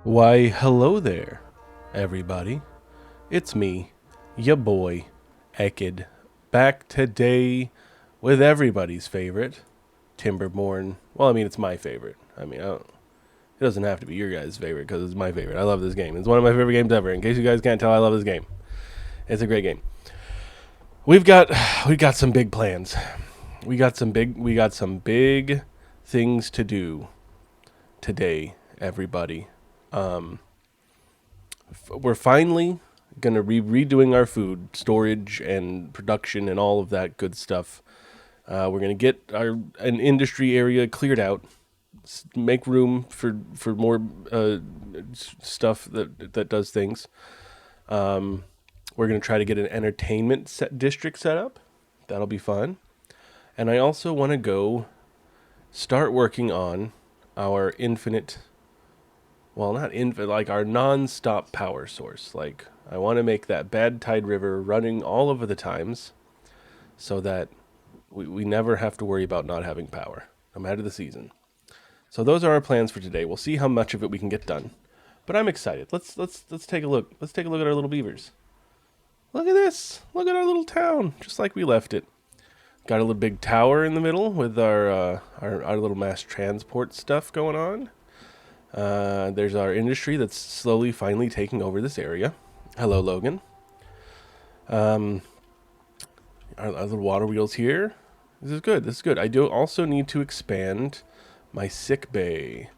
Why, hello there, everybody. It's me, ya boy, Ekid, back today with everybody's favorite, Timberborn. Well, I mean, it's my favorite. It doesn't have to be your guys' favorite because it's my favorite. I love this game. It's one of my favorite games ever. In case you guys can't tell, I love this game. It's a great game. We've got some big plans. We got some big things to do today, everybody. We're finally gonna be redoing our food storage and production and all of that good stuff. We're gonna get an industry area cleared out, make room for more stuff that does things. We're gonna try to get an entertainment district set up. That'll be fun. And I also want to go start working on our infinite. Well, not infinite, like our non-stop power source. Like, I want to make that bad tide river running all of the times so that we never have to worry about not having power, no matter the season. So those are our plans for today. We'll see how much of it we can get done. But I'm excited. Let's take a look. Let's take a look at our little beavers. Look at this. Look at our little town, just like we left it. Got a little big tower in the middle with our little mass transport stuff going on. There's our industry that's slowly, finally taking over this area. Hello, Logan. Our little water wheels here. This is good. This is good. I do also need to expand my sick bay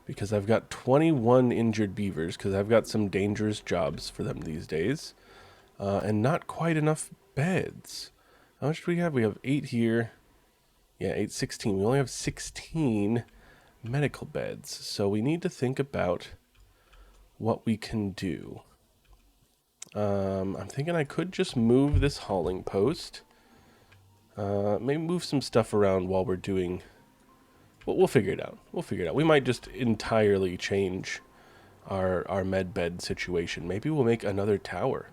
because I've got 21 injured beavers because I've got some dangerous jobs for them these days. And not quite enough beds. How much do we have? We have 8 here. Yeah, 8, 16. We only have 16 medical beds. So we need to think about what we can do. I'm thinking I could just move this hauling post. Maybe move some stuff around while we're doing... We'll figure it out. We'll figure it out. We might just entirely change our med bed situation. Maybe we'll make another tower.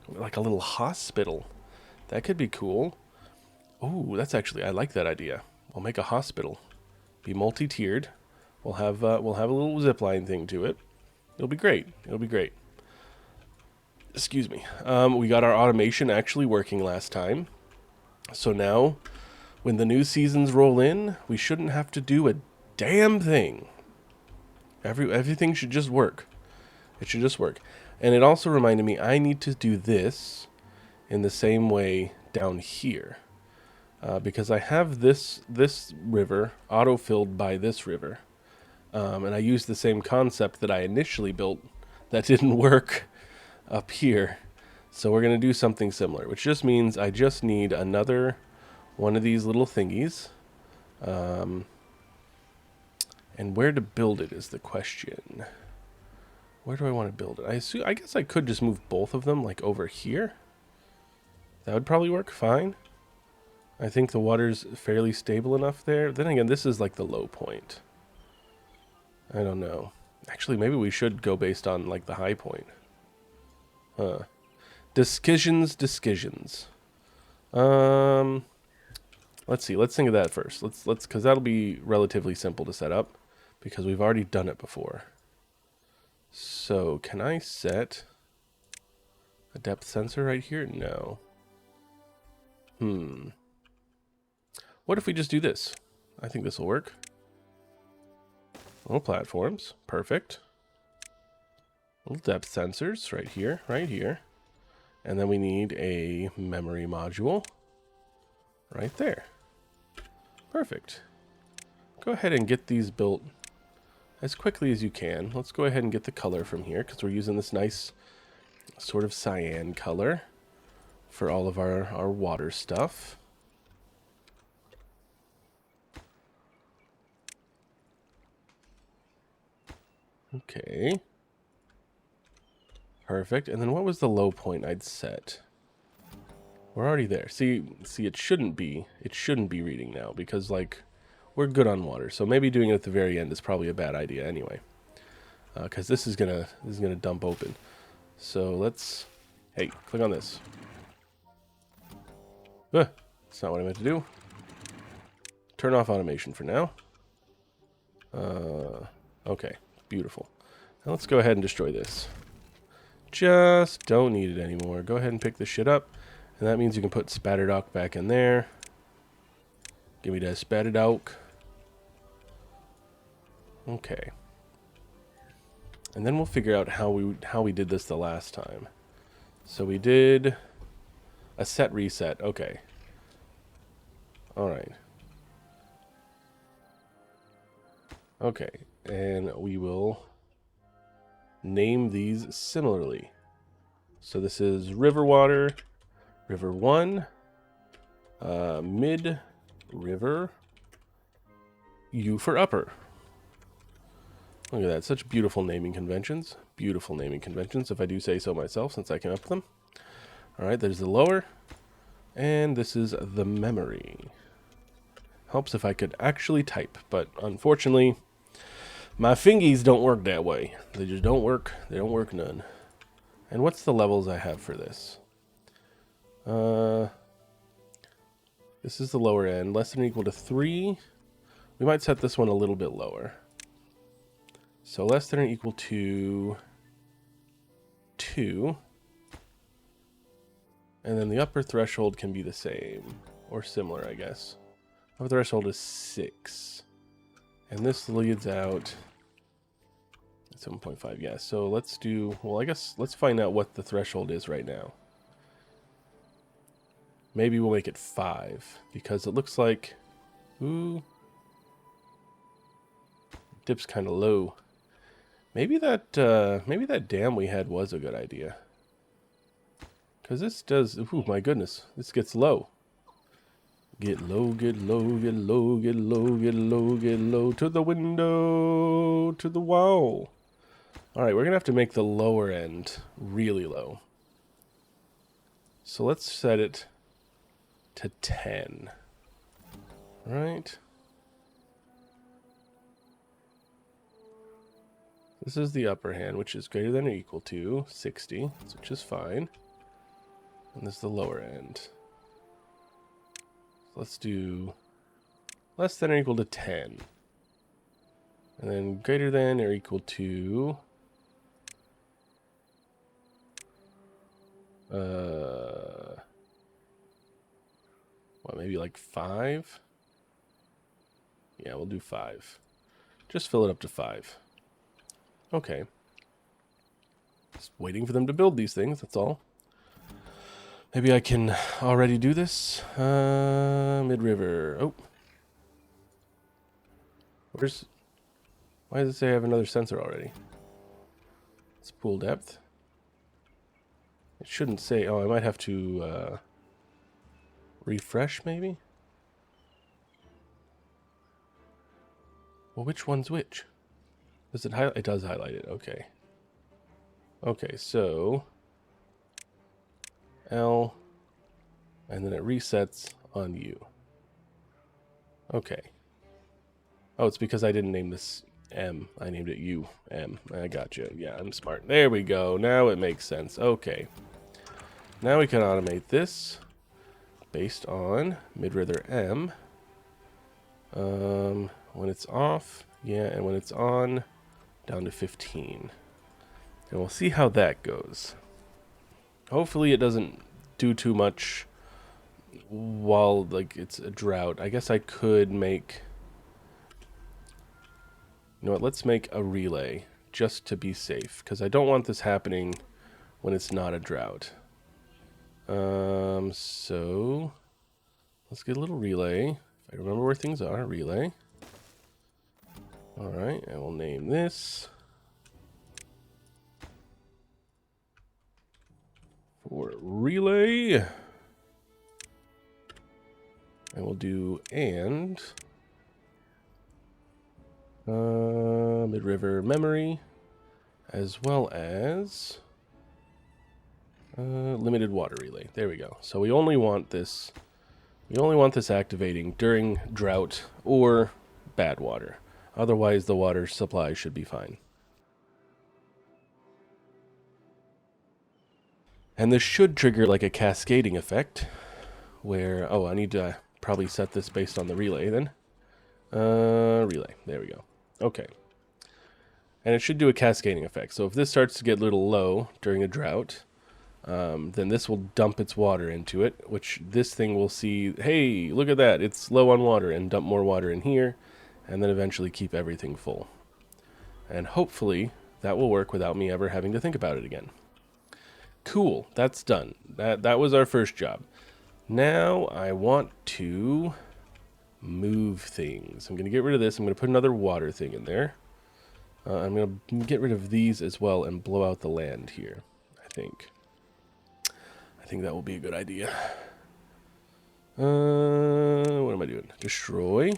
Like a little hospital. That could be cool. Oh, that's actually... I like that idea. We'll make a hospital. Be multi-tiered. We'll have a little zipline thing to it. It'll be great. It'll be great. Excuse me. We got our automation actually working last time. So now, when the new seasons roll in, we shouldn't have to do a damn thing. Everything should just work. It should just work. And it also reminded me I need to do this in the same way down here. Because I have this river auto-filled by this river. And I used the same concept that I initially built that didn't work up here. So we're going to do something similar, which just means I just need another one of these little thingies. And where to build it is the question. Where do I want to build it? I guess I could just move both of them, like over here. That would probably work fine. I think the water's fairly stable enough there. Then again, this is like the low point. I don't know. Actually, maybe we should go based on like the high point. Decisions. Let's see. Let's think of that first. Let's because that'll be relatively simple to set up because we've already done it before. So, can I set a depth sensor right here? No. What if we just do this? I think this will work. Little platforms. Perfect. Little depth sensors right here, right here. And then we need a memory module right there. Perfect. Go ahead and get these built as quickly as you can. Let's go ahead and get the color from here because we're using this nice sort of cyan color for all of our water stuff. Okay. Perfect. And then what was the low point I'd set? We're already there. See, it shouldn't be reading now because like we're good on water. So maybe doing it at the very end is probably a bad idea anyway. Because this is gonna dump open. So let's, hey, click on this. That's not what I meant to do. Turn off automation for now. Okay, beautiful. Now let's go ahead and destroy this. Just don't need it anymore. Go ahead and pick this shit up. And that means you can put Spatterdock back in there. Give me that Spatterdock. Okay. And then we'll figure out how we did this the last time. So we did a set reset. Okay. Alright. Okay. And we will name these similarly. So this is River Water, River 1, Mid River, U for Upper. Look at that. Such beautiful naming conventions. Beautiful naming conventions, if I do say so myself, since I came up with them. Alright, there's the lower. And this is the memory. Helps if I could actually type, but unfortunately, my fingies don't work that way. They just don't work. They don't work none. And what's the levels I have for this? This is the lower end. Less than or equal to 3. We might set this one a little bit lower. So less than or equal to 2. And then the upper threshold can be the same. Or similar, I guess. Upper threshold is 6. And this leads out 7.5, yeah. So let's do, well, I guess let's find out what the threshold is right now. Maybe we'll make it 5, because it looks like, ooh, dip's kind of low. Maybe that dam we had was a good idea. Because this does, ooh, my goodness, this gets low. Get low, get low, get low, get low, get low, get low, to the window, to the wall. Alright, we're going to have to make the lower end really low. So let's set it to 10. Right? This is the upper hand, which is greater than or equal to 60, which is fine. And this is the lower end. So let's do less than or equal to 10. And then greater than or equal to what, maybe like 5? Yeah, we'll do 5. Just fill it up to 5. Okay. Just waiting for them to build these things, that's all. Maybe I can already do this. Mid-river. Oh. Why does it say I have another sensor already? It's pool depth. It shouldn't say, oh, I might have to refresh maybe? Well, which one's which? Does it highlight? It does highlight it, okay. Okay, so L, and then it resets on U. Okay. Oh, it's because I didn't name this M. I named it U. M. I got you. Yeah, I'm smart. There we go. Now it makes sense. Okay. Now we can automate this based on mid-river M. When it's off, yeah, and when it's on, down to 15. And we'll see how that goes. Hopefully it doesn't do too much while, like, it's a drought. I guess I could make... You know what, let's make a relay just to be safe, because I don't want this happening when it's not a drought. So let's get a little relay. If I remember where things are, relay. Alright, and we'll name this for relay. And we'll do and mid-river memory, as well as limited water relay. There we go. So we only want this activating during drought or bad water. Otherwise, the water supply should be fine. And this should trigger like a cascading effect where, oh, I need to probably set this based on the relay then. Relay. There we go. Okay. And it should do a cascading effect. So if this starts to get a little low during a drought, then this will dump its water into it, which this thing will see, hey, look at that, it's low on water, and dump more water in here, and then eventually keep everything full. And hopefully that will work without me ever having to think about it again. Cool, that's done. That was our first job. Now I want to move things. I'm going to get rid of this. I'm going to put another water thing in there. I'm going to get rid of these as well and blow out the land here, I think. I think that will be a good idea. What am I doing? Destroy.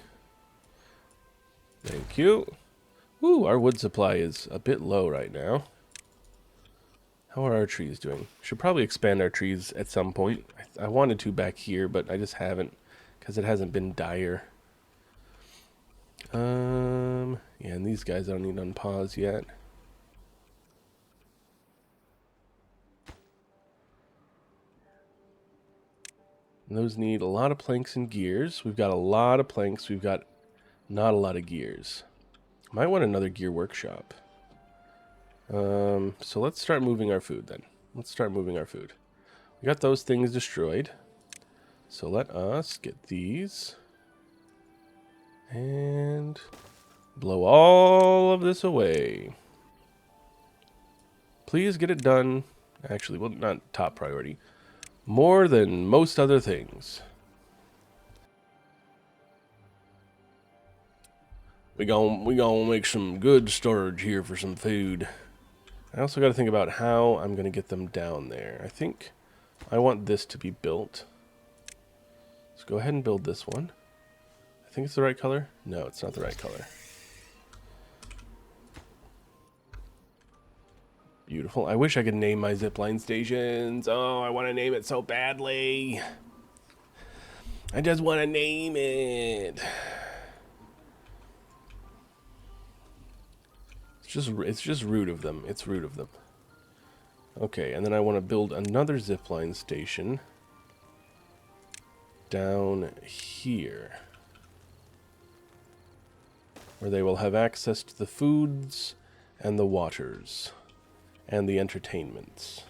Thank you. Ooh, our wood supply is a bit low right now. How are our trees doing? Should probably expand our trees at some point. I wanted to back here, but I just haven't because it hasn't been dire. Yeah, and these guys I don't need to unpause yet. And those need a lot of planks and gears. We've got a lot of planks. We've got not a lot of gears. Might want another gear workshop. So let's start moving our food then. Let's start moving our food. We got those things destroyed. So let us get these. And blow all of this away. Please get it done. Actually, well, not top priority. More than most other things. We gonna make some good storage here for some food. I also got to think about how I'm going to get them down there. I think I want this to be built. Let's go ahead and build this one. I think it's the right color. No, it's not the right color. Beautiful. I wish I could name my zipline stations. Oh, I want to name it so badly. I just want to name it. It's just rude of them. It's rude of them. Okay, and then I want to build another zipline station down here, where they will have access to the foods and the waters and the entertainments.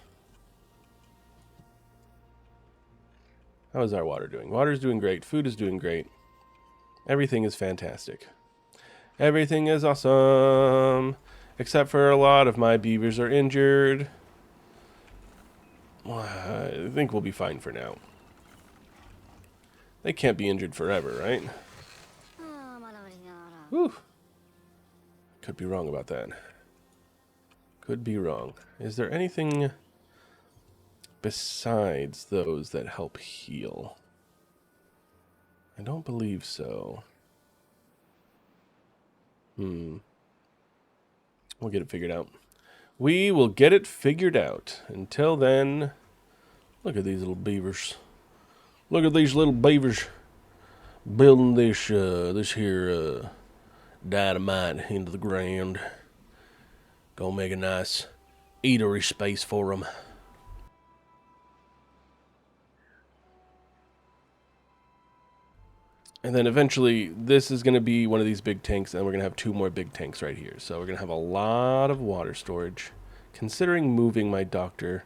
How is our water doing? Water's doing great. Food is doing great. Everything is fantastic. Everything is awesome. Except for a lot of my beavers are injured. Well, I think we'll be fine for now. They can't be injured forever, right? Whew. Could be wrong about that. Could be wrong. Is there anything besides those that help heal? I don't believe so. We'll get it figured out. We will get it figured out. Until then, look at these little beavers. Look at these little beavers building this here dynamite into the ground. Gonna make a nice eatery space for them. And then eventually, this is going to be one of these big tanks, and we're going to have 2 more big tanks right here. So we're going to have a lot of water storage. Considering moving my doctor,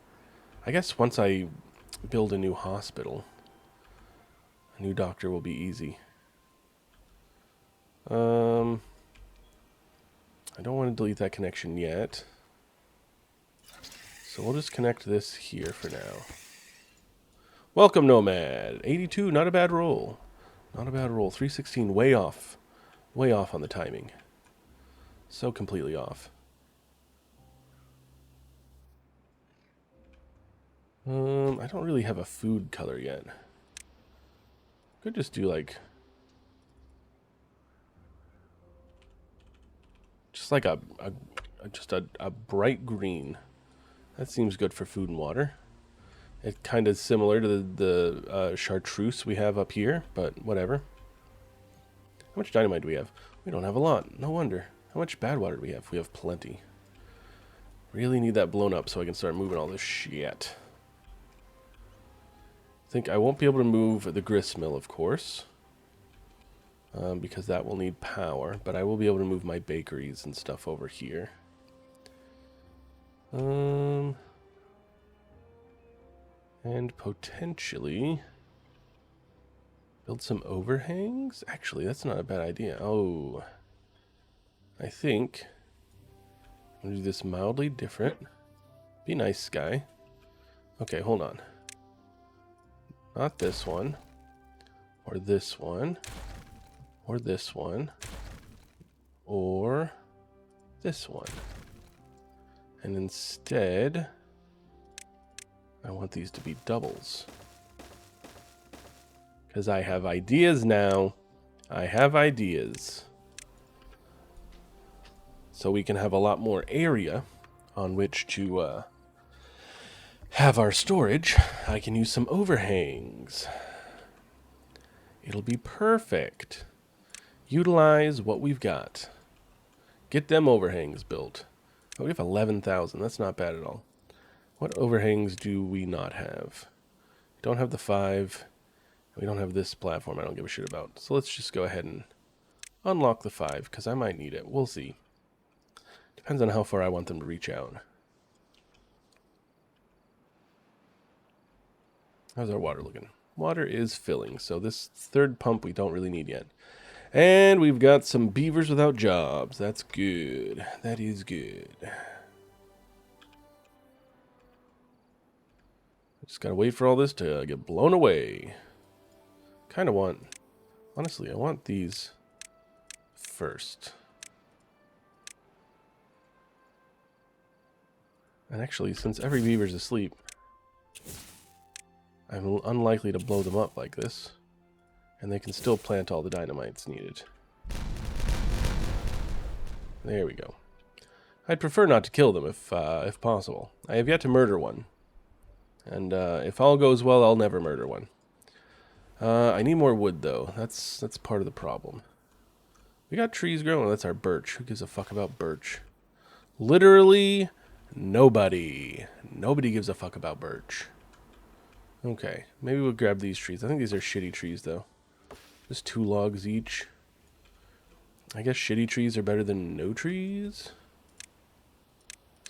I guess once I build a new hospital, a new doctor will be easy. I don't want to delete that connection yet. So we'll just connect this here for now. Welcome, Nomad. 82, not a bad roll. Not a bad roll. 316, way off. Way off on the timing. So completely off. I don't really have a food color yet. Could just do like... just like a bright green. That seems good for food and water. It's kind of similar to the chartreuse we have up here, but whatever. How much dynamite do we have? We don't have a lot. No wonder. How much bad water do we have? We have plenty. Really need that blown up so I can start moving all this shit. I think I won't be able to move the grist mill, of course, because that will need power, but I will be able to move my bakeries and stuff over here. And potentially build some overhangs? Actually, that's not a bad idea. Oh, I think I'm gonna do this mildly different. Be nice, Sky. Okay, hold on. Not this one. Or this one. Or this one. Or this one. And instead, I want these to be doubles. Because I have ideas now. I have ideas. So we can have a lot more area on which to have our storage. I can use some overhangs. It'll be perfect. Utilize what we've got. Get them overhangs built. Oh, we have 11,000. That's not bad at all. What overhangs do we not have? Don't have the 5. We don't have this platform I don't give a shit about. So let's just go ahead and unlock the 5, because I might need it. We'll see. Depends on how far I want them to reach out. How's our water looking? Water is filling, so this third pump we don't really need yet. And we've got some beavers without jobs. That's good. That is good. Just gotta wait for all this to get blown away. Kind of want... Honestly, I want these first. And actually, since every beaver's asleep, I'm unlikely to blow them up like this. And they can still plant all the dynamites needed. There we go. I'd prefer not to kill them if possible. I have yet to murder one. And if all goes well, I'll never murder one. I need more wood, though. That's part of the problem. We got trees growing. That's our birch. Who gives a fuck about birch? Literally nobody. Nobody gives a fuck about birch. Okay, maybe we'll grab these trees. I think these are shitty trees, though. Just 2 logs each. I guess shitty trees are better than no trees.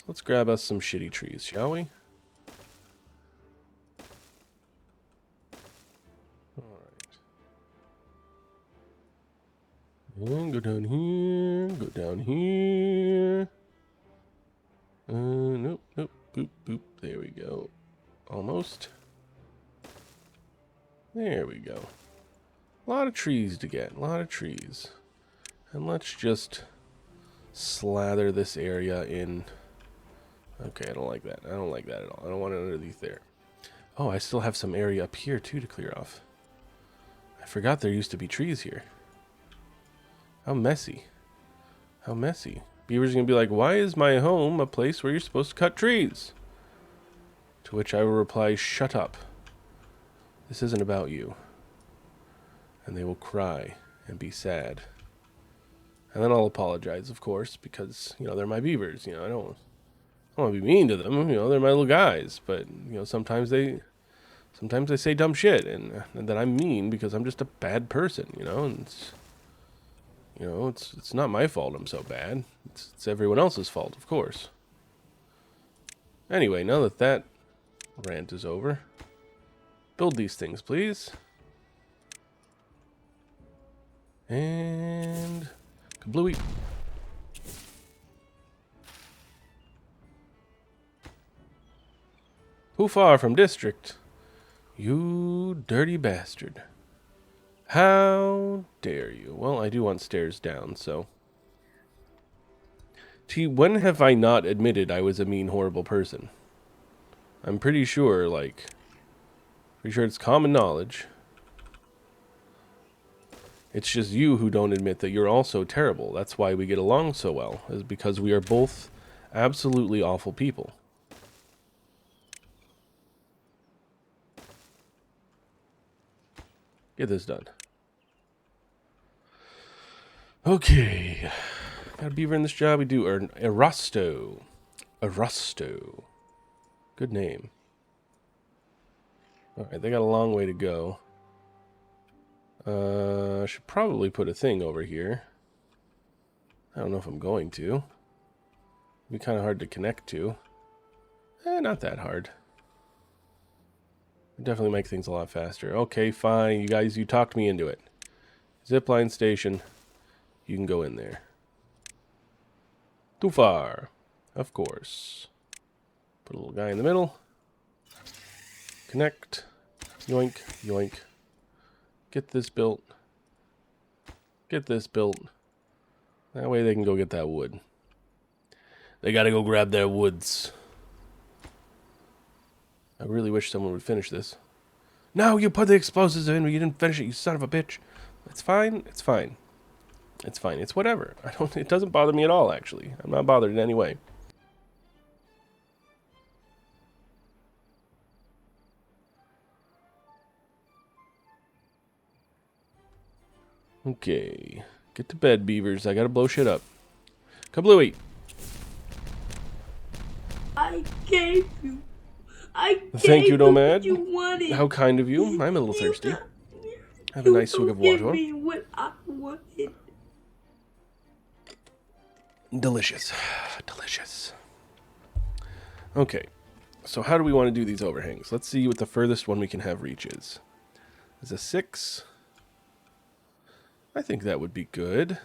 Let's grab us some shitty trees, shall we? And go down here, go down here. Nope, nope, boop, boop. There we go. Almost. There we go. A lot of trees to get, a lot of trees. And let's just slather this area in. Okay, I don't like that. I don't like that at all. I don't want it underneath there. Oh, I still have some area up here, too, to clear off. I forgot there used to be trees here. How messy. How messy. Beavers are going to be like, why is my home a place where you're supposed to cut trees? To which I will reply, shut up. This isn't about you. And they will cry and be sad. And then I'll apologize, of course, because, you know, they're my beavers. You know, I don't want to be mean to them. You know, they're my little guys. But, you know, sometimes they say dumb shit. And then I'm mean because I'm just a bad person, you know. And it's not my fault I'm so bad. It's everyone else's fault, of course. Anyway, now that rant is over, build these things, please. And kablooey. Who far from district? You dirty bastard. How dare you? Well, I do want stairs down, so. Gee, when have I not admitted I was a mean, horrible person? I'm pretty sure it's common knowledge. It's just you who don't admit that you're also terrible. That's why we get along so well, is because we are both absolutely awful people. Get this done. Okay. Got a beaver in this job. We do Erasto. Erasto. Good name. Alright, they got a long way to go. I should probably put a thing over here. I don't know if I'm going to. It'd be kind of hard to connect to. Not that hard. Definitely make things a lot faster. Okay, fine. You guys, you talked me into it. Zipline station. You can go in there. Too far. Of course. Put a little guy in the middle. Connect. Yoink, yoink. Get this built. Get this built. That way they can go get that wood. They gotta go grab their woods. I really wish someone would finish this. No, you put the explosives in, but you didn't finish it, you son of a bitch. It's fine. It's fine. It's fine. It's whatever. It doesn't bother me at all, actually. I'm not bothered in any way. Okay. Get to bed, beavers. I gotta blow shit up. Kablooey! I gave you. Thank you, Nomad. You wanted. How kind of you. I'm a little thirsty. Have a nice swig of water. Give me what I wanted. Delicious. Delicious. Okay. So how do we want to do these overhangs? Let's see what the furthest one we can have reach is. Is a 6. I think that would be good.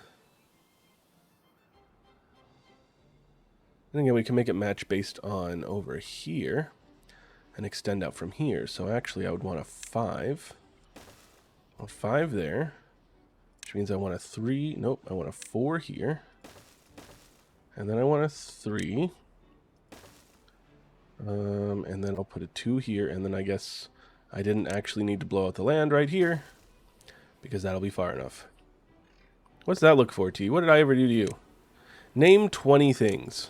And again, we can make it match based on over here and extend out from here. So actually, I would want a 5. A 5 there, which means I want a 3. Nope, I want a 4 here. And then I want a 3. And then I'll put a 2 here. And then I guess I didn't actually need to blow out the land right here, because that'll be far enough. What's that look for, T? What did I ever do to you? Name 20 things.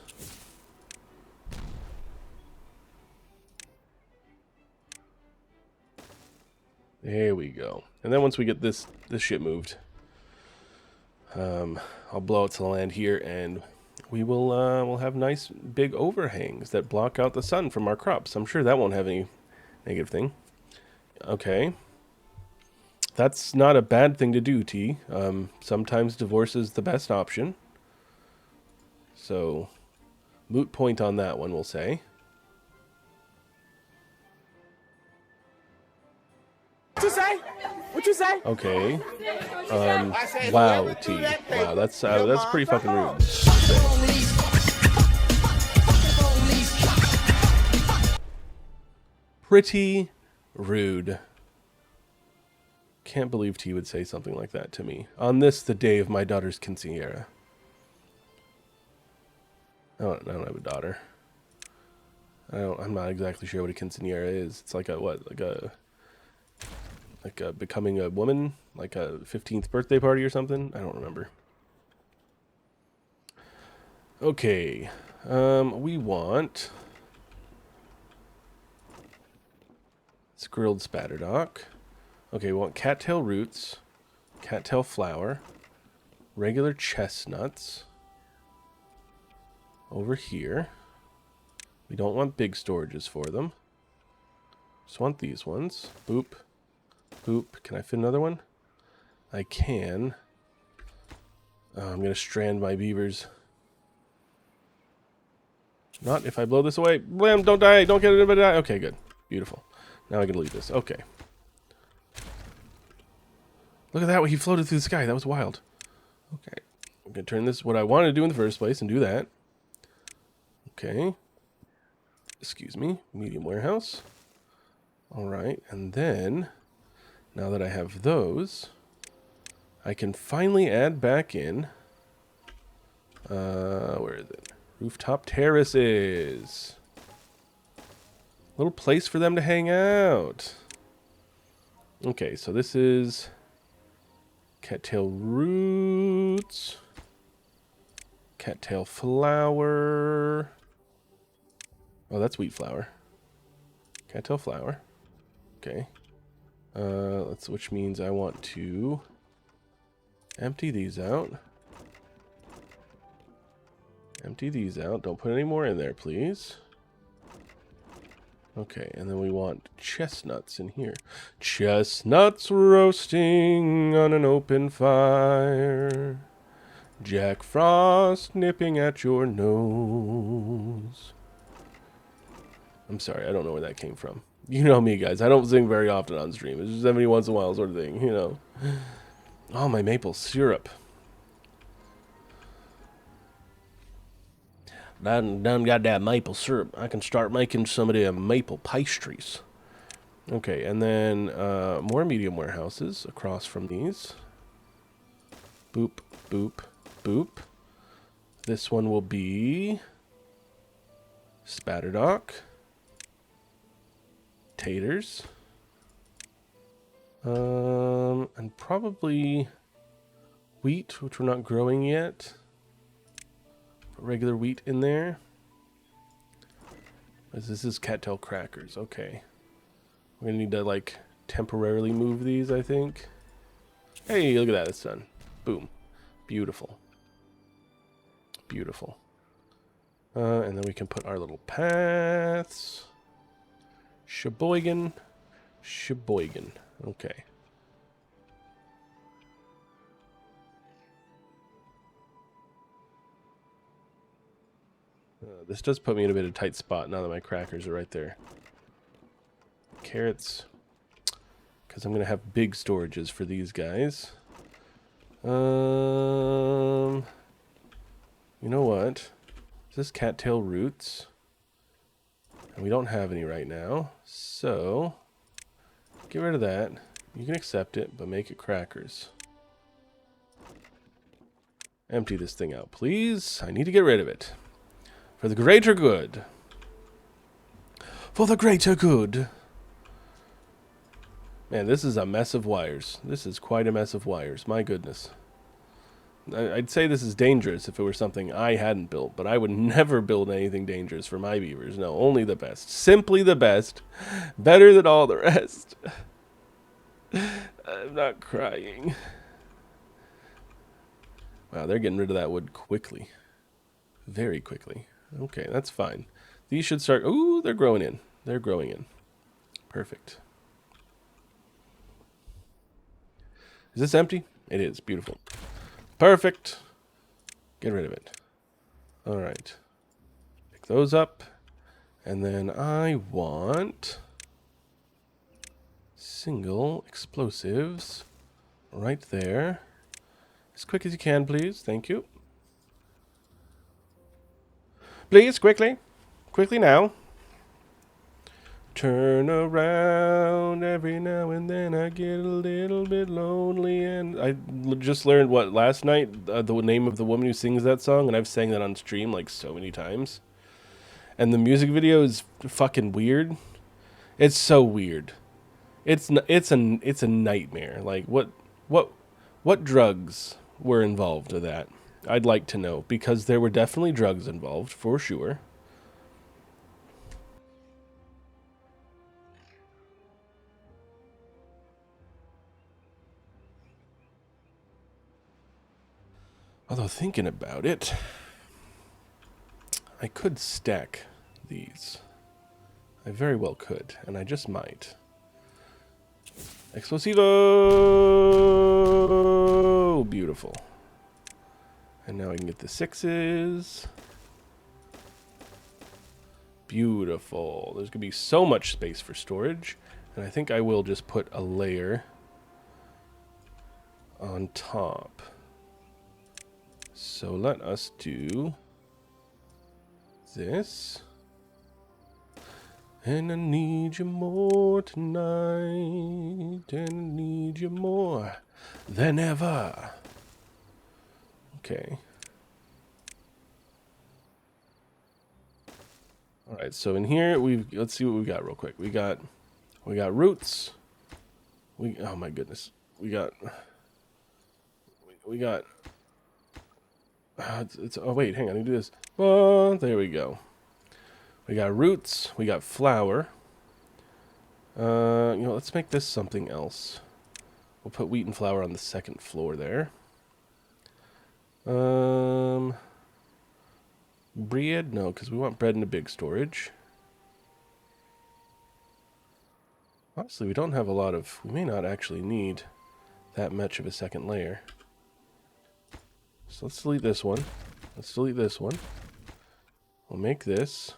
There we go. And then once we get this shit moved, I'll blow out to the land here, and we will we'll have nice big overhangs that block out the sun from our crops. I'm sure that won't have any negative thing. Okay. That's not a bad thing to do, T. Sometimes divorce is the best option. So, moot point on that one, we'll say. What you say? What you say? Okay. Wow, T. Wow, that's pretty fucking rude. Pretty rude. Can't believe T would say something like that to me. On this, the day of my daughter's quinceañera. I don't have a daughter. I'm not exactly sure what a quinceañera is. It's like a what? Like a becoming a woman? Like a 15th birthday party or something? I don't remember. Okay. We want... It's grilled spatterdock. Okay, we want cattail roots, cattail flower, regular chestnuts. Over here. We don't want big storages for them. Just want these ones. Boop. Boop. Can I fit another one? I can. I'm going to strand my beavers. Not if I blow this away. Blam, don't die. Don't get anybody die. Okay, good. Beautiful. Now I can leave this. Okay. Look at that. He floated through the sky. That was wild. Okay. I'm going to turn this what I wanted to do in the first place and do that. Okay. Excuse me. Medium warehouse. All right. And then, now that I have those, I can finally add back in, where is it? Rooftop terraces. Little place for them to hang out. Okay, so this is cattail roots, cattail flower. Oh, that's wheat flour. Cattail flour. Okay. Which means I want to empty these out. Empty these out. Don't put any more in there, please. Okay, and then we want chestnuts in here. Chestnuts roasting on an open fire. Jack Frost nipping at your nose. I'm sorry, I don't know where that came from. You know me, guys. I don't sing very often on stream. It's just every once in a while sort of thing, you know. Oh, my maple syrup. Done got that maple syrup. I can start making some of them maple pastries. Okay, and then more medium warehouses across from these. Boop, boop, boop. This one will be Spatterdock. Taters. And probably wheat, which we're not growing yet. Put regular wheat in there. This is cattail crackers. Okay. We're gonna need to, like, temporarily move these, I think. Hey, look at that. It's done. Boom. Beautiful. Beautiful. And then we can put our little paths. Sheboygan. Sheboygan. Okay. This does put me in a bit of a tight spot now that my crackers are right there. Carrots. Because I'm going to have big storages for these guys. You know what? Is this cattail roots? And we don't have any right now. So, get rid of that. You can accept it, but make it crackers. Empty this thing out, please. I need to get rid of it. For the greater good. For the greater good. Man, this is a mess of wires. This is quite a mess of wires. My goodness. I'd say this is dangerous if it were something I hadn't built, but I would never build anything dangerous for my beavers. No, only the best. Simply the best. Better than all the rest. I'm not crying. Wow, they're getting rid of that wood quickly. Very quickly. Okay, that's fine. These should start... Ooh, they're growing in. They're growing in. Perfect. Is this empty? It is. Beautiful. Perfect. Get rid of it. All right. Pick those up. And then I want single explosives right there. As quick as you can, please. Thank you. Please, quickly. Quickly now. Turn around every now and then. I get a little bit lonely. And I just learned, what, last night? The name of the woman who sings that song. And I've sang that on stream like so many times. And the music video is fucking weird. It's so weird. It's a nightmare. Like, what drugs were involved with that? I'd like to know, because there were definitely drugs involved, for sure. Although, thinking about it, I could stack these. I very well could, and I just might. Explosivo! Beautiful. And now I can get the 6s. Beautiful. There's going to be so much space for storage. And I think I will just put a layer on top. So let us do this. And I need you more tonight. And I need you more than ever. Okay. All right, so in here let's see what we got real quick. We got roots. Oh my goodness. We got oh wait, hang on, I need to do this. Oh, there we go. We got roots, we got flour. Let's make this something else. We'll put wheat and flour on the second floor there. Bread? No, because we want bread in a big storage. Honestly, we don't have a lot of... We may not actually need that much of a second layer. So let's delete this one. Let's delete this one. We'll make this.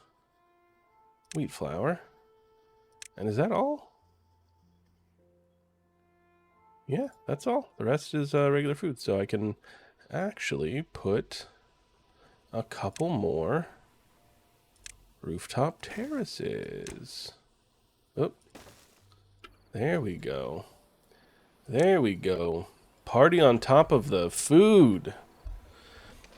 wheat flour. And is that all? Yeah, that's all. The rest is regular food. So I can actually put a couple more rooftop terraces. Oh, there we go. There we go. Party on top of the food.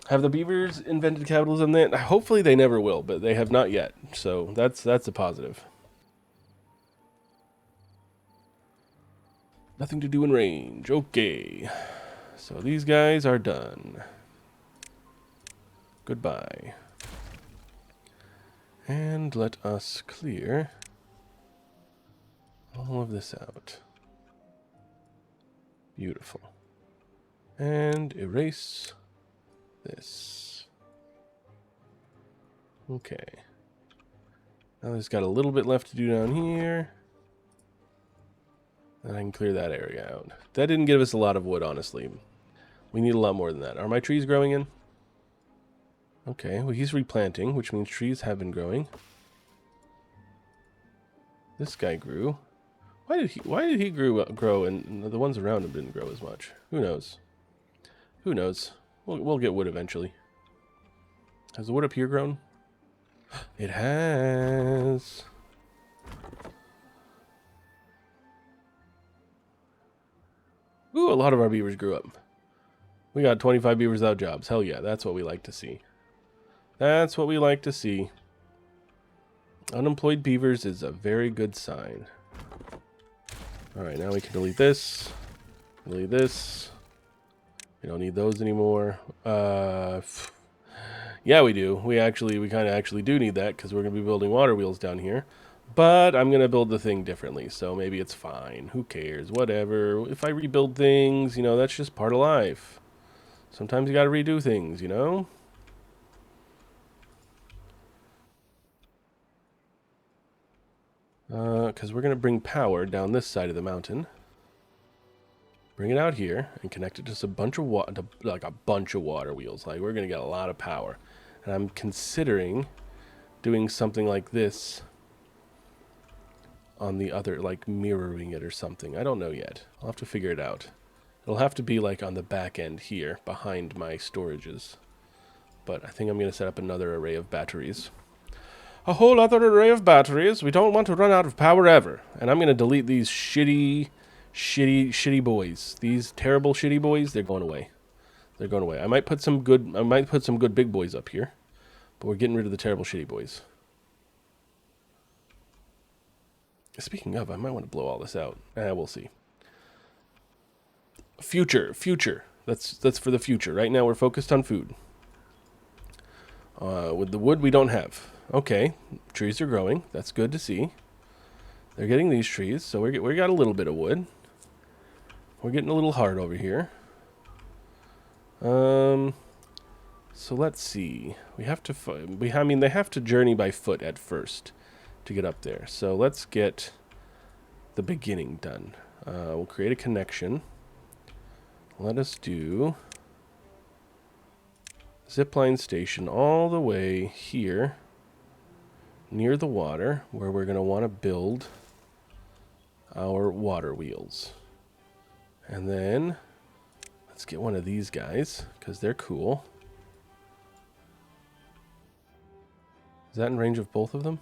Have the beavers invented capitalism then? Hopefully they never will, but they have not yet. So that's a positive. Nothing to do in range. Okay. So these guys are done. Goodbye. And let us clear all of this out. Beautiful. And erase this. Okay. Now there's got a little bit left to do down here. And I can clear that area out. That didn't give us a lot of wood, honestly. We need a lot more than that. Are my trees growing in? Okay, well he's replanting, which means trees have been growing. This guy grew. Why did he grow and the ones around him didn't grow as much? Who knows? Who knows? We'll get wood eventually. Has the wood up here grown? It has. Ooh, a lot of our beavers grew up. We got 25 beavers without jobs. Hell yeah, that's what we like to see. That's what we like to see. Unemployed beavers is a very good sign. Alright, now we can delete this. Delete this. We don't need those anymore. Yeah, we do. We kind of actually do need that because we're going to be building water wheels down here. But I'm going to build the thing differently, so maybe it's fine. Who cares? Whatever. If I rebuild things, you know, that's just part of life. Sometimes you got to redo things, you know? Because we're going to bring power down this side of the mountain. Bring it out here and connect it to a bunch of water wheels. Like, we're going to get a lot of power. And I'm considering doing something like this on the other, like mirroring it or something. I don't know yet. I'll have to figure it out. It'll have to be like on the back end here, behind my storages. But I think I'm going to set up another array of batteries. A whole other array of batteries. We don't want to run out of power ever. And I'm going to delete these shitty boys. These terrible shitty boys, they're going away. They're going away. I might put some good big boys up here. But we're getting rid of the terrible shitty boys. Speaking of, I might want to blow all this out. We'll see. Future. That's for the future. Right now we're focused on food. With the wood we don't have. Okay, trees are growing. That's good to see. They're getting these trees, so we got a little bit of wood. We're getting a little hard over here. So let's see. We have to. I mean, they have to journey by foot at first to get up there. So let's get the beginning done. We'll create a connection. Let us do zipline station all the way here near the water where we're going to want to build our water wheels. And then let's get one of these guys because they're cool. Is that in range of both of them?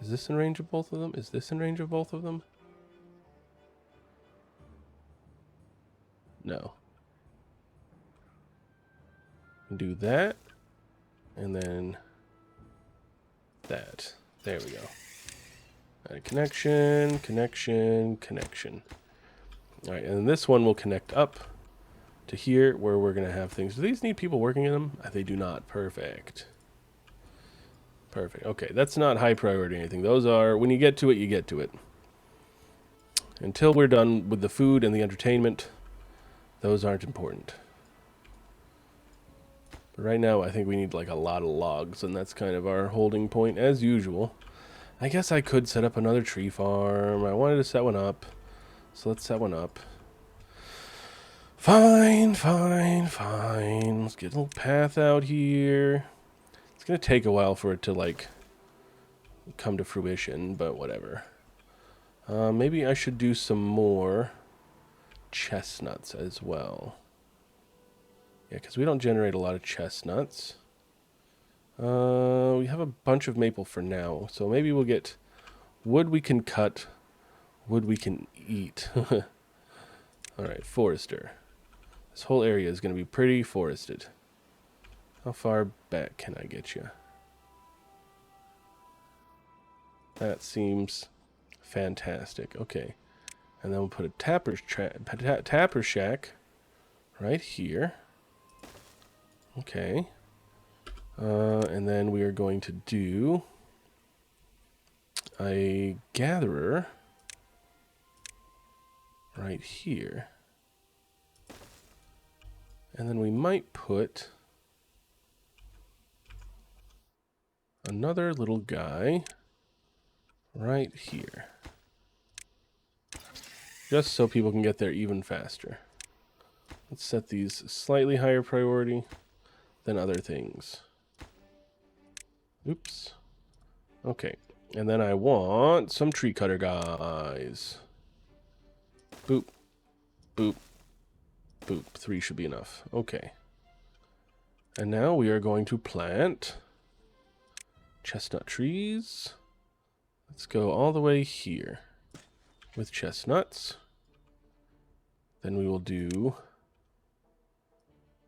Is this in range of both of them? Is this in range of both of them? No. Do that. And then that. There we go. Add connection. Alright, and this one will connect up to here where we're going to have things. Do these need people working in them? They do not. Perfect. Perfect. Okay, that's not high priority or anything. Those are, when you get to it, you get to it. Until we're done with the food and the entertainment, those aren't important. But right now, I think we need like a lot of logs, and that's kind of our holding point as usual. I guess I could set up another tree farm. I wanted to set one up, so let's set one up. Fine. Let's get a little path out here. It's going to take a while for it to, like, come to fruition, but whatever. Maybe I should do some more chestnuts as well. Yeah, because we don't generate a lot of chestnuts. We have a bunch of maple for now, so maybe we'll get wood we can cut, wood we can eat. Alright, forester. This whole area is going to be pretty forested. How far back can I get you? That seems fantastic. Okay. And then we'll put a tapper shack right here. Okay. And then we are going to do a gatherer right here. And then we might put another little guy right here. Just so people can get there even faster. Let's set these slightly higher priority than other things. Oops. Okay. And then I want some tree cutter guys. Boop. Boop. Boop. 3 should be enough. Okay. And now we are going to plant chestnut trees. Let's go all the way here with chestnuts. Then we will do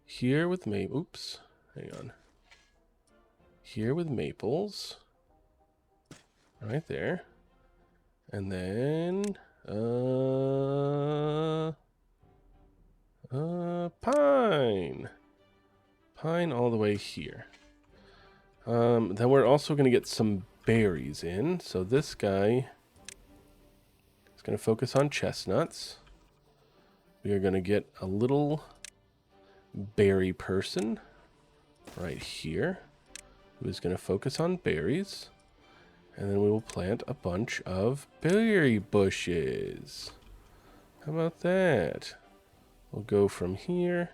here with maple. Oops. Hang on. Here with maples. Right there. And then pine. Pine all the way here. Then we're also going to get some berries in. So this guy is going to focus on chestnuts. We are going to get a little berry person right here who is going to focus on berries. And then we will plant a bunch of berry bushes. How about that? We'll go from here.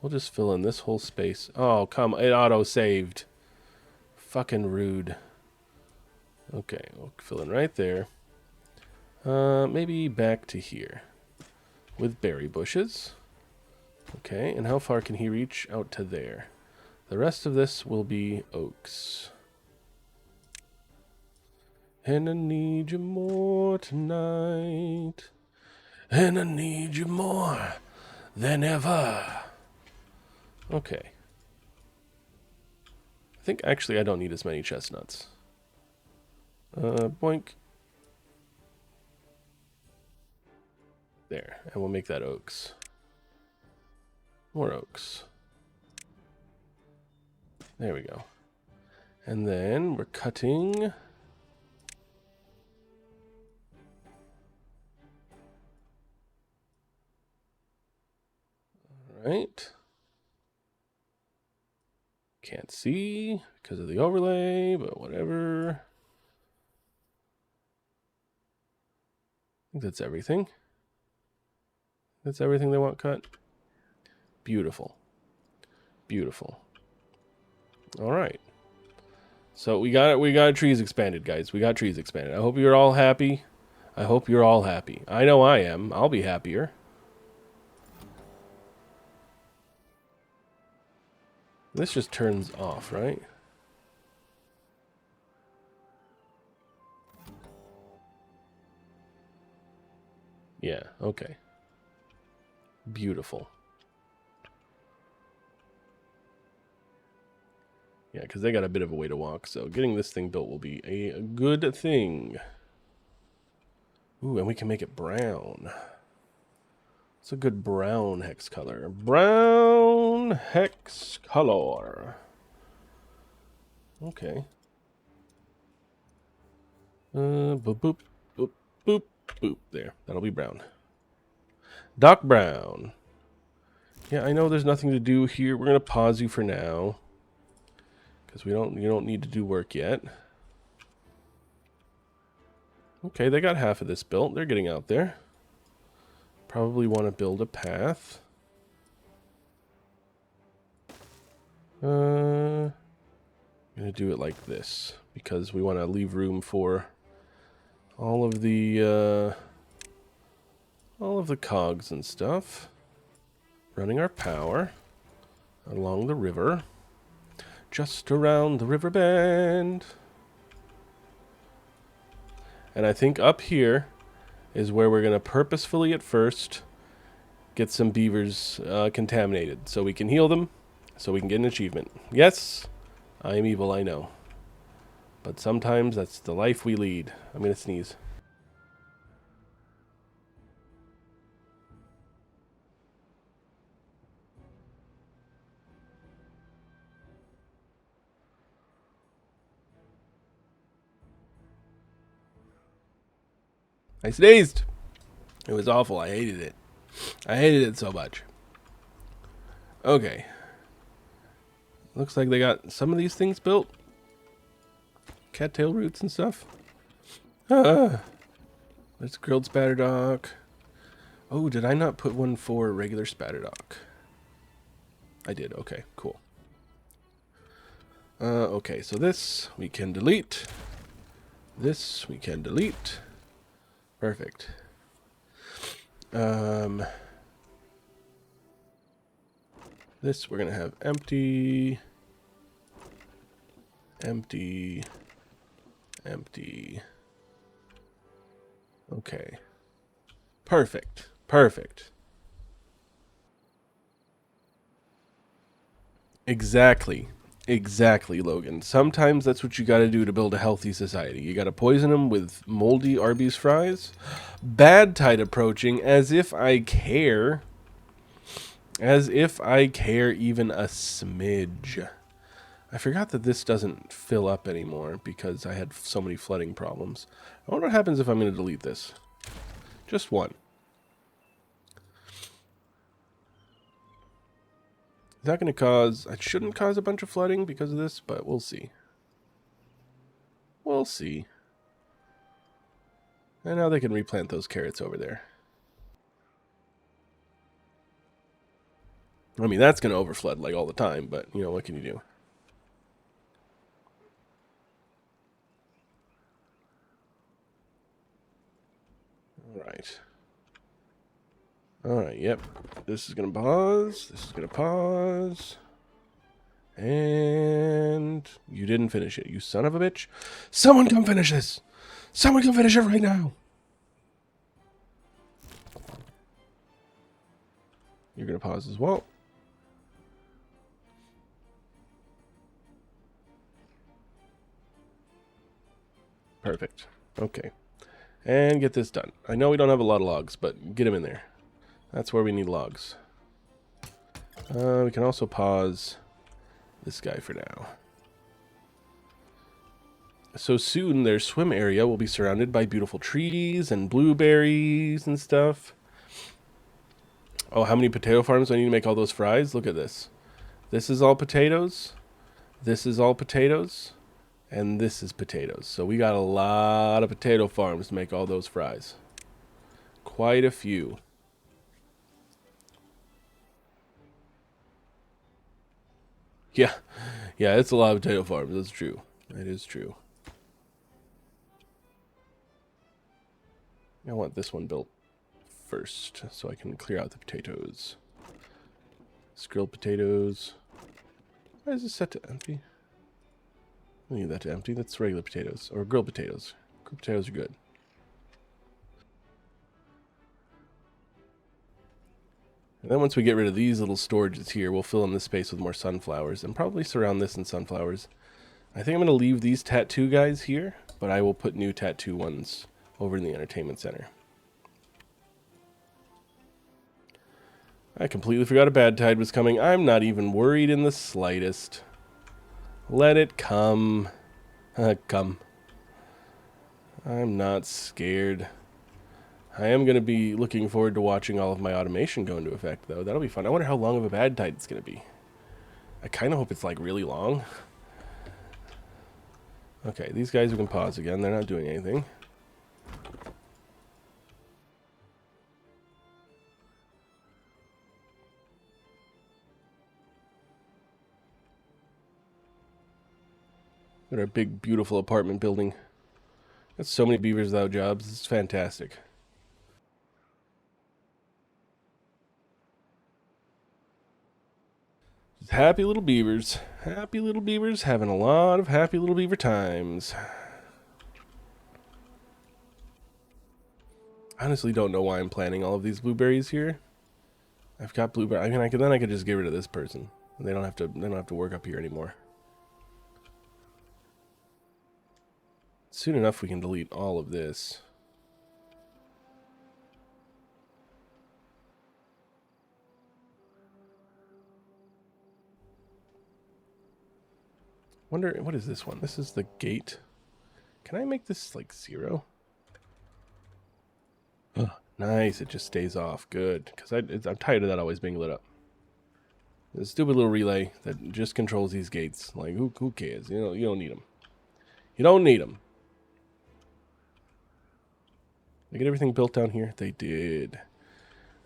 We'll just fill in this whole space. Oh, come. It auto-saved. Fucking rude. Okay, we'll fill in right there. Maybe back to here. With berry bushes. Okay, and how far can he reach? Out to there. The rest of this will be oaks. And I need you more tonight. And I need you more than ever. Okay. I think actually I don't need as many chestnuts. Boink. There. And we'll make that oaks. More oaks. There we go. And then we're cutting... Right. Can't see because of the overlay, but whatever. I think that's everything. That's everything they want cut. Beautiful. Beautiful. All right. So we got trees expanded, guys. We got trees expanded. I hope you're all happy. I hope you're all happy. I know I am. I'll be happier. This just turns off, right? Yeah, okay. Beautiful. Yeah, because they got a bit of a way to walk, so getting this thing built will be a good thing. Ooh, and we can make it brown. It's a good brown hex color. Brown hex color. Okay. Boop, boop, boop, boop, boop. There. That'll be brown. Doc Brown. Yeah, I know there's nothing to do here. We're gonna pause you for now. Because you don't need to do work yet. Okay, they got half of this built. They're getting out there. Probably want to build a path. I'm going to do it like this because we want to leave room for all of the cogs and stuff. Running our power along the river. Just around the river bend. And I think up here is where we're going to purposefully at first get some beavers contaminated so we can heal them, so we can get an achievement. Yes, I am evil, I know. But sometimes that's the life we lead. I'm going to sneeze. I sneezed. It was awful. I hated it. I hated it so much. Okay. Looks like they got some of these things built. Cattail roots and stuff. Ah. There's grilled spatterdock. Oh, did I not put one for regular spatterdock? I did. Okay, cool. Okay, so this we can delete. This we can delete. Perfect. This we're gonna have empty, empty, empty. Okay. Perfect. Perfect. Exactly. Exactly, Logan. Sometimes that's what you gotta do to build a healthy society. You gotta poison them with moldy Arby's fries. Bad tide approaching, as if I care. As if I care even a smidge. I forgot that this doesn't fill up anymore because I had so many flooding problems. I wonder what happens if I'm going to delete this. Just one. Is that going to cause... It shouldn't cause a bunch of flooding because of this, but we'll see. We'll see. And now they can replant those carrots over there. I mean, that's going to overflood like all the time, but, you know, what can you do? Alright. Alright, yep. This is going to pause. This is going to pause. And you didn't finish it, you son of a bitch. Someone come finish this. Someone come finish it right now. You're going to pause as well. Perfect. Okay. And get this done. I know we don't have a lot of logs, but get them in there. That's where we need logs. We can also pause this guy for now. So soon their swim area will be surrounded by beautiful trees and blueberries and stuff. Oh, how many potato farms do I need to make all those fries? Look at this. This is all potatoes. This is all potatoes. And this is potatoes. So we got a lot of potato farms to make all those fries. Quite a few. Yeah. Yeah, it's a lot of potato farms. That's true. That is true. I want this one built first so I can clear out the potatoes. Grilled potatoes. Why is this set to empty? I need that to empty. That's regular potatoes. Or grilled potatoes. Grilled potatoes are good. And then once we get rid of these little storages here, we'll fill in this space with more sunflowers. And probably surround this in sunflowers. I think I'm going to leave these tattoo guys here. But I will put new tattoo ones over in the entertainment center. I completely forgot a bad tide was coming. I'm not even worried in the slightest. Let it come. Come. I'm not scared. I am going to be looking forward to watching all of my automation go into effect, though. That'll be fun. I wonder how long of a bad tide it's going to be. I kind of hope it's, like, really long. Okay, these guys we can pause again. They're not doing anything. At our big, beautiful apartment building. Got so many beavers without jobs. It's fantastic. Just happy little beavers. Happy little beavers having a lot of happy little beaver times. I honestly don't know why I'm planting all of these blueberries here. I've got blueberry. Then I could just get rid of this person. They don't have to work up here anymore. Soon enough we can delete all of this. Wonder, what is this one? This is the gate. Can I make this like 0? Nice, it just stays off. Good, because I'm tired of that always being lit up. This stupid little relay that just controls these gates. Like, who cares? You know, you don't need them. You don't need them. They get everything built down here? They did.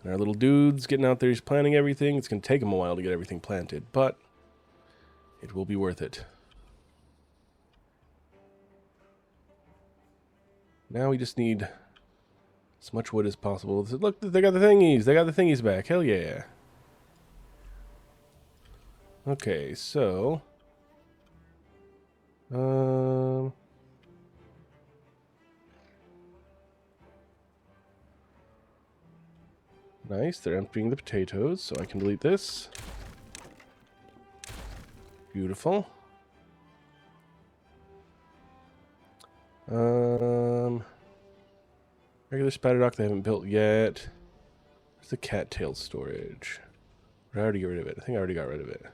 And our little dude's getting out there. He's planting everything. It's going to take him a while to get everything planted, but it will be worth it. Now we just need as much wood as possible. Look, they got the thingies. They got the thingies back. Hell yeah. Okay, so... Nice, they're emptying the potatoes, so I can delete this. Beautiful. Regular spatter dock they haven't built yet. Where's the cattail storage? Did I already get rid of it? I think I already got rid of it.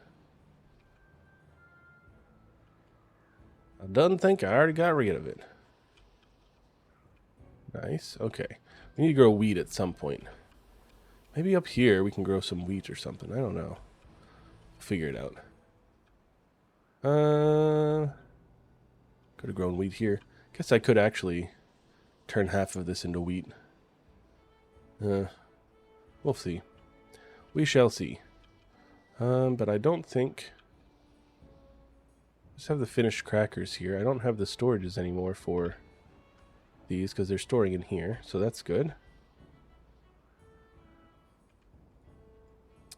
I don't think I already got rid of it. Nice, okay. We need to grow wheat at some point. Maybe up here we can grow some wheat or something. I don't know. Figure it out. Could have grown wheat here. Guess I could actually turn half of this into wheat. We'll see. We shall see. But I don't think... Just have the finished crackers here. I don't have the storages anymore for these because they're storing in here, so that's good.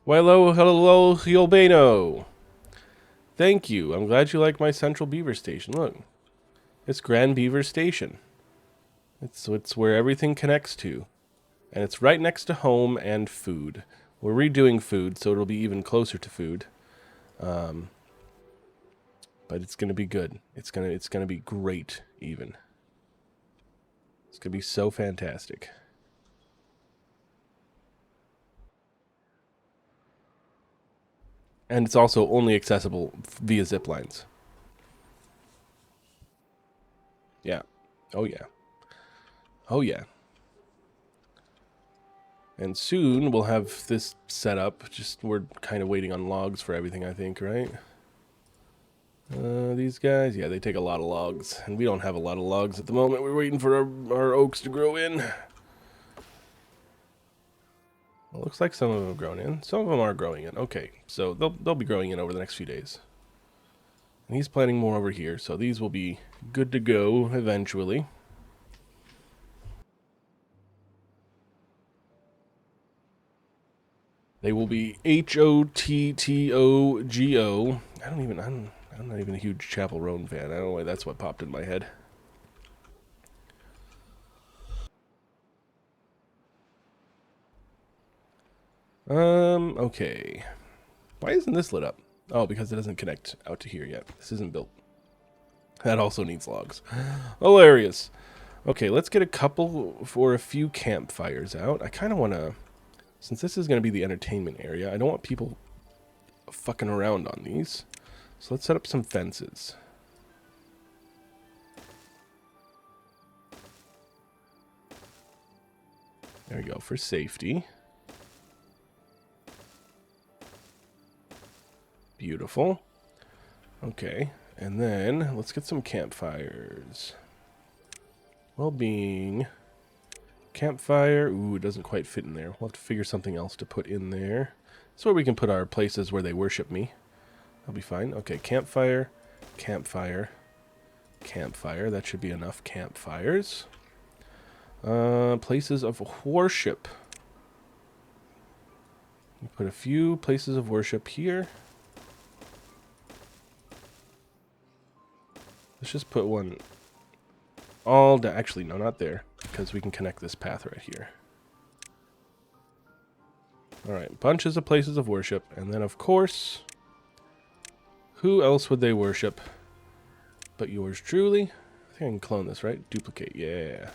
Well, hello, Yolbano. Thank you. I'm glad you like my central beaver station. Look, it's Grand Beaver Station. It's where everything connects to, and it's right next to home and food. We're redoing food, so it'll be even closer to food. But it's gonna be good. It's gonna be great. Even. It's gonna be so fantastic. And it's also only accessible via zip lines. Yeah. Oh, yeah. Oh, yeah. And soon we'll have this set up. Just, we're kind of waiting on logs for everything, I think, right? These guys, yeah, they take a lot of logs. And we don't have a lot of logs at the moment. We're waiting for our oaks to grow in. Well, looks like some of them have grown in. Some of them are growing in. Okay, so they'll be growing in over the next few days. And he's planting more over here, so these will be good to go eventually. They will be HOTTOGO. I'm not even a huge Chapel Roan fan. I don't know why that's what popped in my head. Okay. Why isn't this lit up? Oh, because it doesn't connect out to here yet. This isn't built. That also needs logs. Hilarious. Okay, let's get a couple for a few campfires out. I kind of want to, since this is going to be the entertainment area, I don't want people fucking around on these. So let's set up some fences. There we go, for safety. Beautiful. Okay, and then let's get some campfires. Well-being. Campfire. Ooh, it doesn't quite fit in there. We'll have to figure something else to put in there. That's where we can put our places where they worship me. That'll be fine. Okay, campfire. Campfire. campfire. That should be enough campfires. Places of worship. Put a few places of worship here. Let's just put one all down. Actually, no, not there, because we can connect this path right here. Alright, bunches of places of worship. And then, of course, who else would they worship but yours truly? I think I can clone this, right? Duplicate, yeah.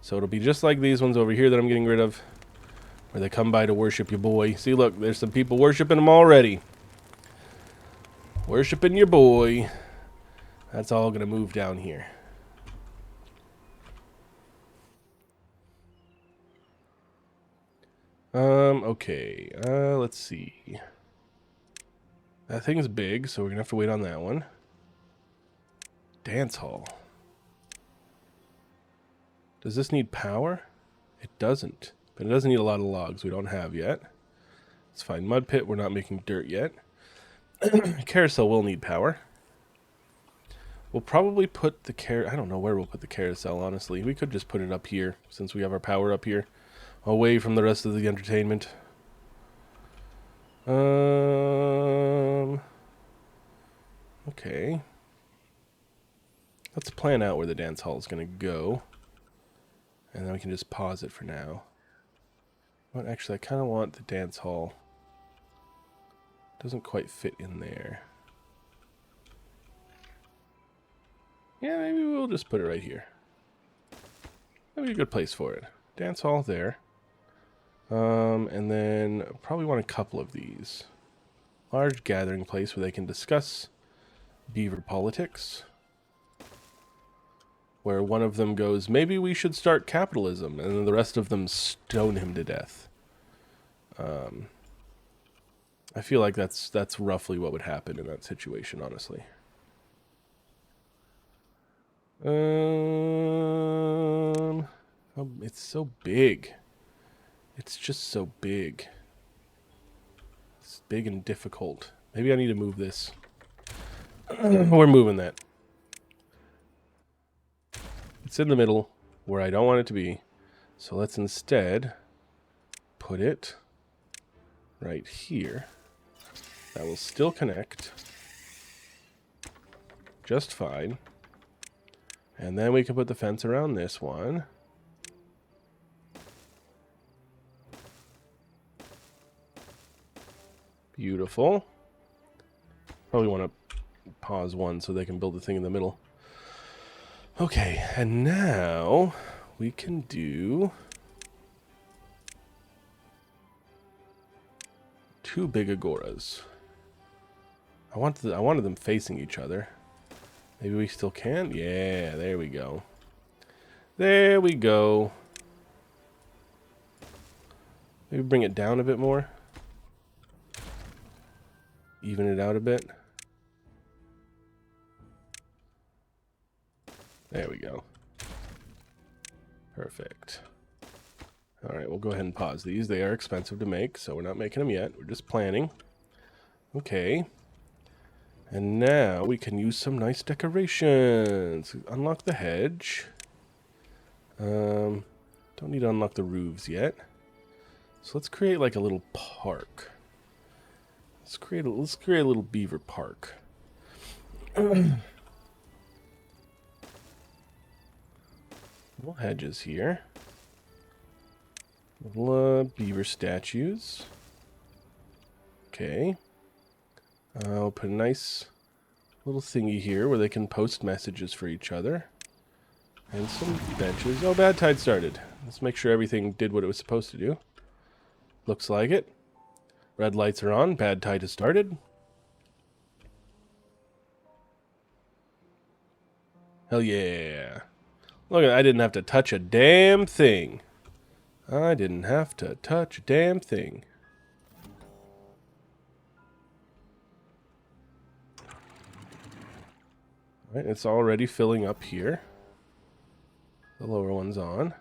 So it'll be just like these ones over here that I'm getting rid of, where they come by to worship your boy. See, look, there's some people worshiping him already. Worshiping your boy. That's all going to move down here. Okay. Let's see. That thing's big, so we're going to have to wait on that one. Dance hall. Does this need power? It doesn't. But it doesn't need a lot of logs we don't have yet. It's fine. Mud pit, we're not making dirt yet. Carousel will need power. We'll probably put the I don't know where we'll put the carousel, honestly. We could just put it up here, since we have our power up here. Away from the rest of the entertainment. Okay. Let's plan out where the dance hall is going to go. And then we can just pause it for now. But actually, I kind of want the dance hall. Doesn't quite fit in there. Yeah, maybe we'll just put it right here. That'd be a good place for it. Dance hall there. And then probably want a couple of these. Large gathering place where they can discuss beaver politics. Where one of them goes, maybe we should start capitalism, and then the rest of them stone him to death. I feel like that's roughly what would happen in that situation, honestly. Oh, it's so big. It's just so big. It's big and difficult. Maybe I need to move this. We're moving that. It's in the middle where I don't want it to be. So let's instead put it right here. That will still connect just fine. And then we can put the fence around this one. Beautiful. Probably want to pause one so they can build the thing in the middle. Okay, and now we can do 2 big agoras. I wanted them facing each other. Maybe we still can? Yeah, there we go. There we go. Maybe bring it down a bit more. Even it out a bit. There we go. Perfect. Alright, we'll go ahead and pause these. They are expensive to make, so we're not making them yet. We're just planning. Okay. And now we can use some nice decorations. Unlock the hedge. Don't need to unlock the roofs yet. So let's create like a little park. Let's create a little beaver park. Little hedges here. Little beaver statues. Okay. I'll put a nice little thingy here where they can post messages for each other. And some benches. Oh, bad tide started. Let's make sure everything did what it was supposed to do. Looks like it. Red lights are on. Bad tide has started. Hell yeah. Look, I didn't have to touch a damn thing. I didn't have to touch a damn thing. Right, it's already filling up here. The lower one's on.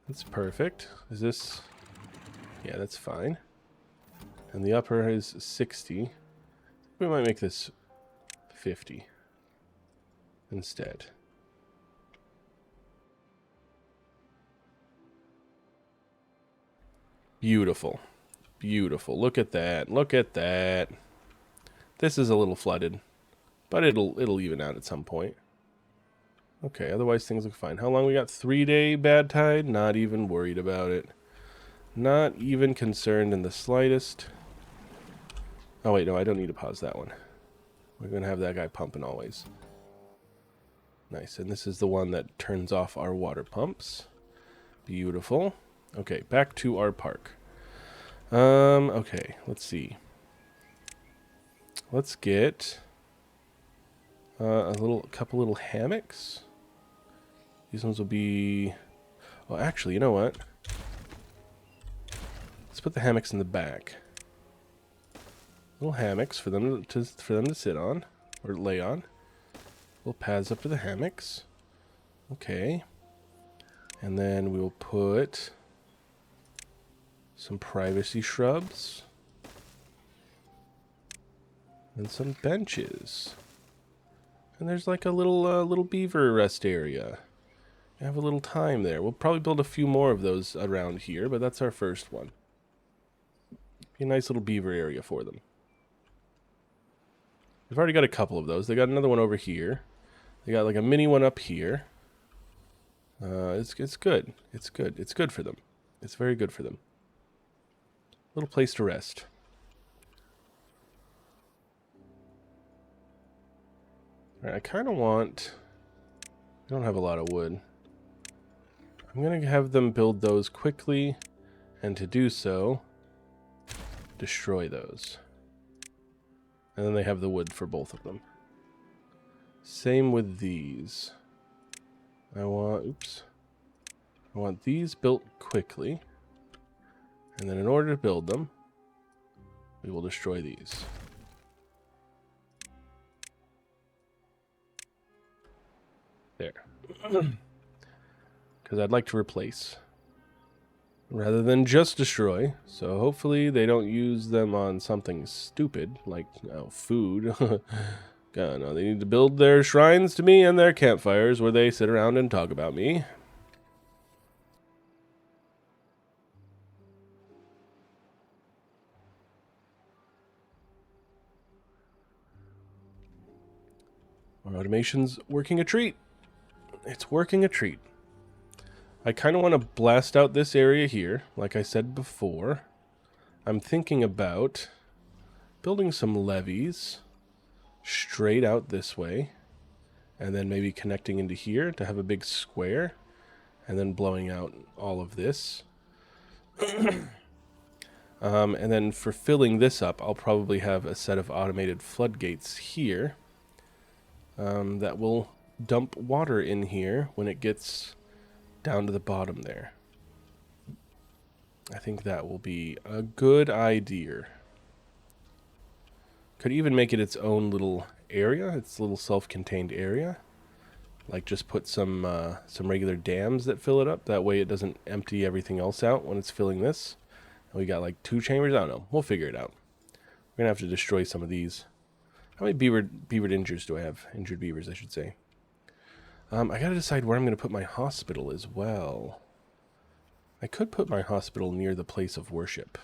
That's perfect. Is this... Yeah, that's fine. And the upper is 60. We might make this 50 instead. Beautiful. Beautiful. Look at that. Look at that. This is a little flooded, but it'll even out at some point. Okay, otherwise things look fine. How long we got? 3-day bad tide? Not even worried about it. Not even concerned in the slightest. Oh wait, no, I don't need to pause that one. We're going to have that guy pumping always. Nice, and this is the one that turns off our water pumps. Beautiful. Okay, back to our park. Okay, let's see. Let's get couple little hammocks. These ones will be... Oh, actually, you know what? Let's put the hammocks in the back. Little hammocks for them to sit on or lay on. Little paths up to the hammocks. Okay. And then we'll put some privacy shrubs and some benches. And there's like a little beaver rest area. I have a little time there. We'll probably build a few more of those around here, but that's our first one. Be a nice little beaver area for them. We've already got a couple of those. They got another one over here. They got like a mini one up here. It's good. It's good. It's good for them. It's very good for them. Little place to rest. Alright, I kind of want... I don't have a lot of wood. I'm going to have them build those quickly, and to do so, destroy those. And then they have the wood for both of them. Same with these. I want these built quickly. And then in order to build them, we will destroy these. There. Because I'd like to replace rather than just destroy. So hopefully they don't use them on something stupid like food. God, no, they need to build their shrines to me and their campfires where they sit around and talk about me. Our automation's working a treat. It's working a treat. I kind of want to blast out this area here, like I said before. I'm thinking about building some levees straight out this way, and then maybe connecting into here to have a big square, and then blowing out all of this. And then for filling this up, I'll probably have a set of automated floodgates here that will dump water in here when it gets down to the bottom there. I think that will be a good idea. Could even make it its own little area, its little self-contained area. Like just put some regular dams that fill it up. That way it doesn't empty everything else out when it's filling this. And we got like 2 chambers. I don't know. We'll figure it out. We're gonna have to destroy some of these. How many beavered injures do I have? Injured beavers, I should say. I gotta decide where I'm gonna put my hospital as well. I could put my hospital near the place of worship.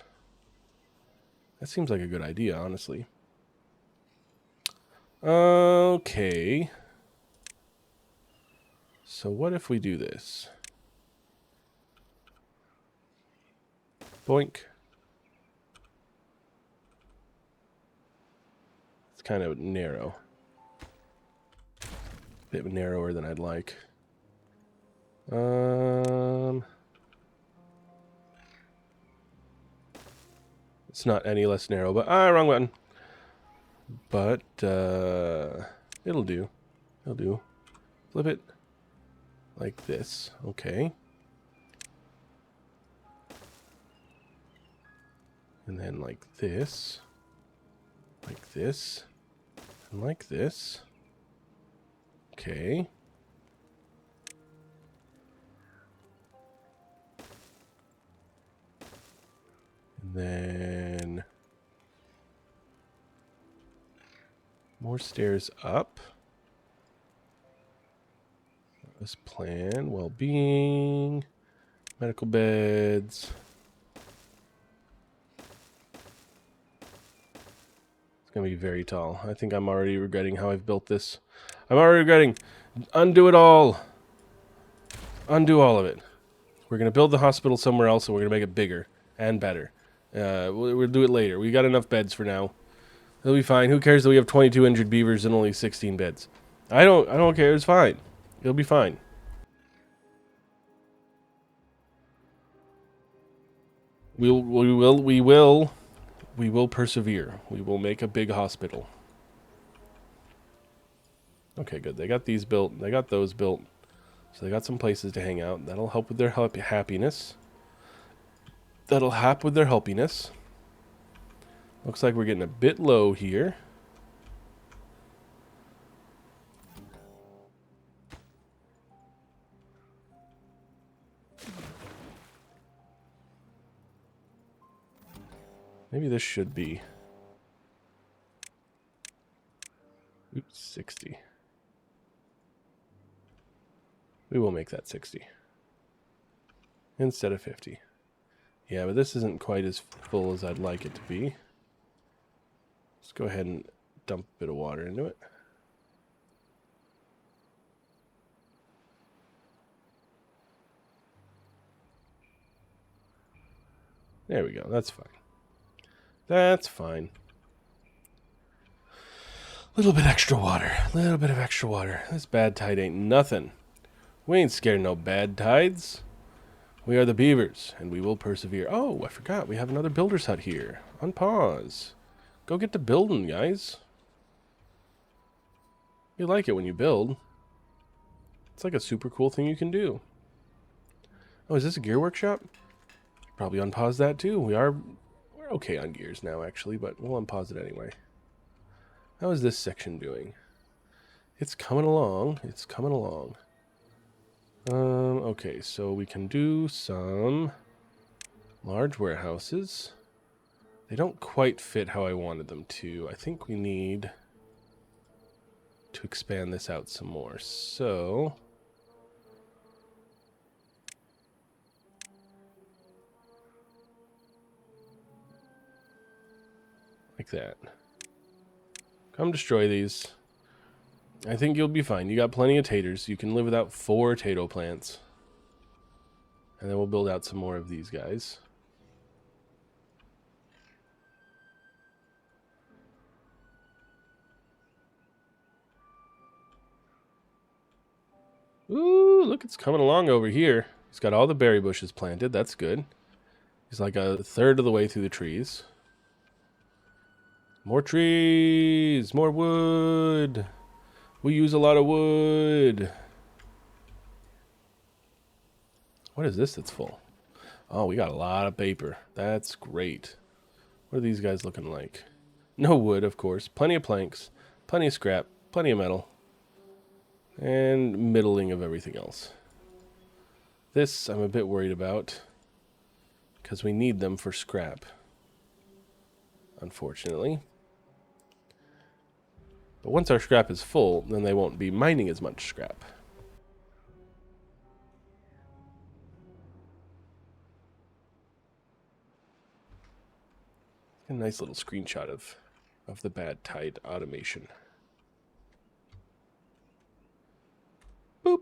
That seems like a good idea, honestly. Okay. So what if we do this? Boink. It's kind of narrow. A bit narrower than I'd like. It's not any less narrow, but wrong button. But it'll do. It'll do. Flip it like this. Okay. And then like this. Like this. And like this. Okay. And then More stairs up. This plan, well-being, medical beds. It's going to be very tall. I think I'm already regretting how I've built this. I'm already regretting. Undo it all. Undo all of it. We're going to build the hospital somewhere else, and we're going to make it bigger and better. We'll do it later. We got enough beds for now. It'll be fine. Who cares that we have 22 injured beavers and only 16 beds? I don't care. It's fine. It'll be fine. We will persevere. We will make a big hospital. Okay, good. They got these built. They got those built. So they got some places to hang out. That'll help with their happiness. That'll help with their helpiness. Looks like we're getting a bit low here. Maybe this should be... Oops, 60. We will make that 60. Instead of 50. Yeah, but this isn't quite as full as I'd like it to be. Let's go ahead and dump a bit of water into it. There we go. That's fine. That's fine. Little bit extra water. Little bit of extra water. This bad tide ain't nothing. We ain't scared of no bad tides. We are the beavers, and we will persevere. Oh, I forgot. We have another builder's hut here. Unpause. Go get to building, guys. You like it when you build. It's like a super cool thing you can do. Oh, is this a gear workshop? Probably unpause that too. We're okay on gears now, actually, but we'll unpause it anyway. How is this section doing? It's coming along. It's coming along. Okay, so we can do some large warehouses. They don't quite fit how I wanted them to. I think we need to expand this out some more. So... like that. Come destroy these. I think you'll be fine. You got plenty of taters. You can live without 4 tato plants. And then we'll build out some more of these guys. Ooh, look, it's coming along over here. He's got all the berry bushes planted. That's good. He's like a third of the way through the trees. More trees! More wood! We use a lot of wood. What is this that's full? Oh, we got a lot of paper. That's great. What are these guys looking like? No wood, of course. Plenty of planks. Plenty of scrap. Plenty of metal. And middling of everything else. This I'm a bit worried about. Because we need them for scrap. Unfortunately. But once our scrap is full, then they won't be mining as much scrap. A nice little screenshot of the bad tide automation. Boop.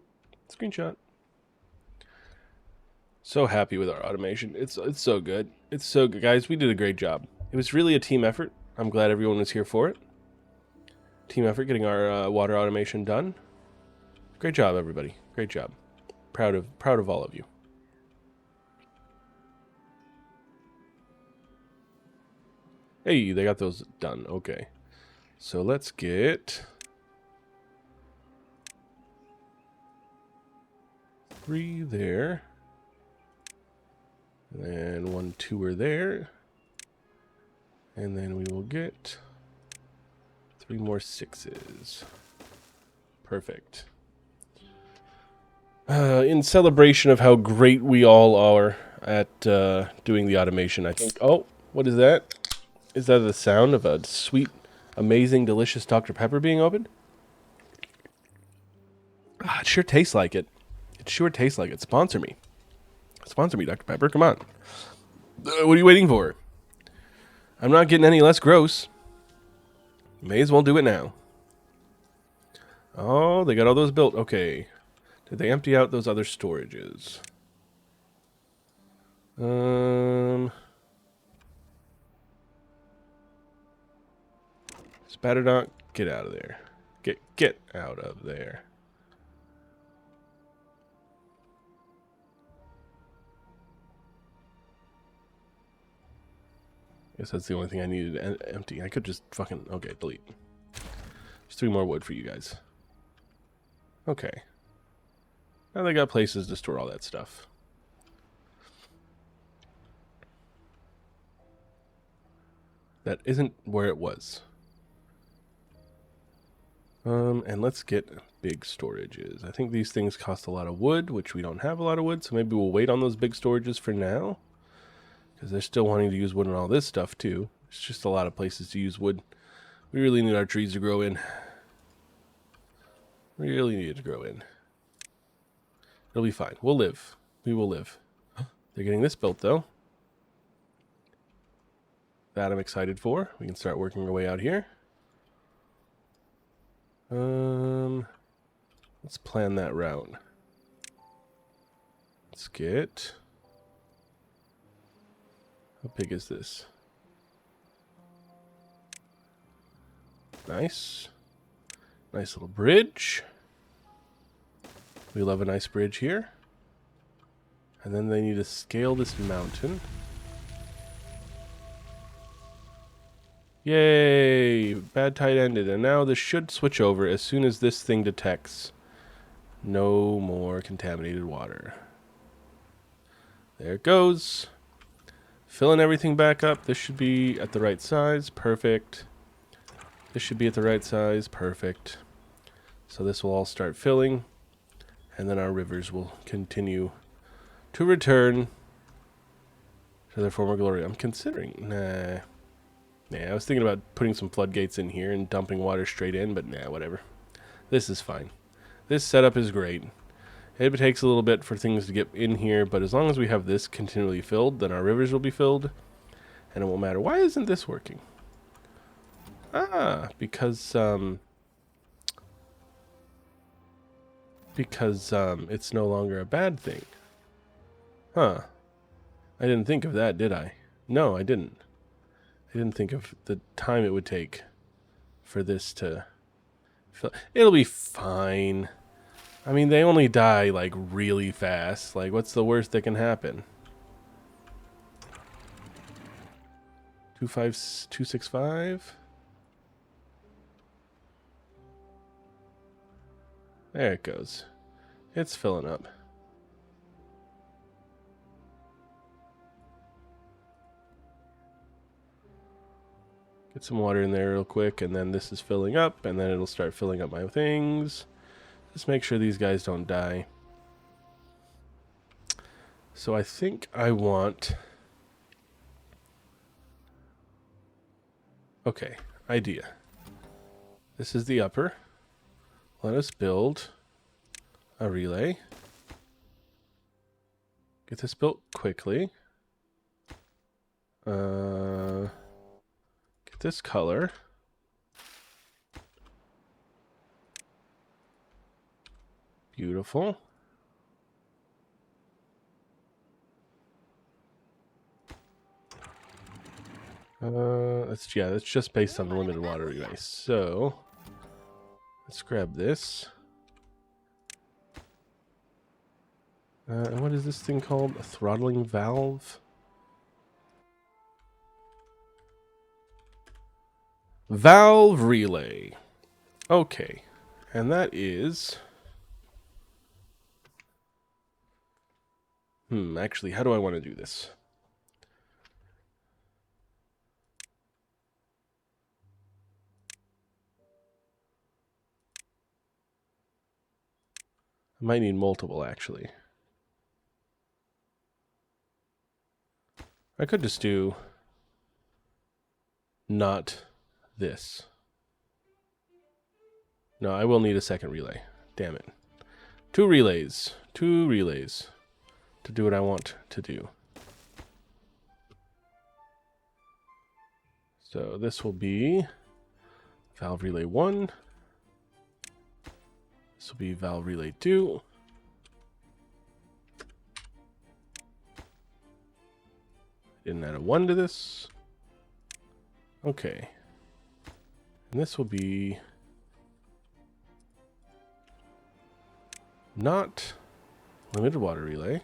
Screenshot. So happy with our automation. It's so good. It's so good. Guys, we did a great job. It was really a team effort. I'm glad everyone was here for it. Team effort getting our water automation done. Great job, everybody. Great job. Proud of all of you. Hey, they got those done. Okay. So let's get 3 there. And then 1 2er there. And then we will get 3 more 6s. Perfect. In celebration of how great we all are at doing the automation, I think... Oh, what is that? Is that the sound of a sweet Amazing, delicious Dr. Pepper being opened. Ah, it sure tastes like it. It sure tastes like it. Sponsor me. Sponsor me, Dr. Pepper. Come on. What are you waiting for? I'm not getting any less gross. May as well do it now. Oh, they got all those built. Okay. Did they empty out those other storages? Spatterdock, get out of there. Get out of there. Guess that's the only thing I needed to empty. I could just fucking... Okay, delete. There's 3 more wood for you guys. Okay. Now they got places to store all that stuff. That isn't where it was. And let's get big storages. I think these things cost a lot of wood, which we don't have a lot of wood, so maybe we'll wait on those big storages for now. Because they're still wanting to use wood and all this stuff, too. It's just a lot of places to use wood. We really need our trees to grow in. Really need it to grow in. It'll be fine. We'll live. We will live. They're getting this built, though. That I'm excited for. We can start working our way out here. Let's plan that route. Let's get... How big is this? Nice. Nice little bridge. We love a nice bridge here. And then they need to scale this mountain. Yay! Bad tide ended, and now this should switch over as soon as this thing detects no more contaminated water. There it goes. Filling everything back up. This should be at the right size. Perfect. This should be at the right size. Perfect. So this will all start filling, and then our rivers will continue to return to their former glory. I'm considering... Nah. Nah, I was thinking about putting some floodgates in here and dumping water straight in, but nah, whatever. This is fine. This setup is great. It takes a little bit for things to get in here, but as long as we have this continually filled, then our rivers will be filled, and it won't matter. Why isn't this working? Ah, because it's no longer a bad thing. Huh. I didn't think of that, did I? No, I didn't. I didn't think of the time it would take for this to fill. It'll be fine. I mean, they only die, like, really fast. Like, what's the worst that can happen? 265? There it goes. It's filling up. Get some water in there real quick, and then this is filling up, and then it'll start filling up my things. Just make sure these guys don't die. So I think I want... Okay, idea. This is the upper. Let us build a relay. Get this built quickly. Get this color. Beautiful. That's just based on the limited water relay. So let's grab this. And what is this thing called? A throttling valve? Valve relay. Okay. And that is... actually, how do I want to do this? I might need multiple, actually. I could just do not this. No, I will need a second relay. Damn it. Two relays. Two relays. To do what I want to do. So this will be valve relay 1. This will be valve relay 2. Didn't add a 1 to this. Okay. And this will be not limited water relay.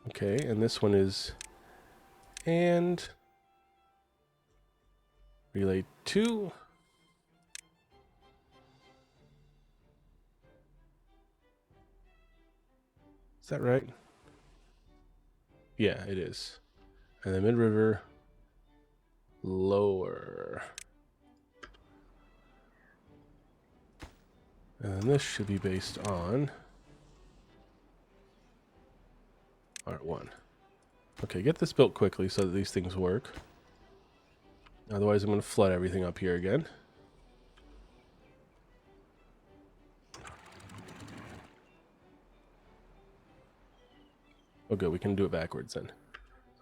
Okay, and this one is and relay 2. Is that right? Yeah, it is. And then mid-river lower. And then this should be based on R1. Okay, get this built quickly so that these things work. Otherwise, I'm going to flood everything up here again. Oh, good. We can do it backwards then.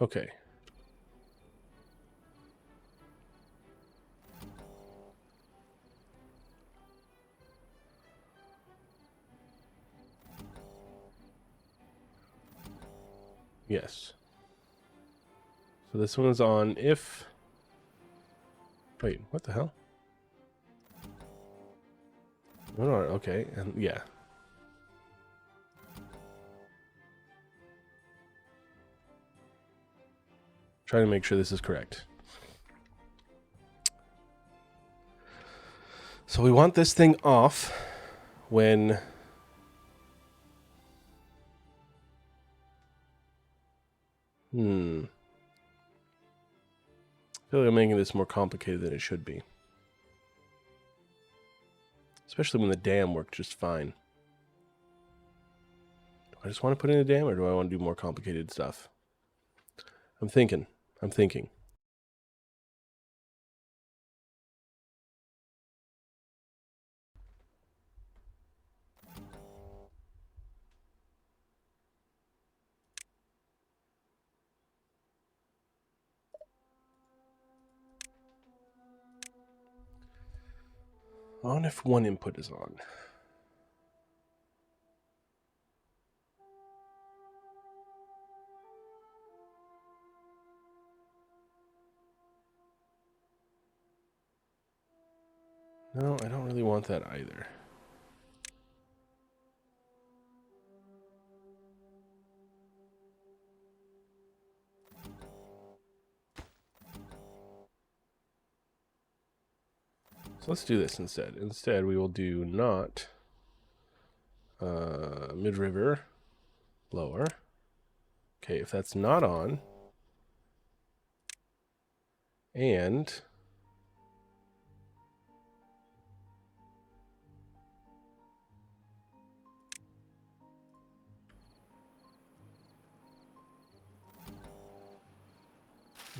Okay. Yes. So this one is on if... Wait, what the hell? No, no, okay, and yeah. Trying to make sure this is correct. So we want this thing off when... I feel like I'm making this more complicated than it should be. Especially when the dam worked just fine. Do I just want to put in a dam, or do I want to do more complicated stuff? I'm thinking. On if one input is on. No, I don't really want that either. So let's do this instead. Instead, we will do not mid-river lower. Okay, if that's not on, and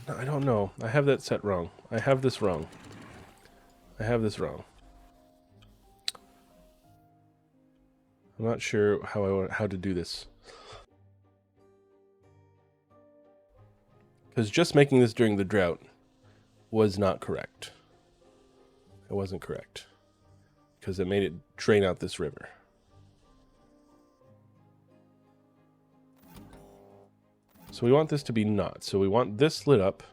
no, I don't know. I have that set wrong. I have this wrong. I'm not sure how to do this. Because just making this during the drought was not correct. It wasn't correct. Because it made it drain out this river. So we want this to be not. So we want this lit up.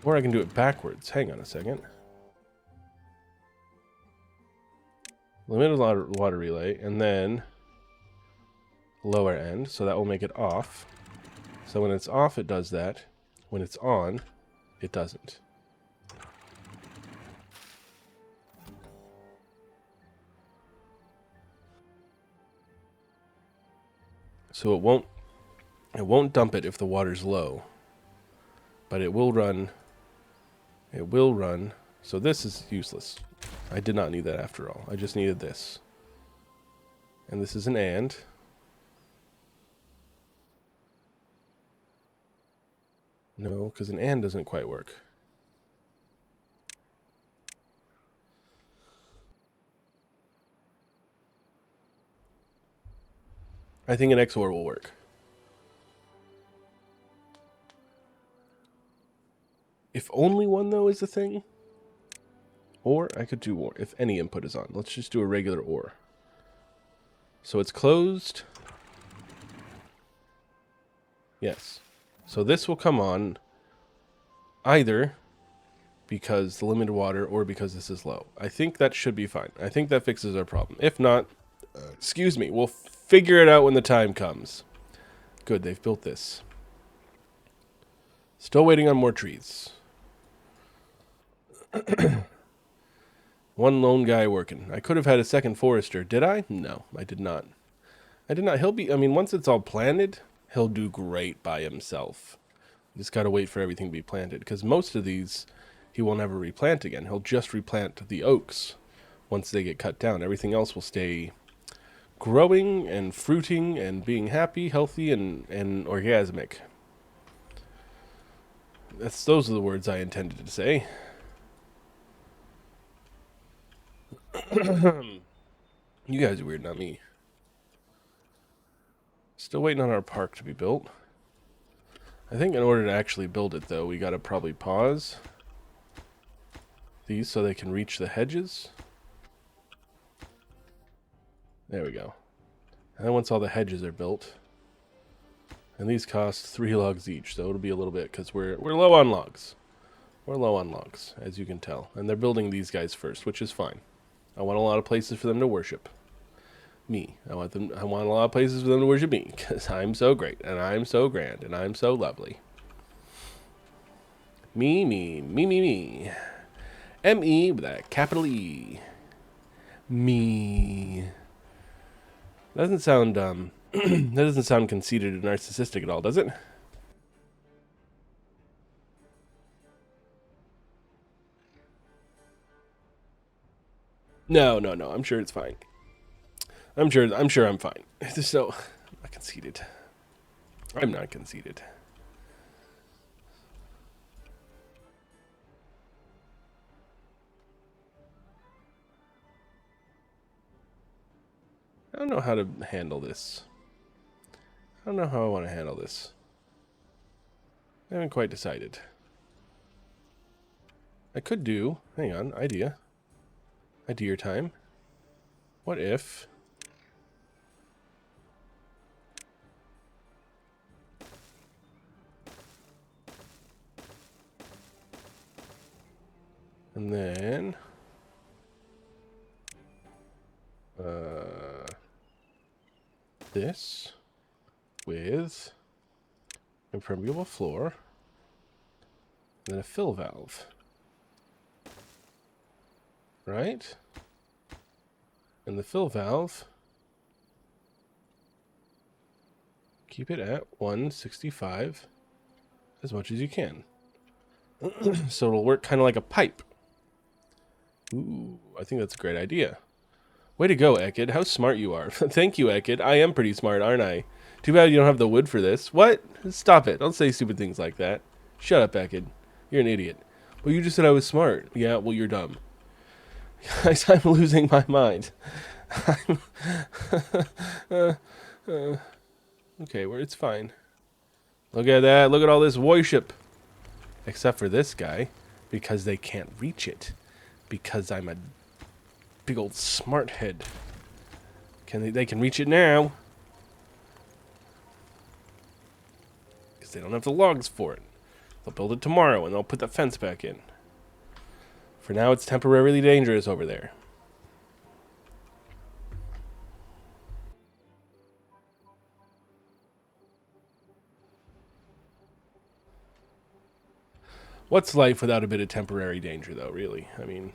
Or I can do it backwards. Hang on a second. Limited water relay, and then lower end, so that will make it off. So when it's off, it does that. When it's on, it doesn't. So it won't dump it if the water's low, but it will run. It will run. So this is useless. I did not need that after all. I just needed this. And this is an and. No, because an and doesn't quite work. I think an XOR will work. If only one, though, is the thing. Or I could do or if any input is on. Let's just do a regular or. So it's closed. Yes. So this will come on either because the limited water or because this is low. I think that should be fine. I think that fixes our problem. If not, excuse me, we'll figure it out when the time comes. Good, they've built this. Still waiting on more trees. One lone guy working. I could have had a second forester. Did I? No, I did not. I did not. He'll be, I mean, once it's all planted, he'll do great by himself. Just got to wait for everything to be planted. Because most of these, he will never replant again. He'll just replant the oaks once they get cut down. Everything else will stay growing and fruiting and being happy, healthy, and orgasmic. Those are the words I intended to say. You guys are weird, not me. Still waiting on our park to be built. I think in order to actually build it, though, we gotta probably pause these so they can reach the hedges. There we go. And then once all the hedges are built, and these cost 3 logs each, so it'll be a little bit, because we're low on logs. We're low on logs, as you can tell. And they're building these guys first, which is fine. I want a lot of places for them to worship me. I want a lot of places for them to worship me, because I'm so great, and I'm so grand, and I'm so lovely. Me, me, me, me, me. M-E with a capital E. Me. That doesn't sound, that doesn't sound conceited and narcissistic at all, does it? No, no, no. I'm sure it's fine. I'm sure I'm fine. So, I'm not conceited. I'm not conceited. I don't know how to handle this. I don't know how I want to handle this. I haven't quite decided. I could do... Hang on. Idea time. What if... And then... this with impermeable floor, and then a fill valve, right? And the fill valve, keep it at 165 as much as you can. So it'll work kind of like a pipe. Ooh, I think that's a great idea. Way to go, Ekid. How smart you are. Thank you, Ekid. I am pretty smart, aren't I? Too bad you don't have the wood for this. What? Stop it. Don't say stupid things like that. Shut up, Ekid. You're an idiot. Well, you just said I was smart. Yeah, well, you're dumb. Guys, I'm losing my mind. Okay, well, it's fine. Look at that. Look at all this worship. Except for this guy, because they can't reach it. Because I'm a big old smart head. They can reach it now. Because they don't have the logs for it. They'll build it tomorrow and they'll put the fence back in. For now, it's temporarily dangerous over there. What's life without a bit of temporary danger, though, really? I mean,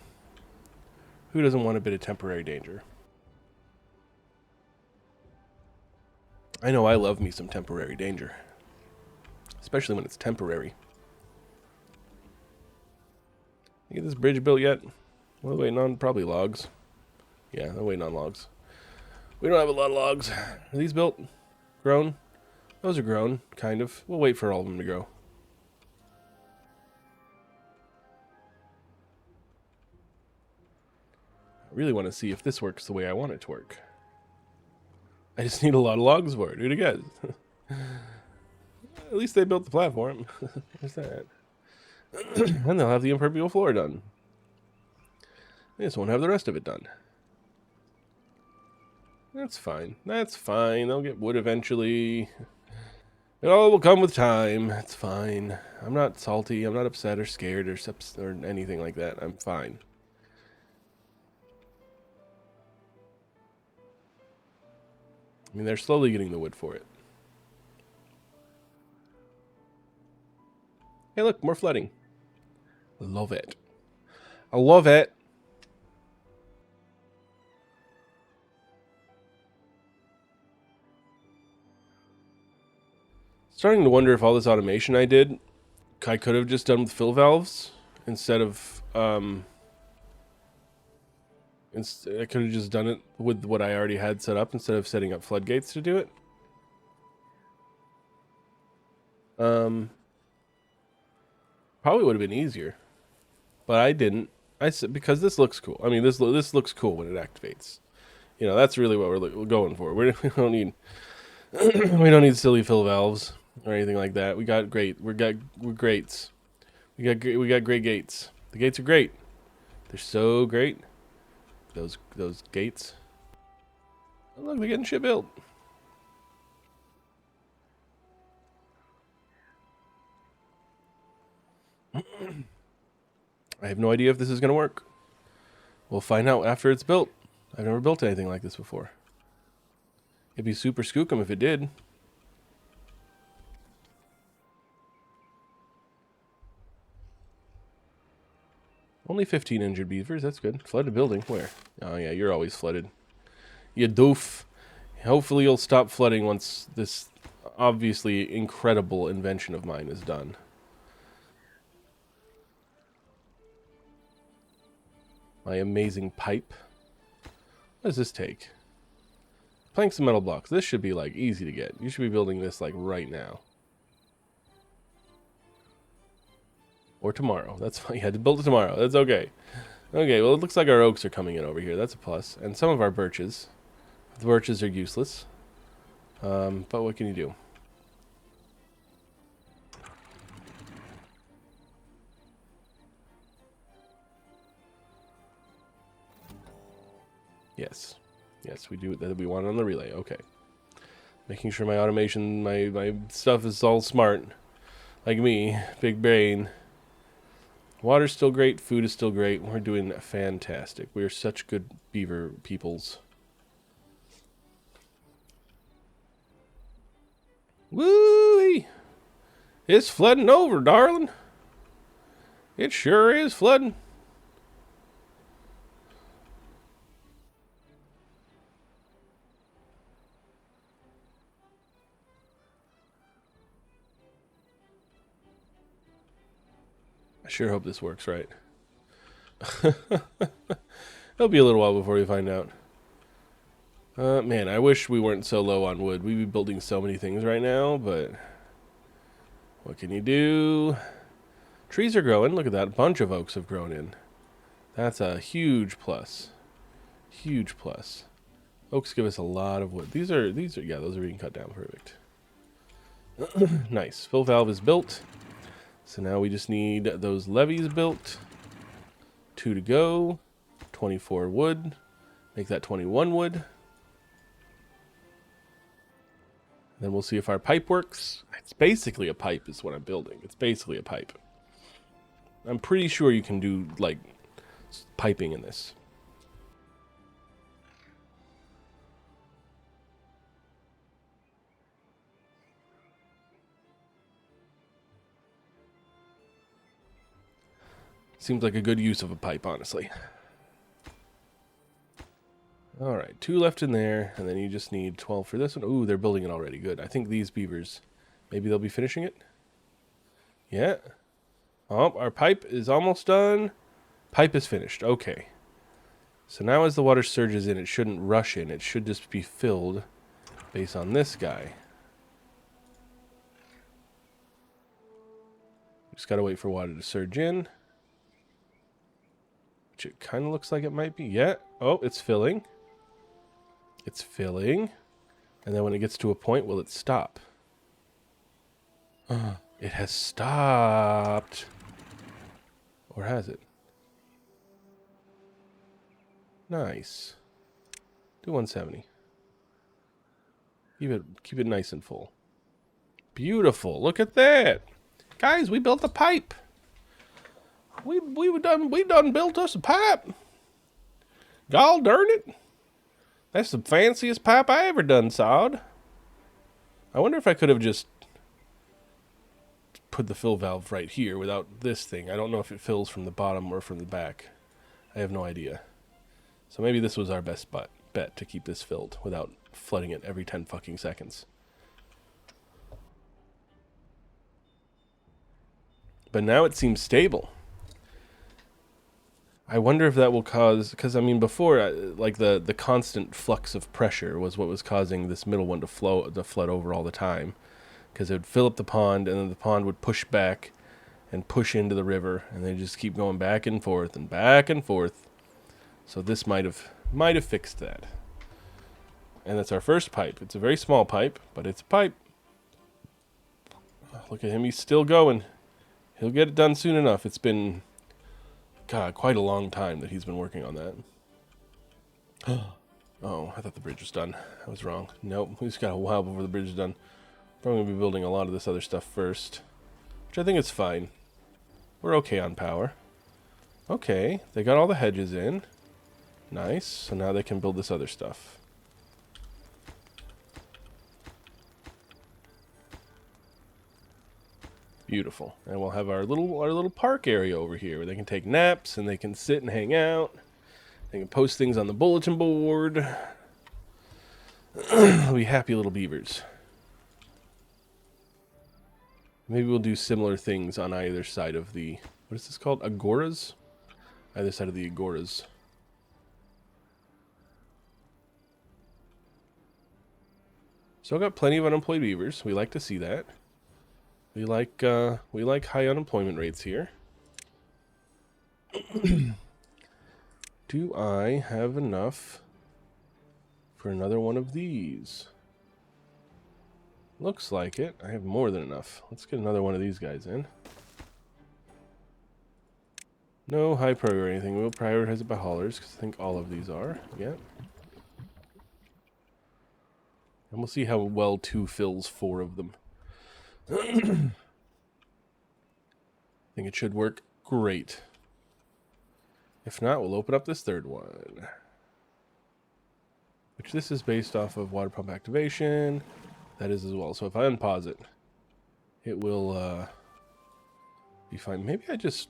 who doesn't want a bit of temporary danger? I know I love me some temporary danger. Especially when it's temporary. You get this bridge built yet? We're waiting on probably logs. Yeah, they're waiting on logs. We don't have a lot of logs. Are these built? Grown? Those are grown, kind of. We'll wait for all of them to grow. really want to see if this works the way I want it to work. I just need a lot of logs for it. Who'd have guessed? At least they built the platform. There's that. And they'll have the impermeable floor done. They just won't have the rest of it done. That's fine. That's fine. They'll get wood eventually. It all will come with time. It's fine. I'm not salty. I'm not upset or scared or anything like that. I'm fine. I mean, they're slowly getting the wood for it. Hey, look, more flooding. Love it. I love it. Starting to wonder if all this automation I did, I could have just done with fill valves instead of, I could have just done it with what I already had set up instead of setting up floodgates to do it. Probably would have been easier, but I didn't. I said because this looks cool. I mean, this looks cool when it activates. You know, that's really what we're going for. We don't need we don't need silly fill valves or anything like that. We're greats. We got great gates. The gates are great. They're so great. Those gates. Oh, look, they're getting shit built. I have no idea if this is going to work. We'll find out after it's built. I've never built anything like this before. It'd be super skookum if it did. Only 15 injured beavers. That's good. Flooded building. Where? Oh, yeah, you're always flooded. You doof. Hopefully you'll stop flooding once this obviously incredible invention of mine is done. My amazing pipe. What does this take? Planks and metal blocks. This should be, like, easy to get. You should be building this, like, right now. Or tomorrow. That's fine. You had to build it tomorrow. That's okay. Okay, well, it looks like our oaks are coming in over here. That's a plus. And some of our birches. The birches are useless. But what can you do? Yes. Yes, we do that. We want it on the relay. Okay. Making sure my automation, my stuff is all smart. Like me. Big brain. Water's still great. Food is still great. We're doing fantastic. We are such good beaver peoples. Woo-wee! It's flooding over, darling. It sure is flooding. I sure hope this works right. It'll be a little while before we find out. Man, I wish we weren't so low on wood. We'd be building so many things right now, but what can you do? Trees are growing. Look at that. A bunch of oaks have grown in. That's a huge plus. Huge plus. Oaks give us a lot of wood. These are, yeah, those are being cut down. Perfect. Nice. Fill valve is built. So now we just need those levees built. 2 to go. 24 wood. Make that 21 wood. Then we'll see if our pipe works. It's basically a pipe is what I'm building. It's basically a pipe. I'm pretty sure you can do, like, piping in this. Seems like a good use of a pipe, honestly. Alright, 2 left in there, and then you just need 12 for this one. Ooh, they're building it already. Good. I think these beavers, maybe they'll be finishing it? Yeah. Oh, our pipe is almost done. Pipe is finished. Okay. So now as the water surges in, it shouldn't rush in. It should just be filled based on this guy. Just gotta wait for water to surge in. which it kind of looks like it might be. Yeah. Oh, it's filling. It's filling. And then when it gets to a point, will it stop? It has stopped. Or has it? Nice. Do 170. Keep it nice and full. Beautiful. Look at that. Guys, we built a pipe. We done built us a pipe. Gall darn it. That's the fanciest pipe I ever done sawed. I wonder if I could have just put the fill valve right here without this thing. I don't know if it fills from the bottom or from the back. I have no idea. So maybe this was our best bet to keep this filled without flooding it every 10 fucking seconds. But now it seems stable. I wonder if that will cause... Because, I mean, before, like, the constant flux of pressure was what was causing this middle one to flood over all the time. Because it would fill up the pond, and then the pond would push back and push into the river, and they just keep going back and forth and back and forth. So this might have fixed that. And that's our first pipe. It's a very small pipe, but it's a pipe. Oh, look at him, he's still going. He'll get it done soon enough. It's been, God, quite a long time that he's been working on that. Oh, I thought the bridge was done. I was wrong. Nope, we just got a while before the bridge is done. Probably going to be building a lot of this other stuff first, which I think is fine. We're okay on power. Okay, they got all the hedges in. Nice, so now they can build this other stuff. Beautiful. And we'll have our little park area over here where they can take naps and they can sit and hang out. They can post things on the bulletin board. They'll be happy little beavers. Maybe we'll do similar things on either side of the... What is this called? Agoras? Either side of the agoras. Still got plenty of unemployed beavers. We like to see that. We like high unemployment rates here. Do I have enough for another one of these? Looks like it. I have more than enough. Let's get another one of these guys in. No high priority or anything. We'll prioritize it by haulers because I think all of these are. Yeah. And we'll see how well 2 fills 4 of them. I think it should work great. If not, we'll open up this third one. Which this is based off of water pump activation. That is as well. So if I unpause it, it will be fine. Maybe I just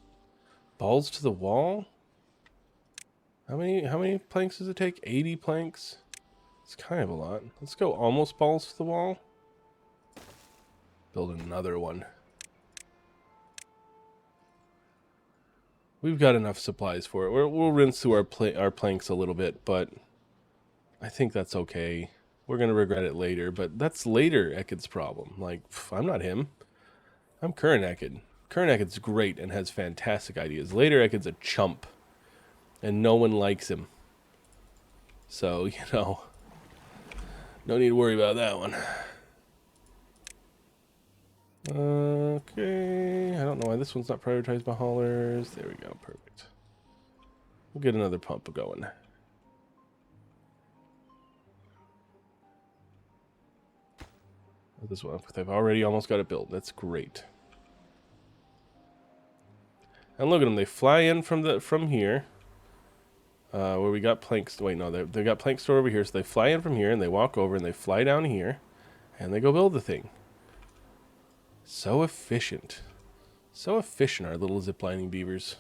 balls to the wall. How many planks does it take? 80 planks? It's kind of a lot. Let's go almost balls to the wall. Build another one. We've got enough supplies for it. We'll rinse through our planks a little bit, but I think that's okay. We're going to regret it later, but that's later Ekid's problem. Like, I'm not him. I'm current Ekid. Current Ekid's great and has fantastic ideas. Later Ekid's a chump, and no one likes him. So, you know, no need to worry about that one. Okay, I don't know why this one's not prioritized by haulers. There we go, perfect. We'll get another pump going. This one, they've already almost got it built. That's great. And look at them, they fly in from here, where we got planks. Wait, no, they got plank store over here, so they fly in from here and they walk over and they fly down here, and they go build the thing. So efficient. So efficient, our little ziplining beavers.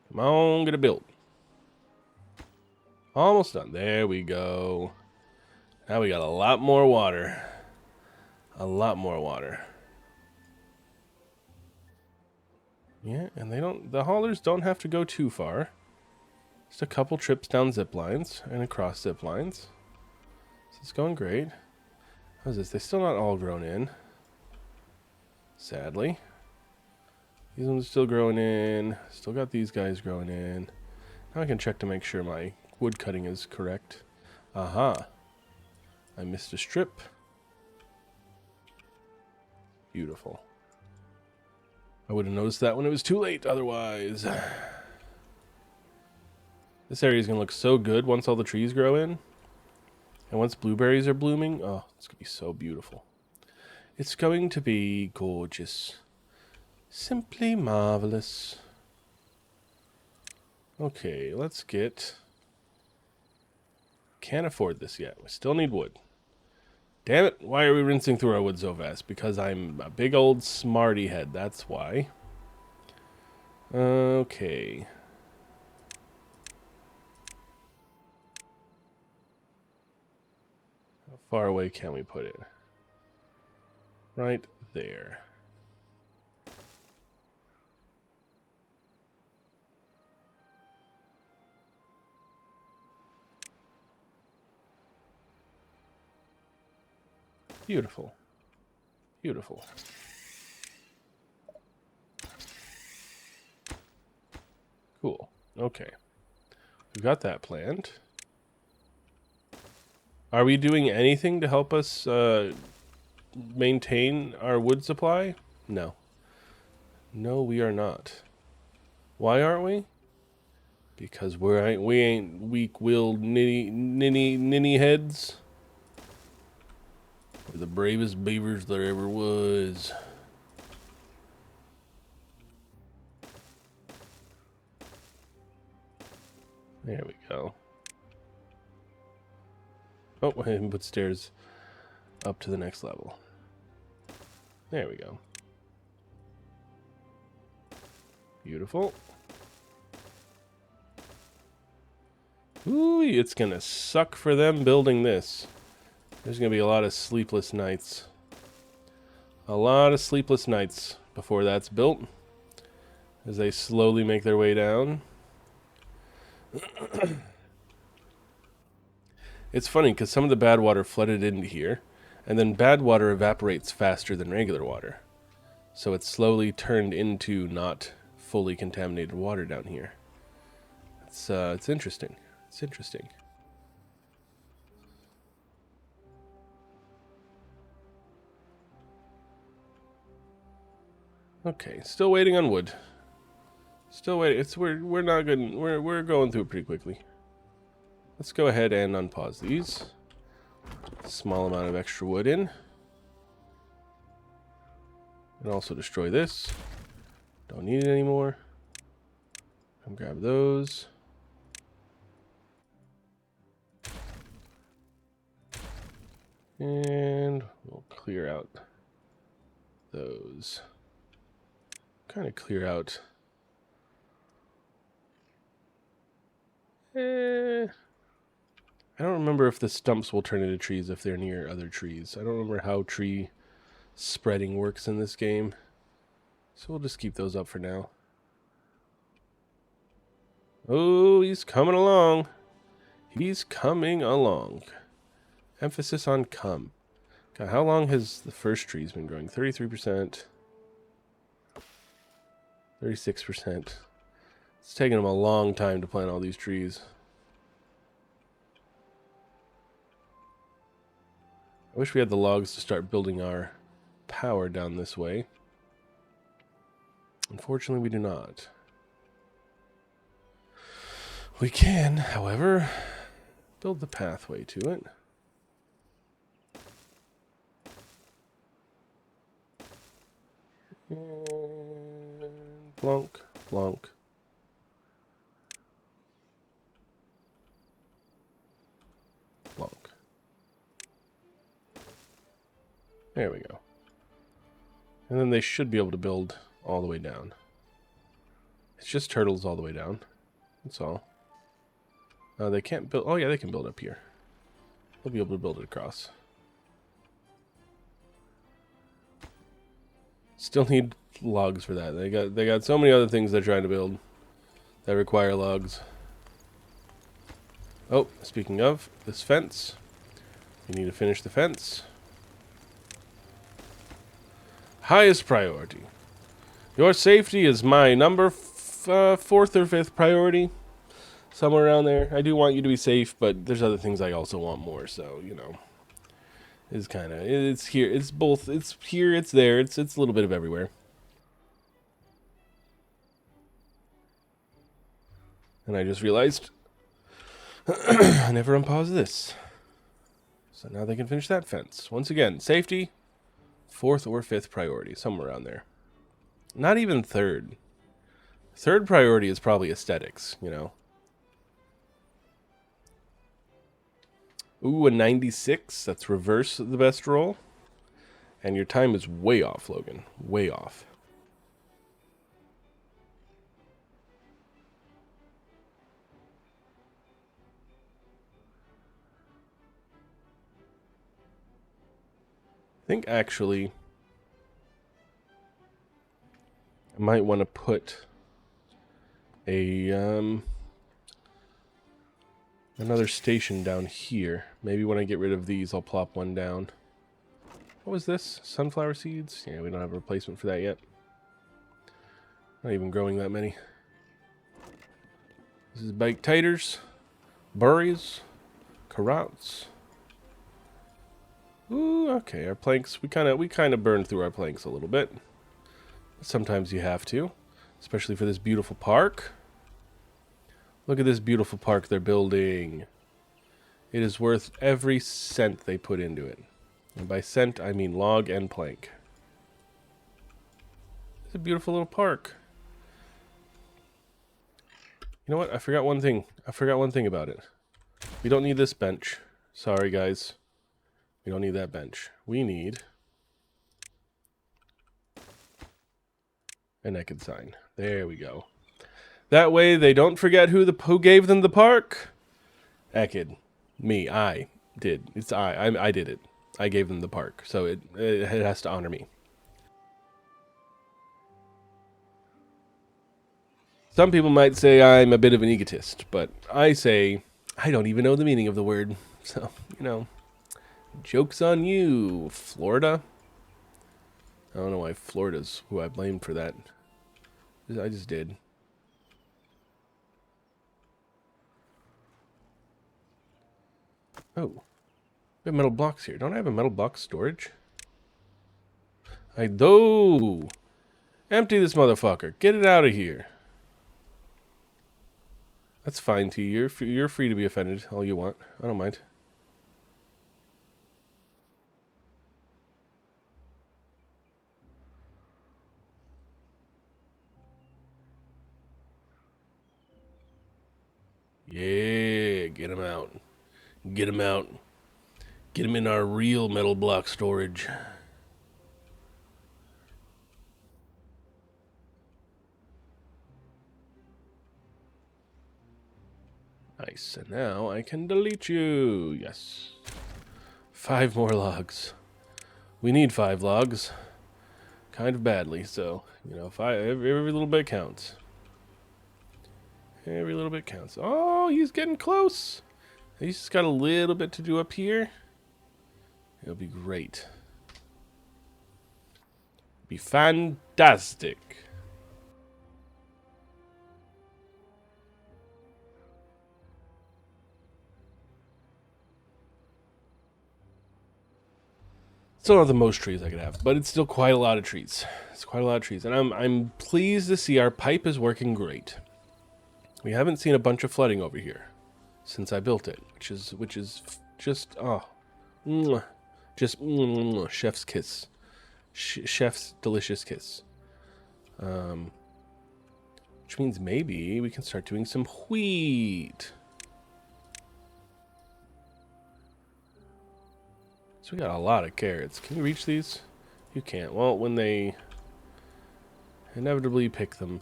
Come on, get it built. Almost done. There we go. Now we got a lot more water. A lot more water. Yeah, and the haulers don't have to go too far. Just a couple trips down zip lines and across zip lines. It's going great. How's this? They're still not all grown in. Sadly. These ones are still growing in. Still got these guys growing in. Now I can check to make sure my wood cutting is correct. Aha. I missed a strip. Beautiful. I would have noticed that when it was too late otherwise. This area is going to look so good once all the trees grow in. And once blueberries are blooming. Oh, it's going to be so beautiful. It's going to be gorgeous. Simply marvelous. Okay, let's get... Can't afford this yet. We still need wood. Damn it, why are we rinsing through our wood so fast? Because I'm a big old smarty head, that's why. Okay. How far away can we put it? Right there. Beautiful. Beautiful. Cool. Okay. We've got that planned. Are we doing anything to help us maintain our wood supply? No. No, we are not. Why aren't we? Because we ain't weak-willed ninny heads. We're the bravest beavers there ever was. There we go. Oh, and put stairs up to the next level. There we go. Beautiful. Ooh, it's gonna suck for them building this. There's gonna be a lot of sleepless nights. A lot of sleepless nights before that's built. As they slowly make their way down. It's funny because some of the bad water flooded into here, and then bad water evaporates faster than regular water. So it's slowly turned into not fully contaminated water down here. It's interesting. It's interesting. Okay, still waiting on wood. Still waiting. We're not good. We're going through it pretty quickly. Let's go ahead and unpause these. Small amount of extra wood in. And also destroy this. Don't need it anymore. Come grab those. And we'll clear out those. Kind of clear out. I don't remember if the stumps will turn into trees if they're near other trees. I don't remember how tree spreading works in this game. So we'll just keep those up for now. Oh, he's coming along. He's coming along. Emphasis on come. God, how long has the first trees been growing? 33%. 36%. It's taken them a long time to plant all these trees. I wish we had the logs to start building our power down this way. Unfortunately, we do not. We can, however, build the pathway to it. And blonk, blonk. Blonk. There we go. And then they should be able to build all the way down. It's just turtles all the way down. That's all. They can't build... Oh, yeah, they can build up here. They'll be able to build it across. Still need logs for that. They got so many other things they're trying to build that require logs. Oh, speaking of, this fence. We need to finish the fence. Highest priority. Your safety is my number fourth or fifth priority. Somewhere around there. I do want you to be safe, but there's other things I also want more, so, you know. It's kind of, it's here, it's both, it's here, it's there, it's a little bit of everywhere. And I just realized I never unpaused this. So now they can finish that fence. Once again, safety, fourth or fifth priority, somewhere around there. Not even third. Third priority is probably aesthetics, you know. Ooh, a 96. That's reverse the best roll. And your time is way off, Logan. Way off. I think actually I might want to put a another station down here. Maybe when I get rid of these, I'll plop one down. What was this? Sunflower seeds? Yeah, we don't have a replacement for that yet. Not even growing that many. This is baked taters, burries, carrots. Ooh, okay. Our planks, we kind of burned through our planks a little bit. Sometimes you have to, especially for this beautiful park. Look at this beautiful park they're building. It is worth every cent they put into it. And by cent, I mean log and plank. It's a beautiful little park. You know what? I forgot one thing. About it. We don't need this bench. Sorry, guys. We don't need that bench. We need a naked sign. There we go. That way they don't forget who gave them the park. Ekid. Me. I did. It's I did it. I gave them the park. So it has to honor me. Some people might say I'm a bit of an egotist, but I say I don't even know the meaning of the word. So, you know, joke's on you, Florida. I don't know why Florida's who I blamed for that. I just did. Oh. We have metal blocks here. Don't I have a metal block storage? I do. Empty this motherfucker. Get it out of here. That's fine, T. You're free to be offended all you want. I don't mind. Yeah, get him out. Get him out. Get him in our real metal block storage. Nice, and now I can delete you. Yes. 5 more logs. We need 5 logs. Kind of badly, so, you know, every little bit counts. Every little bit counts. Oh, he's getting close. He's just got a little bit to do up here. It'll be great. Be fantastic. Still not the most trees I could have, but it's still quite a lot of trees. It's quite a lot of trees, and I'm pleased to see our pipe is working great. We haven't seen a bunch of flooding over here since I built it, which is just chef's kiss, chef's delicious kiss. Which means maybe we can start doing some wheat. So we got a lot of carrots. Can you reach these? You can't. Well, when they inevitably pick them,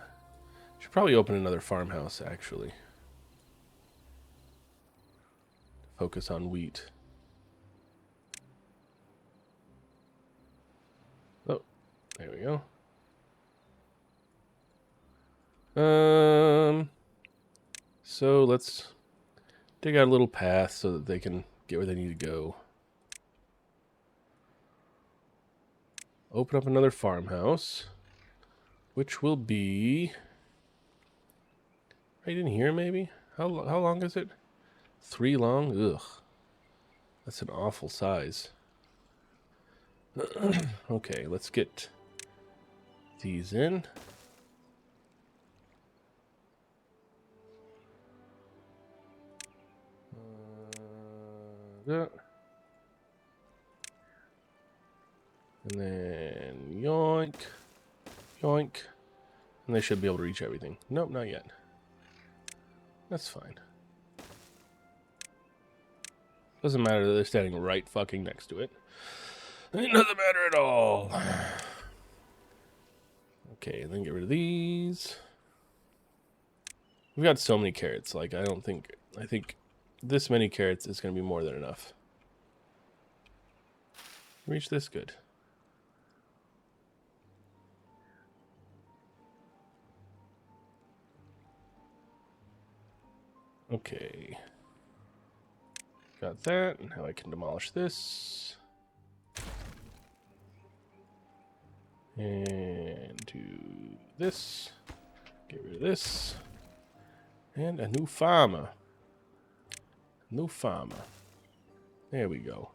should probably open another farmhouse, actually. Focus on wheat. Oh, there we go. So let's dig out a little path so that they can get where they need to go. Open up another farmhouse. which will be right in here, maybe. How long is it? 3 long. Ugh, that's an awful size. Okay, let's get these in. That. And then yoink, yoink. And they should be able to reach everything. Nope, not yet. That's fine. Doesn't matter that they're standing right fucking next to it. It doesn't matter at all. Okay, and then get rid of these. We've got so many carrots. Like, I think this many carrots is going to be more than enough. Reach this good. Okay. Got that. Now I can demolish this. And do this. Get rid of this. And a new farmer. New farmer. There we go.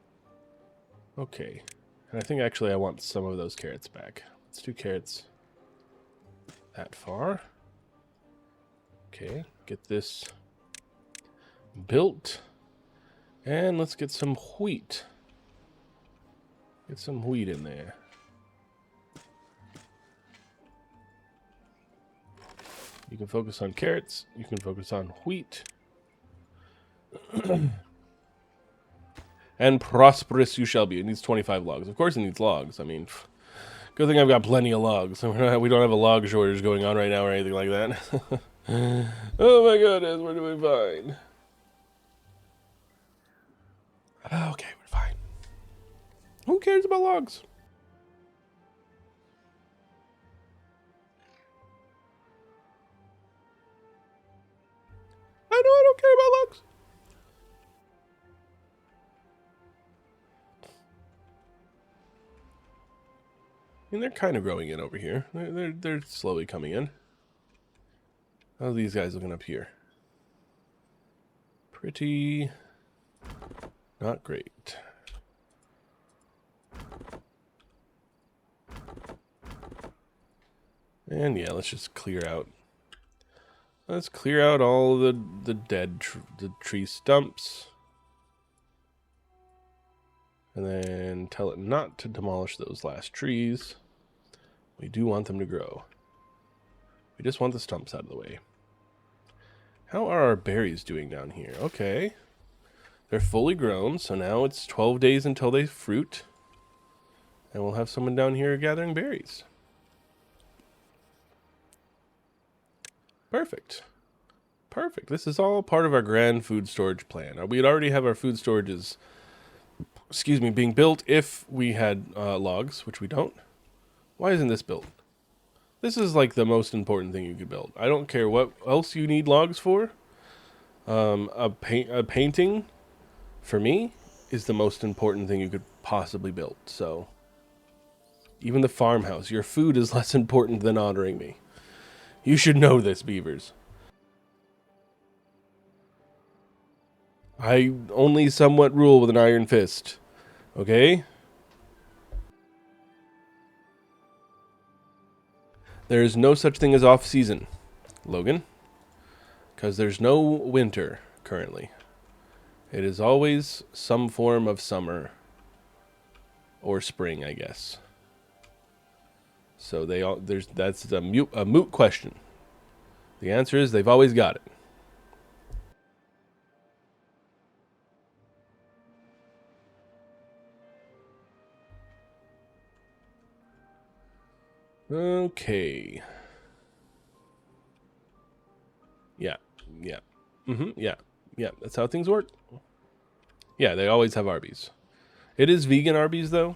Okay. And I think actually I want some of those carrots back. Let's do carrots that far. Okay. Get this built. And let's get some wheat. Get some wheat in there. You can focus on carrots. You can focus on wheat. And prosperous you shall be. It needs 25 logs. Of course it needs logs. I mean, good thing I've got plenty of logs. We don't have a log shortage going on right now or anything like that. Oh my goodness, we're doing fine. Okay, we're fine. Who cares about logs? I know I don't care about logs. I mean, they're kind of growing in over here. They're slowly coming in. How are these guys looking up here? Pretty not great. And yeah, let's just clear out. Let's clear out all the dead tree stumps. And then tell it not to demolish those last trees. We do want them to grow. We just want the stumps out of the way. How are our berries doing down here? Okay. They're fully grown, so now it's 12 days until they fruit. And we'll have someone down here gathering berries. Perfect. Perfect. This is all part of our grand food storage plan. We'd already have our food storages, being built if we had logs, which we don't. Why isn't this built? This is like the most important thing you could build. I don't care what else you need logs for. A painting, for me, is the most important thing you could possibly build. So, even the farmhouse, your food is less important than honoring me. You should know this, beavers. I only somewhat rule with an iron fist. Okay? There is no such thing as off-season, Logan. Because there's no winter, currently. It is always some form of summer. Or spring, I guess. So that's a moot question. The answer is they've always got it. Okay. Yeah. Yeah. That's how things work. Yeah, they always have Arby's. It is vegan Arby's, though.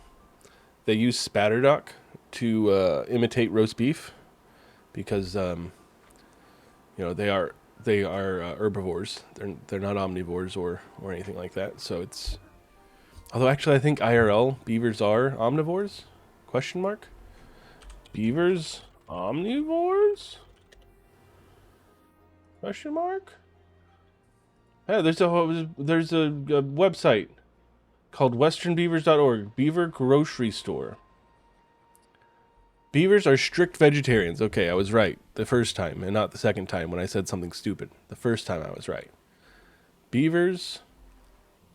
They use spatterdock to imitate roast beef because they are herbivores. They're not omnivores or anything like that. So it's, although actually I think IRL beavers are omnivores? Question mark. Beavers Omnivores? Question mark? Yeah, there's a website called westernbeavers.org, Beaver Grocery Store. Beavers are strict vegetarians. Okay, I was right the first time, and not the second time when I said something stupid. The first time I was right. Beavers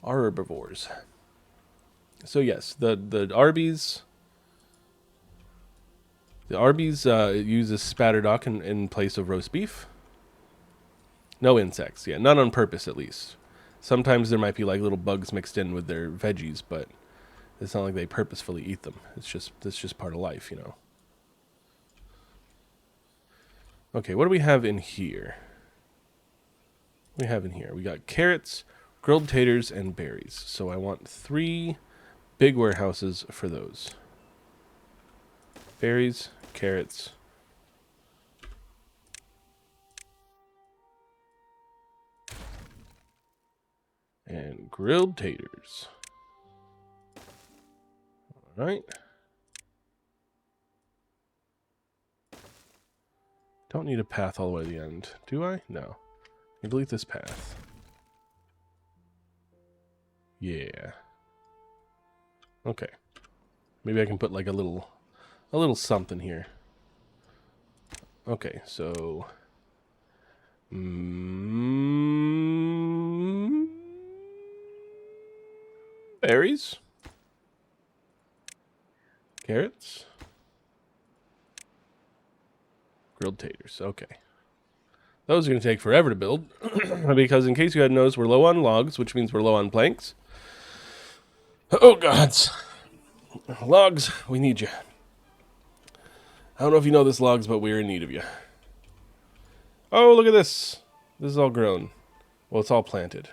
are herbivores. So yes, the Arby's uses spatterdock in place of roast beef. No insects, yeah, not on purpose at least. Sometimes there might be like little bugs mixed in with their veggies, but it's not like they purposefully eat them. It's just part of life, you know. Okay, what do we have in here? We got carrots, grilled taters, and berries. So I want 3 big warehouses for those. Berries, carrots, and grilled taters. All right. Don't need a path all the way to the end, do I? No. I delete this path. Yeah. Okay. Maybe I can put like a little something here. Okay, so berries, carrots, grilled taters. Okay. Those are going to take forever to build because in case you hadn't noticed, we're low on logs, which means we're low on planks. Oh, gods. Logs, we need you. I don't know if you know this, logs, but we're in need of you. Oh, look at this. This is all grown. Well, it's all planted.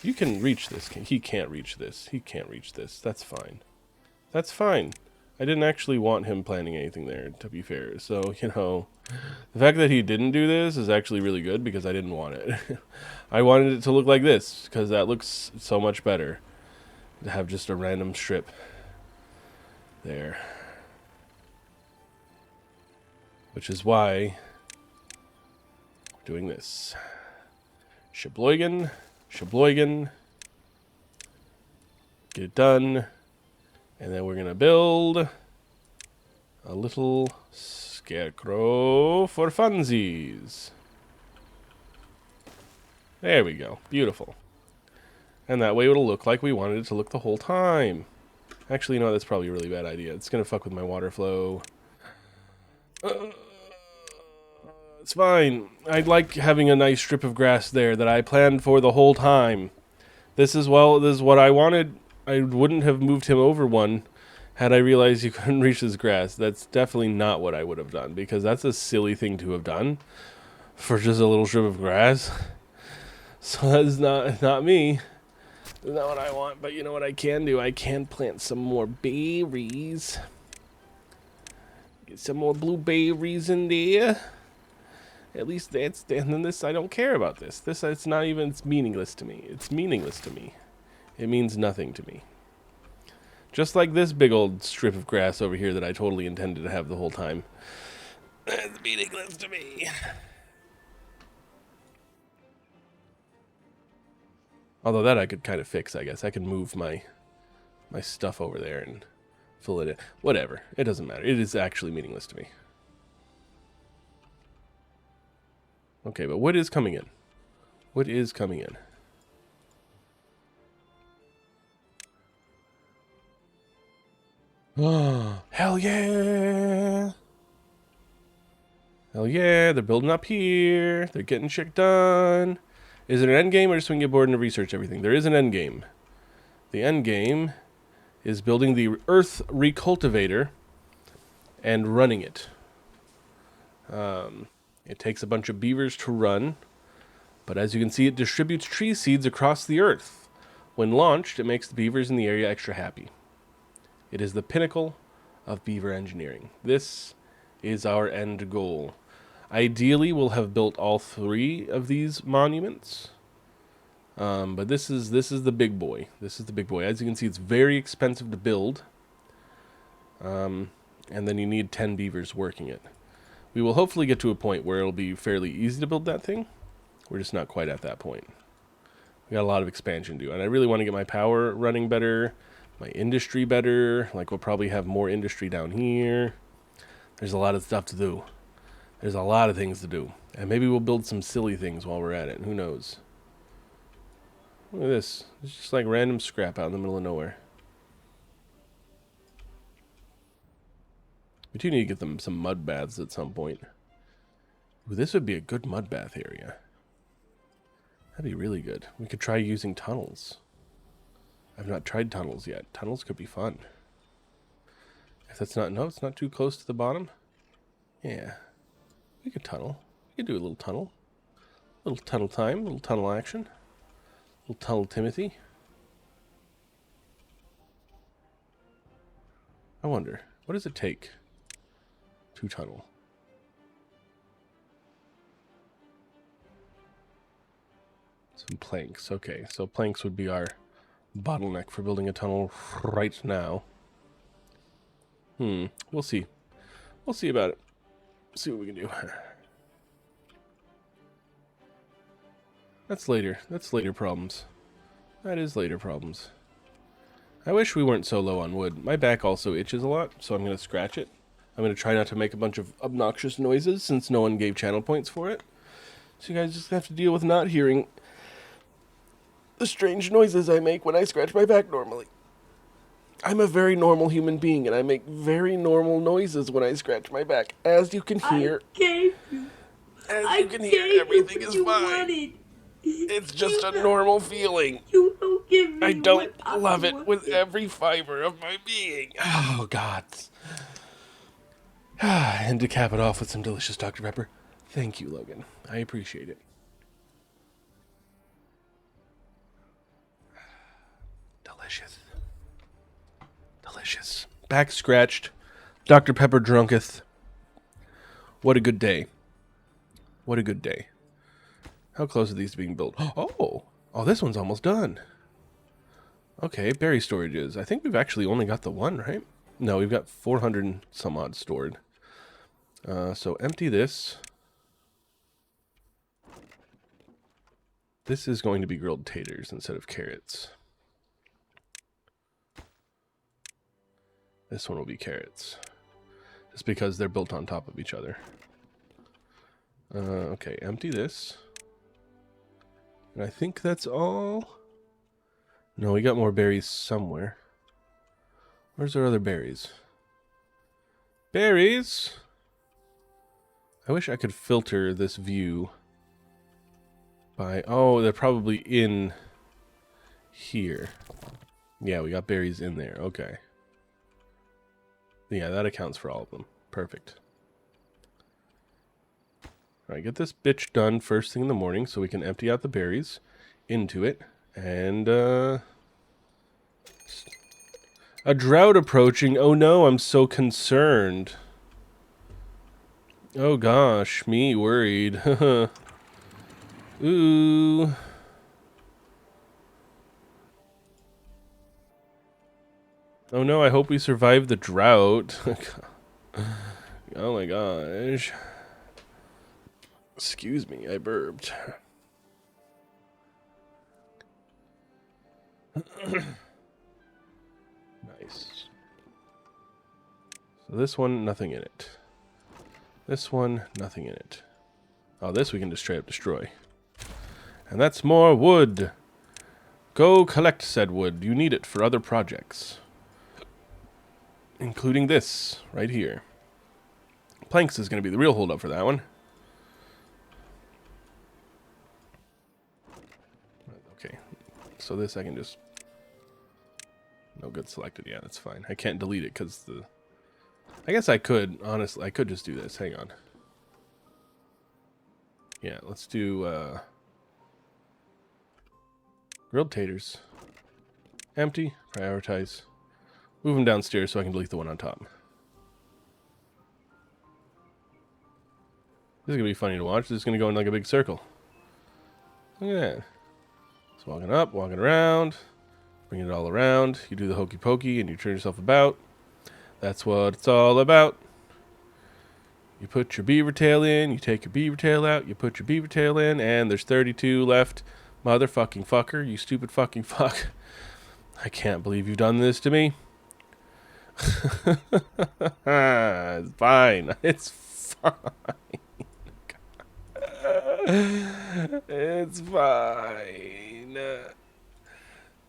You can reach this. He can't reach this. He can't reach this. That's fine. That's fine. I didn't actually want him planting anything there, to be fair. So, you know, the fact that he didn't do this is actually really good because I didn't want it. I wanted it to look like this because that looks so much better. To have just a random strip there. Which is why we're doing this. Sheboygan. Sheboygan. Get it done. And then we're going to build a little scarecrow for funsies. There we go. Beautiful. And that way it'll look like we wanted it to look the whole time. Actually, you know, that's probably a really bad idea. It's going to fuck with my water flow. It's fine. I like having a nice strip of grass there that I planned for the whole time. This is what I wanted. I wouldn't have moved him over one had I realized you couldn't reach this grass. That's definitely not what I would have done because that's a silly thing to have done for just a little strip of grass. So that's not me. That's not what I want, but you know what I can do? I can plant some more berries. Get some more blueberries in there. At least that's, and then this, I don't care about this. This, it's not even, it's meaningless to me. It's meaningless to me. It means nothing to me. Just like this big old strip of grass over here that I totally intended to have the whole time. It's meaningless to me. Although that I could kind of fix, I guess. I could move my stuff over there and fill it in. Whatever. It doesn't matter. It is actually meaningless to me. Okay, but what is coming in? What is coming in? Oh, hell yeah! Hell yeah, they're building up here. They're getting shit done. Is it an end game or just when you get bored and research everything? There is an end game. The end game is building the earth recultivator and running it. It takes a bunch of beavers to run, but as you can see, it distributes tree seeds across the earth. When launched, it makes the beavers in the area extra happy. It is the pinnacle of beaver engineering. This is our end goal. Ideally, we'll have built all 3 of these monuments. But this is the big boy. This is the big boy. As you can see, it's very expensive to build. And then you need 10 beavers working it. We will hopefully get to a point where it'll be fairly easy to build that thing. We're just not quite at that point. We got a lot of expansion to do, and I really want to get my power running better, my industry better. Like, we'll probably have more industry down here. There's a lot of stuff to do. There's a lot of things to do. And maybe we'll build some silly things while we're at it. Who knows? Look at this. It's just like random scrap out in the middle of nowhere. We do need to get them some mud baths at some point. Ooh, this would be a good mud bath area. That'd be really good. We could try using tunnels. I've not tried tunnels yet. Tunnels could be fun. If that's not... No, it's not too close to the bottom. Yeah. We could tunnel. We could do a little tunnel. Little tunnel time. Little tunnel action. Little tunnel Timothy. I wonder, what does it take to tunnel? Some planks. Okay, so planks would be our bottleneck for building a tunnel right now. We'll see. We'll see about it. See what we can do. That's later. That's later problems. That is later problems. I wish we weren't so low on wood. My back also itches a lot, so I'm going to scratch it. I'm going to try not to make a bunch of obnoxious noises since no one gave channel points for it. So you guys just have to deal with not hearing the strange noises I make when I scratch my back normally. I'm a very normal human being, and I make very normal noises when I scratch my back. As you can hear, everything is fine. It's just a normal feeling. You don't give me I don't what I love it with wanted. every fiber of my being. Oh, God. And to cap it off with some delicious Dr. Pepper. Thank you, Logan. I appreciate it. Delicious. Delicious. Back scratched. Dr. Pepper drunketh. What a good day. What a good day. How close are these to being built? Oh, this one's almost done. Okay, berry storages. I think we've actually only got the one, right? No, we've got 400 and some odd stored. So empty this. This is going to be grilled taters instead of carrots. This one will be carrots. Just because they're built on top of each other. Okay, empty this. And I think that's all. No, we got more berries somewhere. Where's our other berries? Berries! I wish I could filter this view by... Oh, they're probably in here. Yeah, we got berries in there. Okay. Yeah, that accounts for all of them. Perfect. Alright, get this bitch done first thing in the morning so we can empty out the berries into it. And, a drought approaching. Oh no, I'm so concerned. Oh gosh, me worried. Ooh. Oh no, I hope we survive the drought. Oh my gosh. Excuse me, I burped. Nice. So this one, nothing in it. This one, nothing in it. Oh, this we can just straight up destroy. And that's more wood. Go collect said wood. You need it for other projects. Including this, right here. Planks is going to be the real holdup for that one. Okay, so this I can just... No good selected. Yeah, that's fine. I can't delete it because the... I guess I could, honestly. I could just do this. Hang on. Yeah, let's do grilled taters. Empty. Prioritize. Move them downstairs so I can delete the one on top. This is going to be funny to watch. This is going to go in like a big circle. Look at that. It's walking up, walking around. Bring it all around. You do the hokey pokey and you turn yourself about. That's what it's all about. You put your beaver tail in, you take your beaver tail out, you put your beaver tail in, and there's 32 left. Motherfucking fucker, you stupid fucking fuck. I can't believe you've done this to me. It's fine. It's fine. It's fine.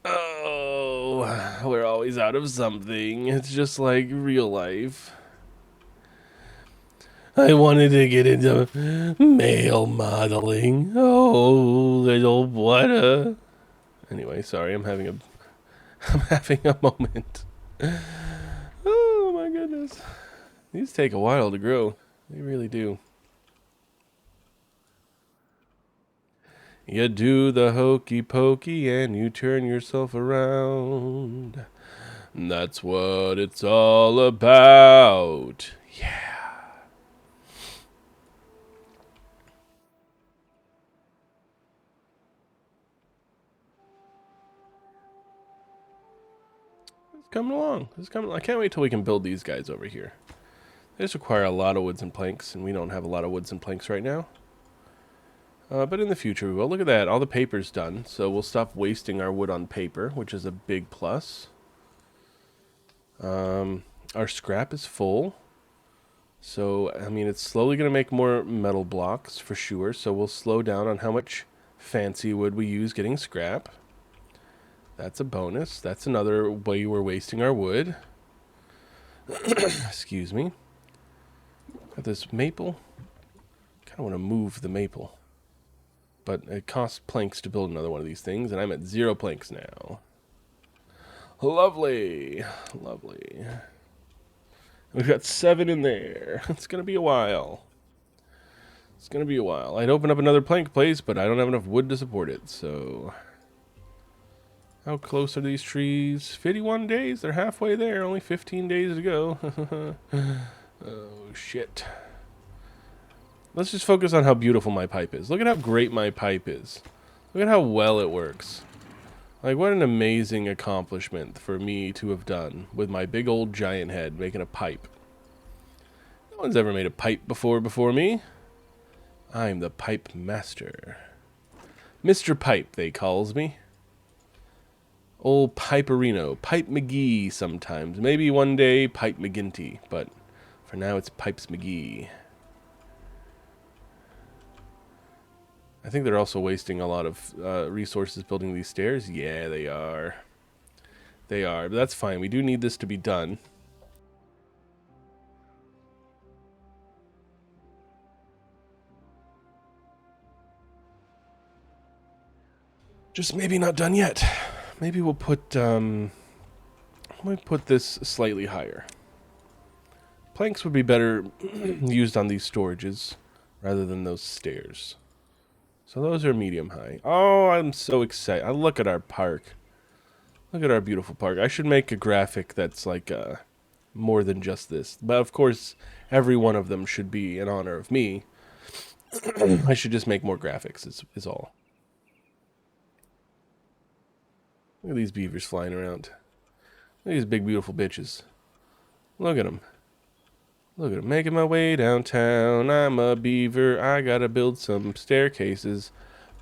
Oh, we're always out of something. It's just like real life. I wanted to get into male modeling. Oh, little what? Anyway, sorry, I'm having a moment. Oh my goodness. These take a while to grow. They really do. You do the hokey pokey and you turn yourself around. That's what it's all about. Yeah. It's coming along. It's coming. I can't wait till we can build these guys over here. They just require a lot of woods and planks, and we don't have a lot of woods and planks right now. But in the future we will. Look at that. All the paper's done, so we'll stop wasting our wood on paper, which is a big plus. Our scrap is full. So, I mean, it's slowly going to make more metal blocks for sure. So we'll slow down on how much fancy wood we use getting scrap. That's a bonus. That's another way we're wasting our wood. Excuse me. Got this maple. Kind of want to move the maple. But it costs planks to build another one of these things, and I'm at 0 planks now. Lovely. Lovely. We've got 7 in there. It's going to be a while. It's going to be a while. I'd open up another plank place, but I don't have enough wood to support it, so... How close are these trees? 51 days. They're halfway there. Only 15 days to go. Oh, shit. Let's just focus on how beautiful my pipe is. Look at how great my pipe is. Look at how well it works. Like, what an amazing accomplishment for me to have done with my big old giant head making a pipe. No one's ever made a pipe before me. I'm the pipe master. Mr. Pipe, they calls me. Old Piperino. Pipe McGee sometimes. Maybe one day Pipe McGinty, but for now it's Pipes McGee. I think they're also wasting a lot of resources building these stairs. Yeah, they are. They are, but that's fine. We do need this to be done. Just maybe not done yet. Maybe we'll put this slightly higher. Planks would be better used on these storages rather than those stairs. So those are medium high. Oh, I'm so excited. Look at our park. Look at our beautiful park. I should make a graphic that's like more than just this. But of course, every one of them should be in honor of me. I should just make more graphics is all. Look at these beavers flying around. Look at these big beautiful bitches. Look at them. Look at them. Making my way downtown. I'm a beaver. I gotta build some staircases.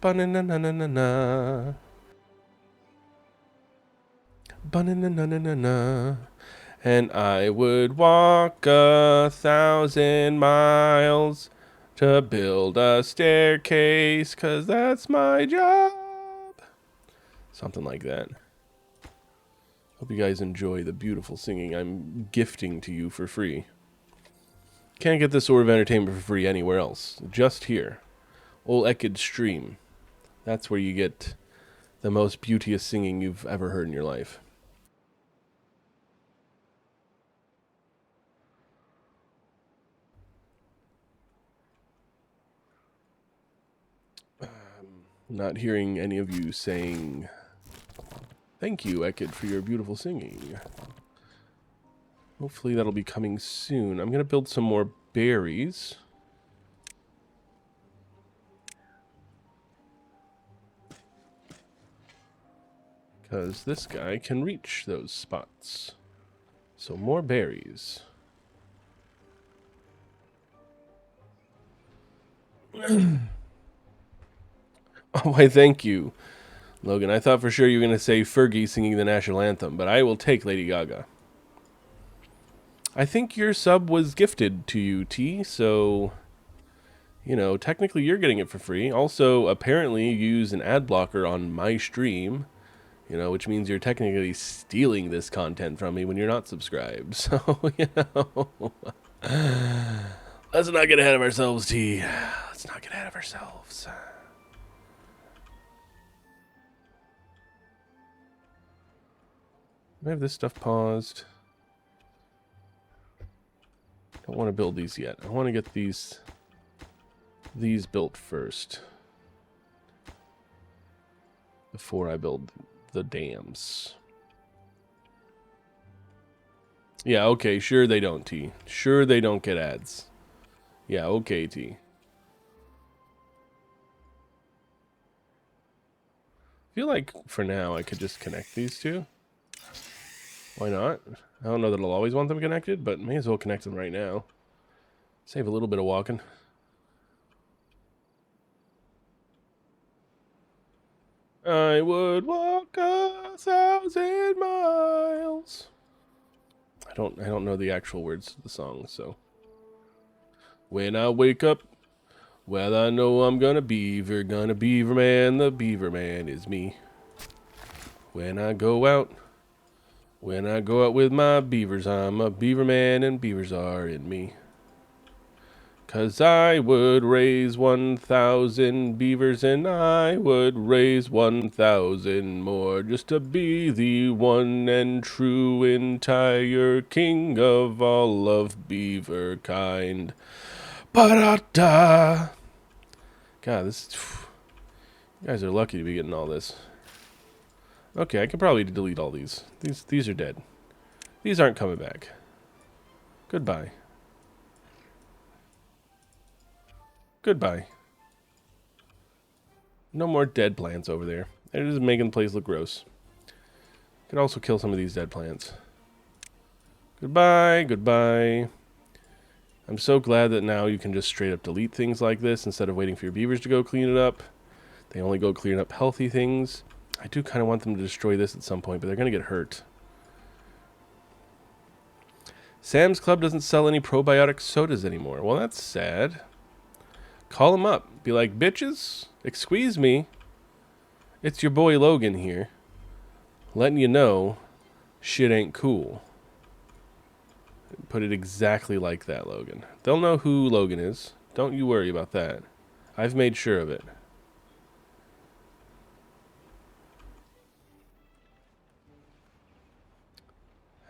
Ba-na-na-na-na-na. Ba-na-na-na-na-na. And I would walk 1,000 miles to build a staircase, 'cause that's my job. Something like that. Hope you guys enjoy the beautiful singing I'm gifting to you for free. Can't get this sort of entertainment for free anywhere else. Just here. Ol' Ekid Stream. That's where you get the most beauteous singing you've ever heard in your life. Not hearing any of you saying, "Thank you, Ekid, for your beautiful singing." Hopefully that'll be coming soon. I'm going to build some more berries. Because this guy can reach those spots. So more berries. Why, thank you, Logan. I thought for sure you were going to say Fergie singing the national anthem, but I will take Lady Gaga. I think your sub was gifted to you, T, so, you know, technically you're getting it for free. Also, apparently you use an ad blocker on my stream, you know, which means you're technically stealing this content from me when you're not subscribed. So, you know, let's not get ahead of ourselves, T. Let's not get ahead of ourselves. I have this stuff paused. Don't want to build these yet. I want to get these built first before I build the dams. Yeah, okay, sure they don't, T. Sure they don't get ads. Yeah, okay, T. I feel like for now I could just connect these two. Why not? I don't know that I'll always want them connected, but may as well connect them right now. Save a little bit of walking. I would walk 1,000 miles. I don't know the actual words to the song, so. When I wake up, well, I know I'm gonna beaver man, the beaver man is me. When I go out with my beavers, I'm a beaver man and beavers are in me. 'Cause I would raise 1,000 beavers and I would raise 1,000 more just to be the one and true entire king of all of beaver kind. Ba-da-da! God, you guys are lucky to be getting all this. Okay, I can probably delete all these. These are dead. These aren't coming back. Goodbye. Goodbye. No more dead plants over there. They're just making the place look gross. Could also kill some of these dead plants. Goodbye, goodbye. I'm so glad that now you can just straight up delete things like this instead of waiting for your beavers to go clean it up. They only go clean up healthy things. I do kind of want them to destroy this at some point, but they're going to get hurt. Sam's Club doesn't sell any probiotic sodas anymore. Well, that's sad. Call them up. Be like, bitches, excuse me. It's your boy Logan here. Letting you know shit ain't cool. Put it exactly like that, Logan. They'll know who Logan is. Don't you worry about that. I've made sure of it.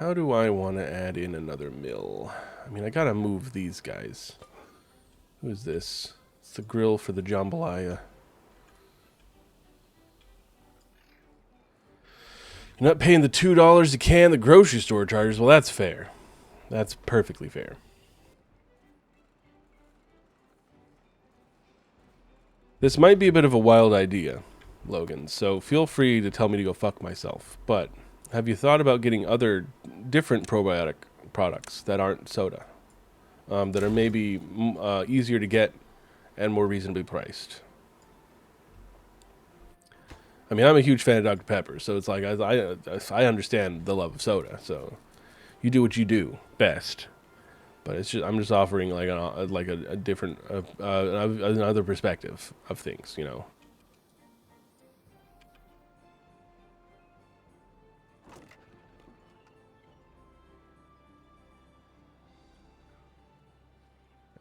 How do I want to add in another mill? I mean, I gotta move these guys. Who's this? It's the grill for the jambalaya. You're not paying the $2 a can the grocery store charges. Well, that's fair. That's perfectly fair. This might be a bit of a wild idea, Logan, so feel free to tell me to go fuck myself. But have you thought about getting other different probiotic products that aren't soda? That are maybe easier to get and more reasonably priced? I mean, I'm a huge fan of Dr. Pepper, so it's like I understand the love of soda. So you do what you do best, but it's just I'm just offering like a different another perspective of things, you know.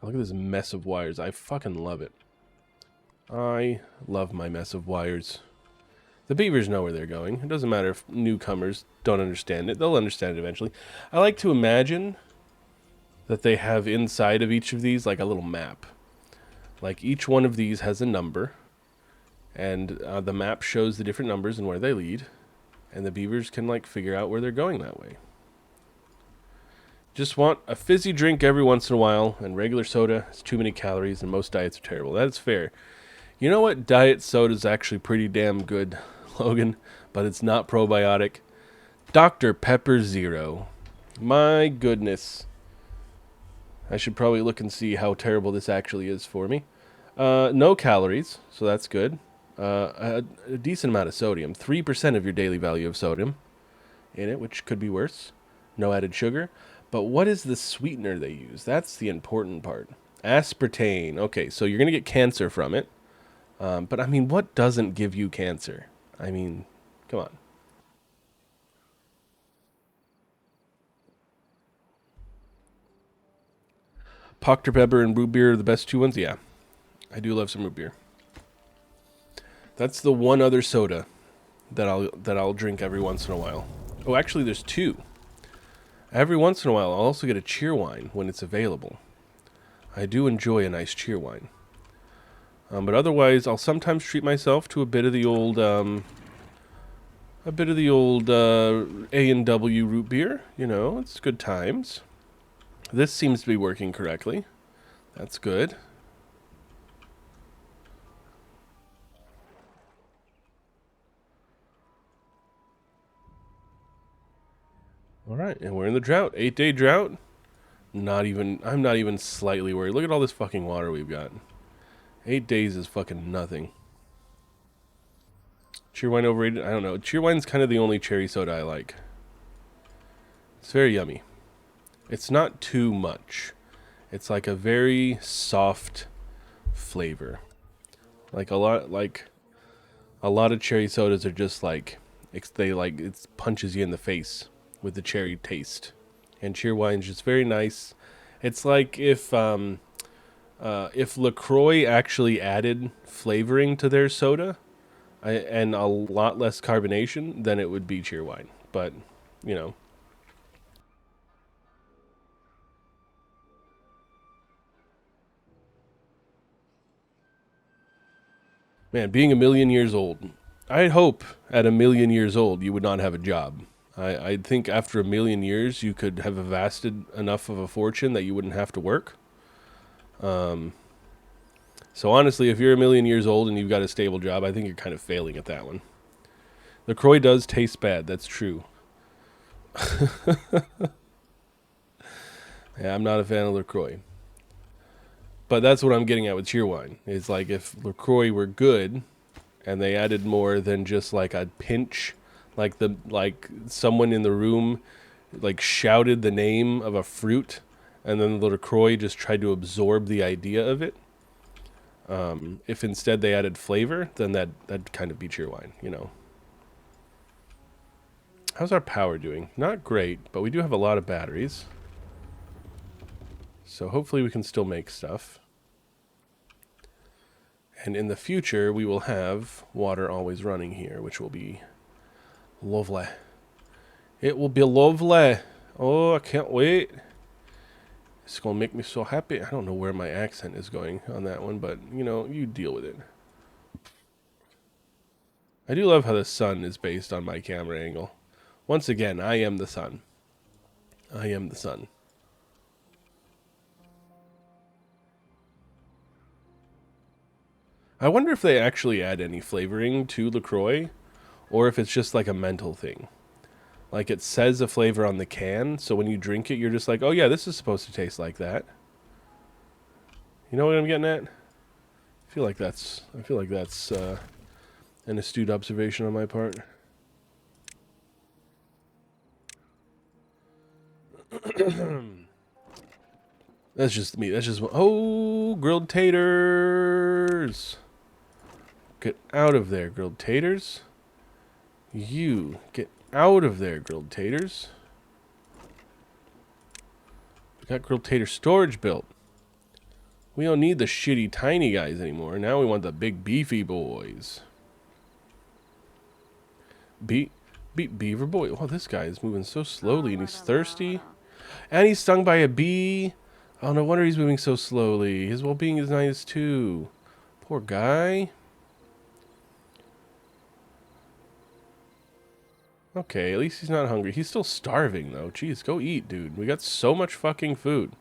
Look at this mess of wires. I fucking love it. I love my mess of wires. The beavers know where they're going. It doesn't matter if newcomers don't understand it. They'll understand it eventually. I like to imagine that they have inside of each of these like a little map. Like each one of these has a number. And the map shows the different numbers and where they lead. And the beavers can like figure out where they're going that way. Just want a fizzy drink every once in a while, and regular soda has too many calories, and most diets are terrible. That's fair. You know what? Diet soda is actually pretty damn good, Logan, but it's not probiotic. Dr. Pepper Zero. My goodness. I should probably look and see how terrible this actually is for me. No calories, so that's good. A decent amount of sodium. 3% of your daily value of sodium in it, which could be worse. No added sugar. But what is the sweetener they use? That's the important part. Aspartame. Okay, so you're going to get cancer from it. But I mean, what doesn't give you cancer? I mean, come on. Dr. Pepper and root beer are the best two ones? Yeah, I do love some root beer. That's the one other soda that I'll drink every once in a while. Oh, actually, there's two. Every once in a while, I'll also get a cheer wine when it's available. I do enjoy a nice cheer wine. But otherwise, I'll sometimes treat myself to a bit of the old A&W root beer. You know, it's good times. This seems to be working correctly. That's good. All right, and we're in the drought. 8-day drought. I'm not even slightly worried. Look at all this fucking water we've got. 8 days is fucking nothing. Cheerwine overrated? I don't know. Cheerwine's kind of the only cherry soda I like. It's very yummy. It's not too much. It's like a very soft flavor. Like a lot of cherry sodas are just like it punches you in the face with the cherry taste. And Cheerwine's just very nice. It's like if LaCroix actually added flavoring to their soda and a lot less carbonation, then it would be Cheerwine. But, you know. Man, being a million years old. I hope at a million years old you would not have a job. I think after a million years you could have amassed enough of a fortune that you wouldn't have to work. So honestly, if you're a million years old and you've got a stable job, I think you're kind of failing at that one. LaCroix does taste bad, that's true. Yeah, I'm not a fan of LaCroix. But that's what I'm getting at with Cheerwine. It's like if LaCroix were good and they added more than just like a pinch, like someone in the room like shouted the name of a fruit and then the LaCroix just tried to absorb the idea of it. If instead they added flavor, then that'd kind of be Cheerwine, you know. How's our power doing? Not great, but we do have a lot of batteries. So hopefully we can still make stuff. And in the future, we will have water always running here, which will be lovely. It will be lovely. Oh, I can't wait. It's going to make me so happy. I don't know where my accent is going on that one, but, you know, you deal with it. I do love how the sun is based on my camera angle. Once again, I am the sun. I am the sun. I wonder if they actually add any flavoring to LaCroix, or if it's just like a mental thing. Like it says a flavor on the can, so when you drink it, you're just like, oh yeah, this is supposed to taste like that. You know what I'm getting at? I feel like that's an astute observation on my part. That's just me. Oh, grilled taters. Get out of there, grilled taters. You get out of there, grilled taters. We got grilled tater storage built. We don't need the shitty tiny guys anymore. Now we want the big beefy boys. Beaver boy. Oh, this guy is moving so slowly and he's thirsty. And he's stung by a bee. Oh, no wonder he's moving so slowly. His well-being is nice too. Poor guy. Okay, at least he's not hungry. He's still starving though. Jeez, go eat, dude. We got so much fucking food.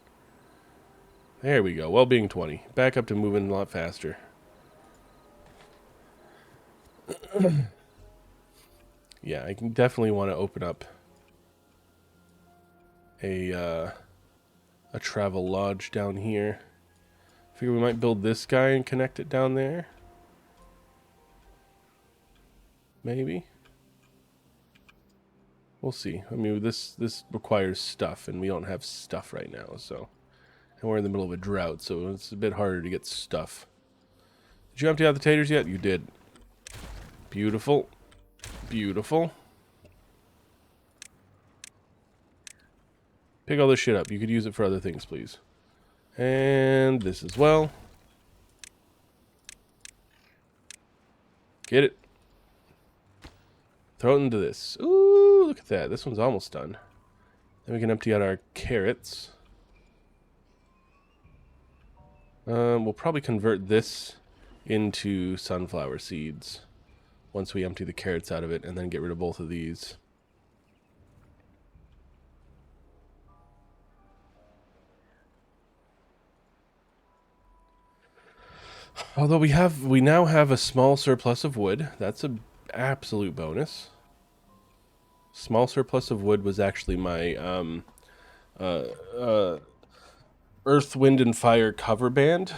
There we go. Well-being 20. Back up to moving a lot faster. Yeah, I can definitely want to open up a travel lodge down here. Figure we might build this guy and connect it down there. Maybe. We'll see. I mean, this requires stuff, and we don't have stuff right now, so. And we're in the middle of a drought, so it's a bit harder to get stuff. Did you empty out the taters yet? You did. Beautiful. Beautiful. Pick all this shit up. You could use it for other things, please. And this as well. Get it. Throw it into this. Ooh, look at that. This one's almost done. Then we can empty out our carrots. We'll probably convert this into sunflower seeds once we empty the carrots out of it, and then get rid of both of these. Although we now have a small surplus of wood. That's an absolute bonus. Small surplus of wood was actually my Earth, Wind, and Fire cover band.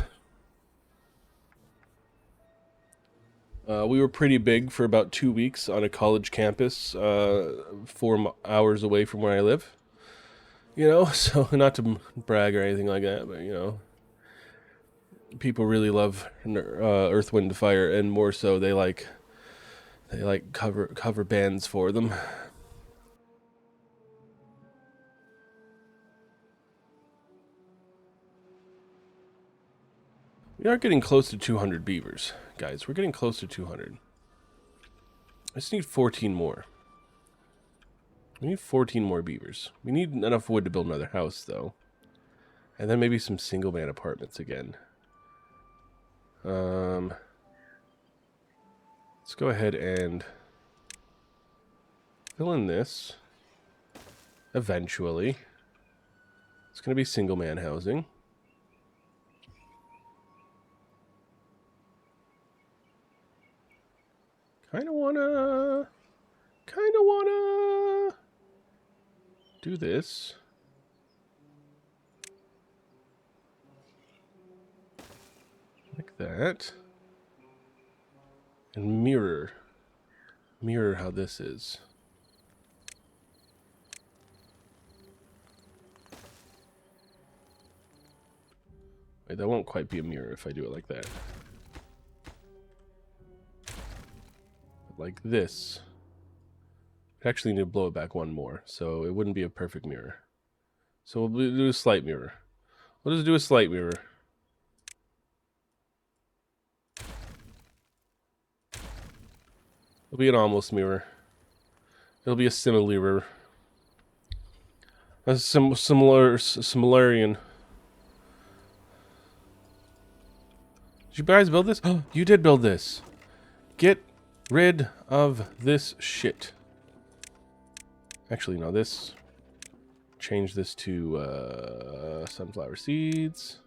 We were pretty big for about 2 weeks on a college campus, 4 hours away from where I live. You know, so not to brag or anything like that, but you know, people really love Earth, Wind, and Fire, and more so they like cover bands for them. We are getting close to 200 beavers, guys. We're getting close to 200. I just need 14 more. We need 14 more beavers. We need enough wood to build another house, though. And then maybe some single-man apartments again. Let's go ahead and fill in this. Eventually. It's going to be single-man housing. Kinda wanna do this. Like that. And mirror how this is. Wait, that won't quite be a mirror if I do it like that. Like this. I actually need to blow it back one more, so it wouldn't be a perfect mirror. So we'll do a slight mirror. We'll just do a slight mirror. It'll be an almost mirror. It'll be a similarian. A similarian. Did you guys build this? Oh, you did build this. Get rid of this shit. Actually, no, this. Change this to sunflower seeds.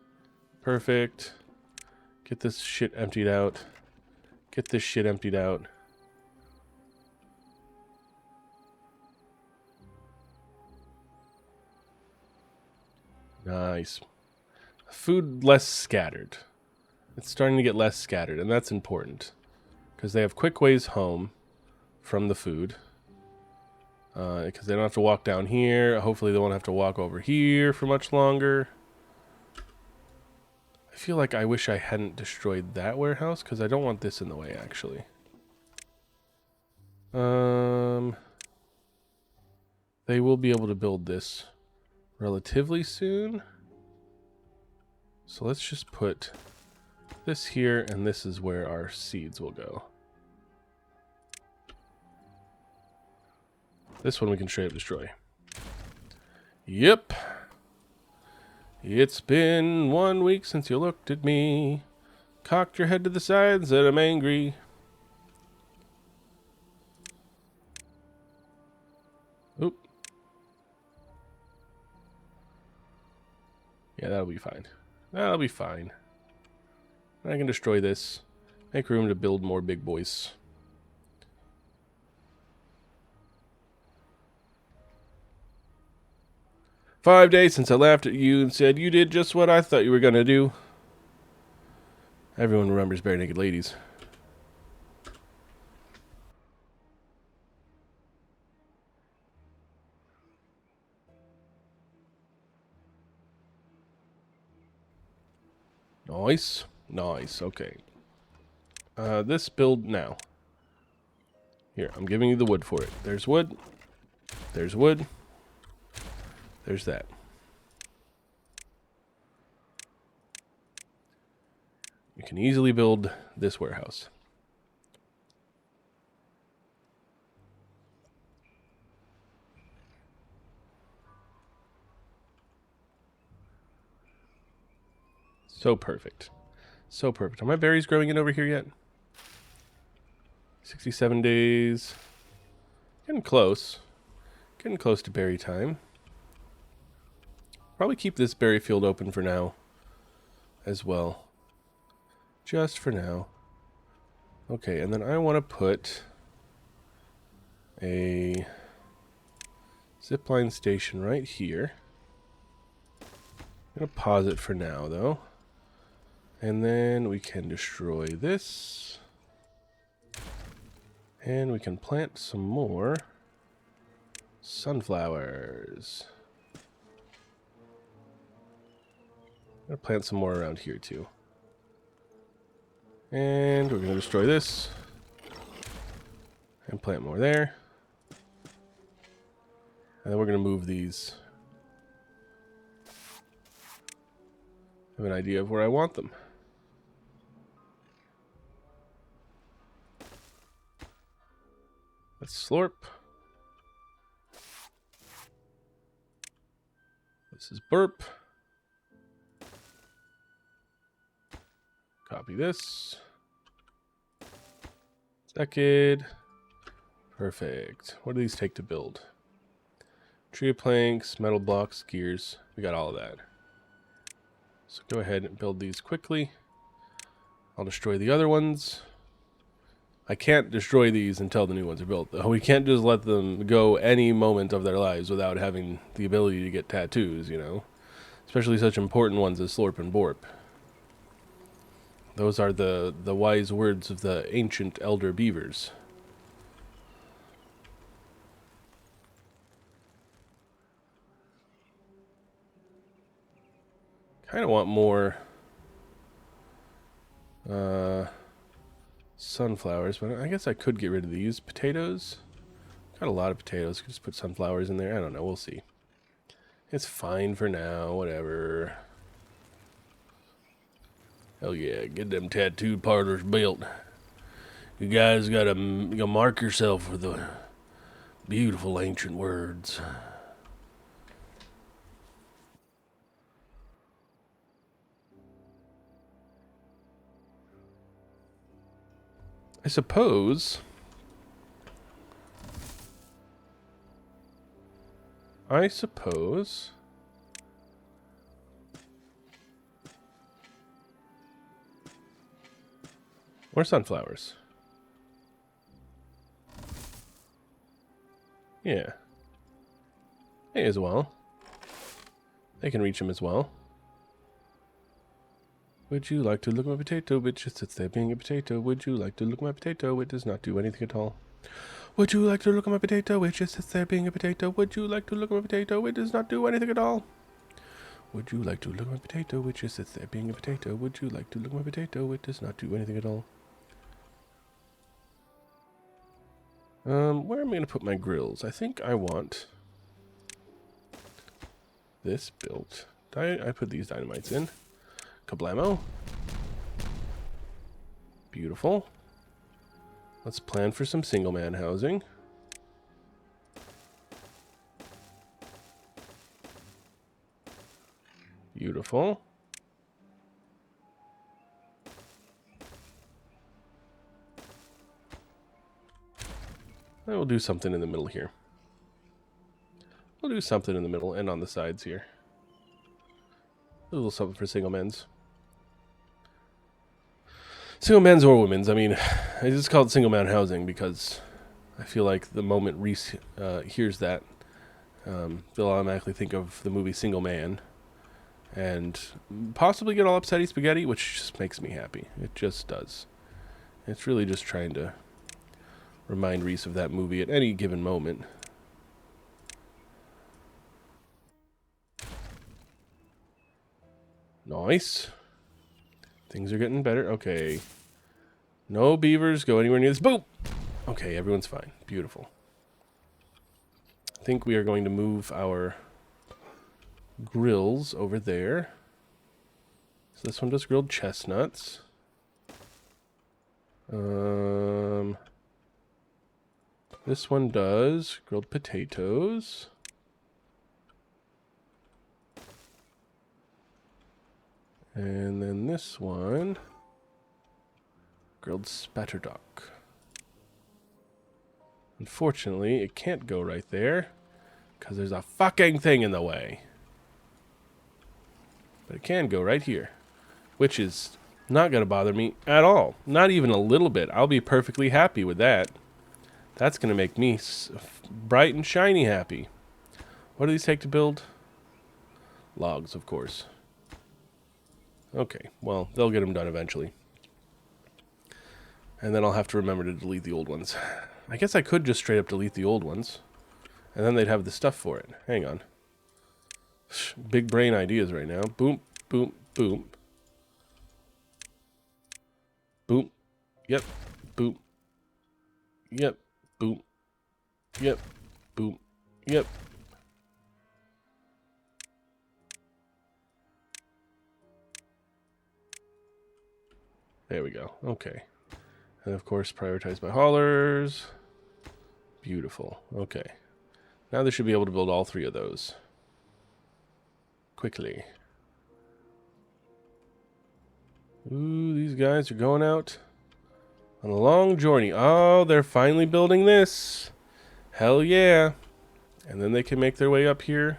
Perfect. Get this shit emptied out. Get this shit emptied out. Nice. Food less scattered. It's starting to get less scattered, and that's important. Because they have quick ways home from the food. Because they don't have to walk down here. Hopefully they won't have to walk over here for much longer. I feel like I wish I hadn't destroyed that warehouse, because I don't want this in the way, actually. They will be able to build this relatively soon. So let's just put this here, and this is where our seeds will go. This one we can straight up destroy. Yep. It's been 1 week since you looked at me, cocked your head to the side and said I'm angry. Oop. Yeah, that'll be fine. That'll be fine. I can destroy this. Make room to build more big boys. "5 days since I laughed at you and said you did just what I thought you were gonna do." Everyone remembers Bare Naked Ladies. Nice. Nice. Okay. This build now. Here, I'm giving you the wood for it. There's wood. There's wood. There's that. You can easily build this warehouse. So perfect. So perfect. Are my berries growing in over here yet? 67 days. Getting close. Getting close to berry time. Probably keep this berry field open for now as well. Just for now. Okay, and then I want to put a zipline station right here. I'm going to pause it for now, though. And then we can destroy this. And we can plant some more sunflowers. I'm going to plant some more around here, too. And we're going to destroy this. And plant more there. And then we're going to move these. I have an idea of where I want them. Let's slurp. This is burp. Copy this. Second. Perfect. What do these take to build? Tree planks, metal blocks, gears. We got all of that. So go ahead and build these quickly. I'll destroy the other ones. I can't destroy these until the new ones are built, though. We can't just let them go any moment of their lives without having the ability to get tattoos, you know? Especially such important ones as Slorp and Borp. Those are the wise words of the ancient elder beavers. Kind of want more sunflowers, but I guess I could get rid of these. Potatoes. Got a lot of potatoes. Could just put sunflowers in there. I don't know. We'll see. It's fine for now. Whatever. Hell yeah. Get them tattoo parlors built. You guys gotta mark yourself with the beautiful ancient words. I suppose or sunflowers. Yeah. They as well. They can reach him as well. Would you like to look at my potato, which just sits there being a potato? Would you like to look at my potato? It does not do anything at all. Would you like to look at my potato, which just sits there being a potato? Would you like to look at my potato? It does not do anything at all. Would you like to look at my potato, which just sits there being a potato? Would you like to look at my potato? It does not do anything at all. Where am I going to put my grills? I think I want this built. I put these dynamites in. Kablamo. Beautiful. Let's plan for some single man housing. Beautiful. I will do something in the middle here. We'll do something in the middle and on the sides here. A little something for single men's. Single men's or women's. I mean, I just call it single man housing because I feel like the moment Reese hears that, they'll automatically think of the movie Single Man, and possibly get all upsetty spaghetti, which just makes me happy. It just does. It's really just trying to remind Reese of that movie at any given moment. Nice. Things are getting better. Okay. No beavers go anywhere near this. Boom! Okay, everyone's fine. Beautiful. I think we are going to move our grills over there. So this one does grilled chestnuts. This one does grilled potatoes. And then this one, grilled spatterdock. Unfortunately, it can't go right there because there's a fucking thing in the way. But it can go right here, which is not going to bother me at all. Not even a little bit. I'll be perfectly happy with that. That's going to make me bright and shiny happy. What do these take to build? Logs, of course. Okay, well, they'll get them done eventually. And then I'll have to remember to delete the old ones. I guess I could just straight up delete the old ones. And then they'd have the stuff for it. Hang on. Big brain ideas right now. Boom, boom, boom. Boom. Yep. Boom. Yep. Boom. Yep. Boom. Yep. There we go. Okay. And of course, prioritized by haulers. Beautiful. Okay. Now they should be able to build all three of those. Quickly. Ooh, these guys are going out on a long journey. Oh, they're finally building this. Hell yeah. And then they can make their way up here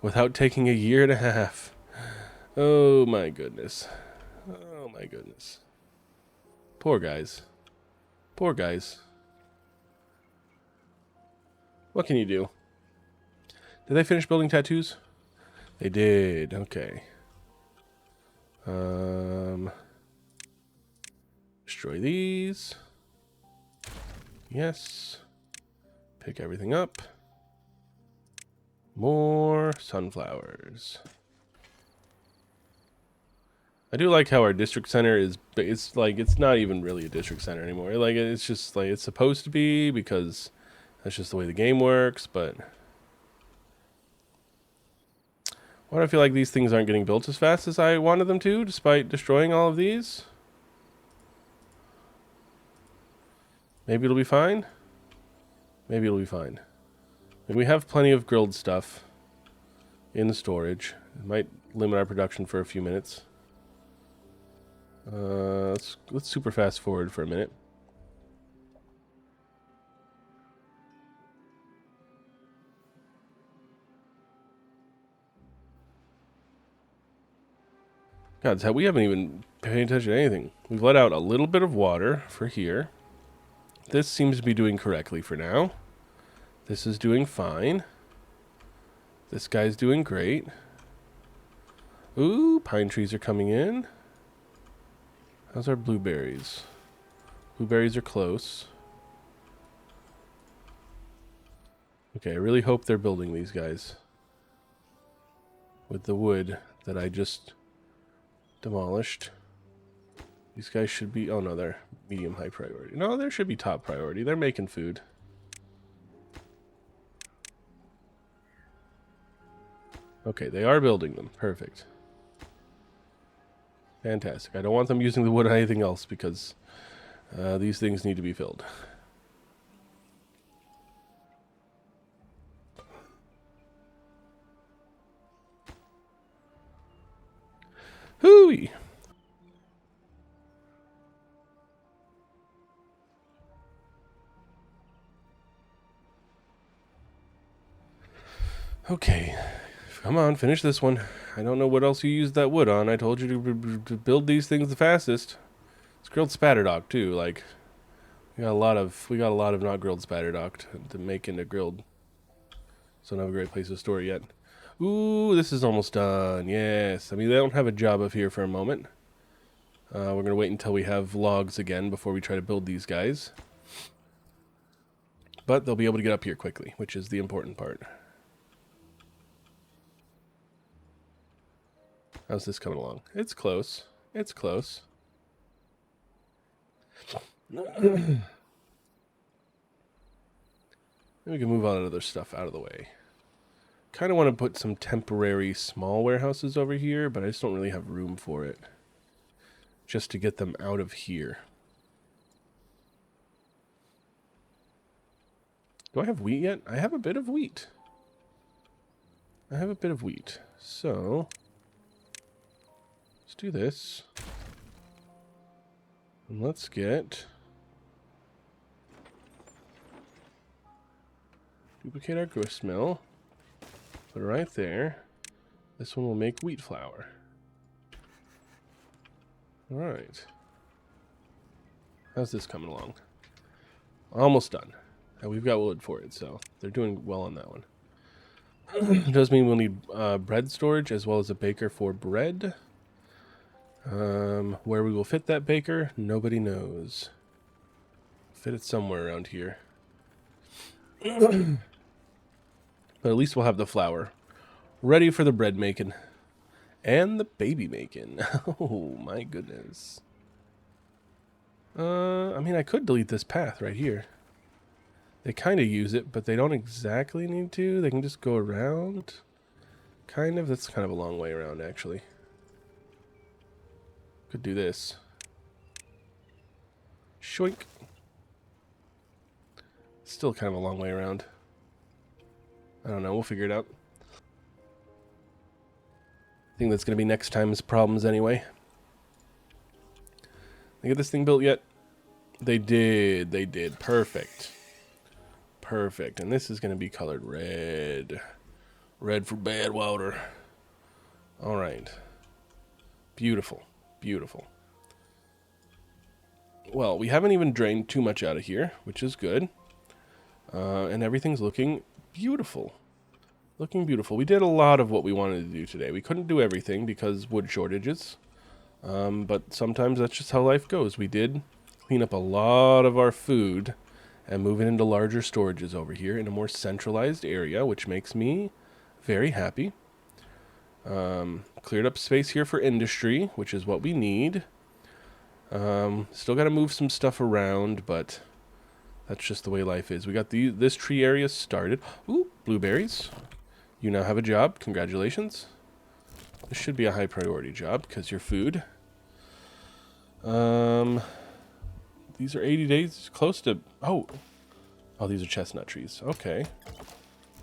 without taking a year and a half. Oh my goodness. Oh my goodness. Poor guys. Poor guys. What can you do? Did they finish building tattoos? They did. Okay. Destroy these. Yes. Pick everything up. More sunflowers. I do like how our district center is, it's like, it's not even really a district center anymore. Like, it's just like, it's supposed to be because that's just the way the game works, but why do I feel like these things aren't getting built as fast as I wanted them to, despite destroying all of these? Maybe it'll be fine. Maybe it'll be fine. And we have plenty of grilled stuff in storage. It might limit our production for a few minutes. Let's super fast forward for a minute. God, we haven't even paid attention to anything. We've let out a little bit of water for here. This seems to be doing correctly for now. This is doing fine. This guy's doing great. Ooh, pine trees are coming in. How's our blueberries? Blueberries are close. Okay, I really hope they're building these guys with the wood that I just demolished. These guys should be... Oh, no, they're medium high priority. No, they should be top priority. They're making food. Okay, they are building them. Perfect. Fantastic. I don't want them using the wood on anything else because these things need to be filled. Hooey! Okay. Come on, finish this one. I don't know what else you used that wood on. I told you to build these things the fastest. It's grilled spatterdock too. Like we got a lot of not grilled spatterdock to make into grilled. So I don't have a great place to store it yet. Ooh, this is almost done. Yes. I mean, they don't have a job up here for a moment. We're going to wait until we have logs again before we try to build these guys. But they'll be able to get up here quickly, which is the important part. How's this coming along? It's close. It's close. Maybe we can move all that other stuff out of the way. Kind of want to put some temporary small warehouses over here, but I just don't really have room for it. Just to get them out of here. Do I have wheat yet? I have a bit of wheat. I have a bit of wheat. So, let's do this. And let's get... duplicate our grist mill. Put it right there. This one will make wheat flour. Alright. How's this coming along? Almost done. And we've got wood for it, so they're doing well on that one. It does mean we'll need bread storage as well as a baker for bread. Where we will fit that baker, nobody knows. Fit it somewhere around here. But at least we'll have the flour ready for the bread making. And the baby making. Oh my goodness. I mean, I could delete this path right here. They kind of use it, but they don't exactly need to. They can just go around. Kind of. That's kind of a long way around, actually. Could do this. Shoink. Still kind of a long way around. I don't know. We'll figure it out. I think that's going to be next time's problems anyway. They get this thing built yet? They did. They did. Perfect. Perfect. And this is going to be colored red. Red for bad water. All right. Beautiful. Beautiful. Well, we haven't even drained too much out of here, which is good. And everything's looking beautiful. Looking beautiful. We did a lot of what we wanted to do today. We couldn't do everything because wood shortages. But sometimes that's just how life goes. We did clean up a lot of our food and move it into larger storages over here in a more centralized area, which makes me very happy. Cleared up space here for industry, which is what we need. Still got to move some stuff around, but that's just the way life is. We got this tree area started. Ooh, blueberries. You now have a job. Congratulations. This should be a high priority job because you're food. These are 80 days close to... Oh, these are chestnut trees. Okay.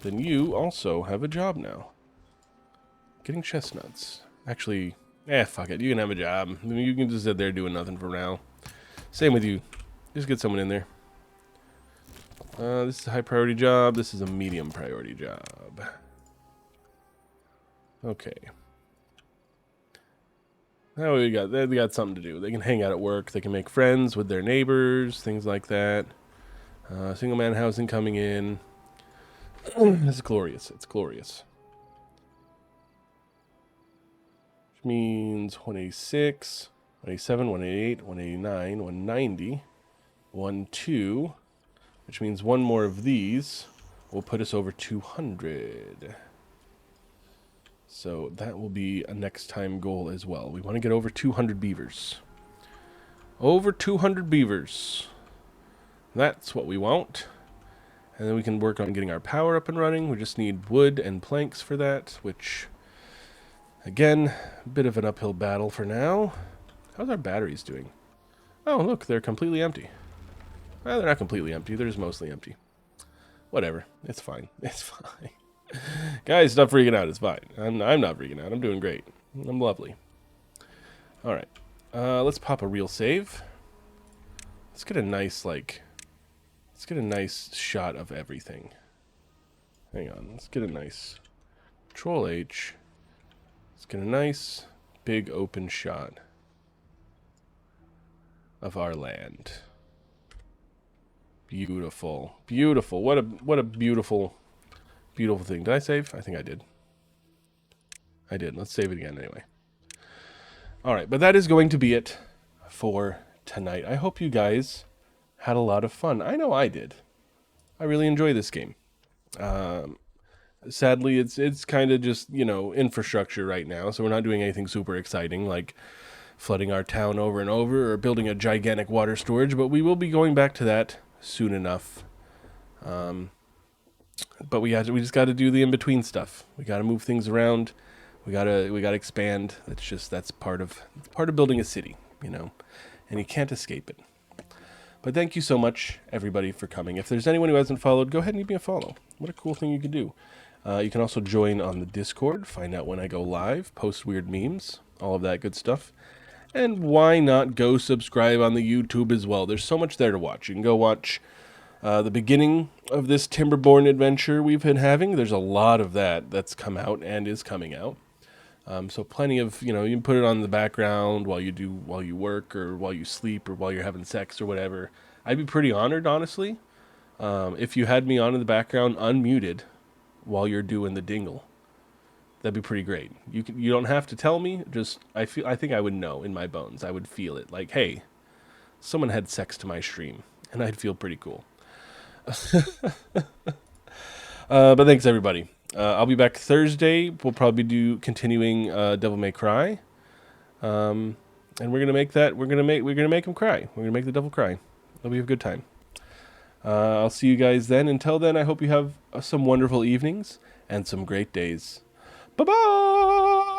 Then you also have a job now. Getting chestnuts. Actually, fuck it. You can have a job. You can just sit there doing nothing for now. Same with you. Just get someone in there. This is a high priority job. This is a medium priority job. Okay. Now they got something to do. They can hang out at work. They can make friends with their neighbors, things like that. Single man housing coming in. It's glorious. It's glorious. Which means 186, 187, 188, 189, 190, 12, which means one more of these will put us over 200. So that will be a next time goal as well. We want to get over 200 beavers. Over 200 beavers. That's what we want. And then we can work on getting our power up and running. We just need wood and planks for that, which, again, a bit of an uphill battle for now. How's our batteries doing? Oh, look, they're completely empty. Well, they're not completely empty. They're just mostly empty. Whatever. It's fine. It's fine. Guys, stop freaking out. It's fine. I'm not freaking out. I'm doing great. I'm lovely. All right. Let's pop a real save. Let's get a nice, let's get a nice shot of everything. Hang on. Let's get a nice Control H. Let's get a nice, big, open shot of our land. Beautiful. Beautiful. What a beautiful... Beautiful thing. Did I save? I think I did. I did. Let's save it again anyway. All right, but that is going to be it for tonight. I hope you guys had a lot of fun. I know I did. I really enjoy this game. Sadly, it's kind of just, infrastructure right now, so we're not doing anything super exciting like flooding our town over and over or building a gigantic water storage, but we will be going back to that soon enough. But we just got to do the in-between stuff. We got to move things around. We got to expand. That's part of building a city, and you can't escape it. But thank you so much, everybody, for coming. If there's anyone who hasn't followed, go ahead and give me a follow. What a cool thing you could do. You can also join on the Discord, find out when I go live, post weird memes, all of that good stuff. And why not go subscribe on the YouTube as well? There's so much there to watch. You can go watch the beginning of this Timberborn adventure we've been having. There's a lot of that's come out and is coming out. So plenty of, you can put it on the background while you work or while you sleep or while you're having sex or whatever. I'd be pretty honored, honestly, if you had me on in the background unmuted while you're doing the dingle. That'd be pretty great. You don't have to tell me. I think I would know in my bones. I would feel it. Like, hey, someone had sex to my stream, and I'd feel pretty cool. But thanks everybody. I'll be back Thursday. We'll probably do continuing Devil May Cry, and we're gonna make him cry. We're gonna make the devil cry. It'll be a good time. I'll see you guys then. Until then, I hope you have some wonderful evenings and some great days. Bye bye.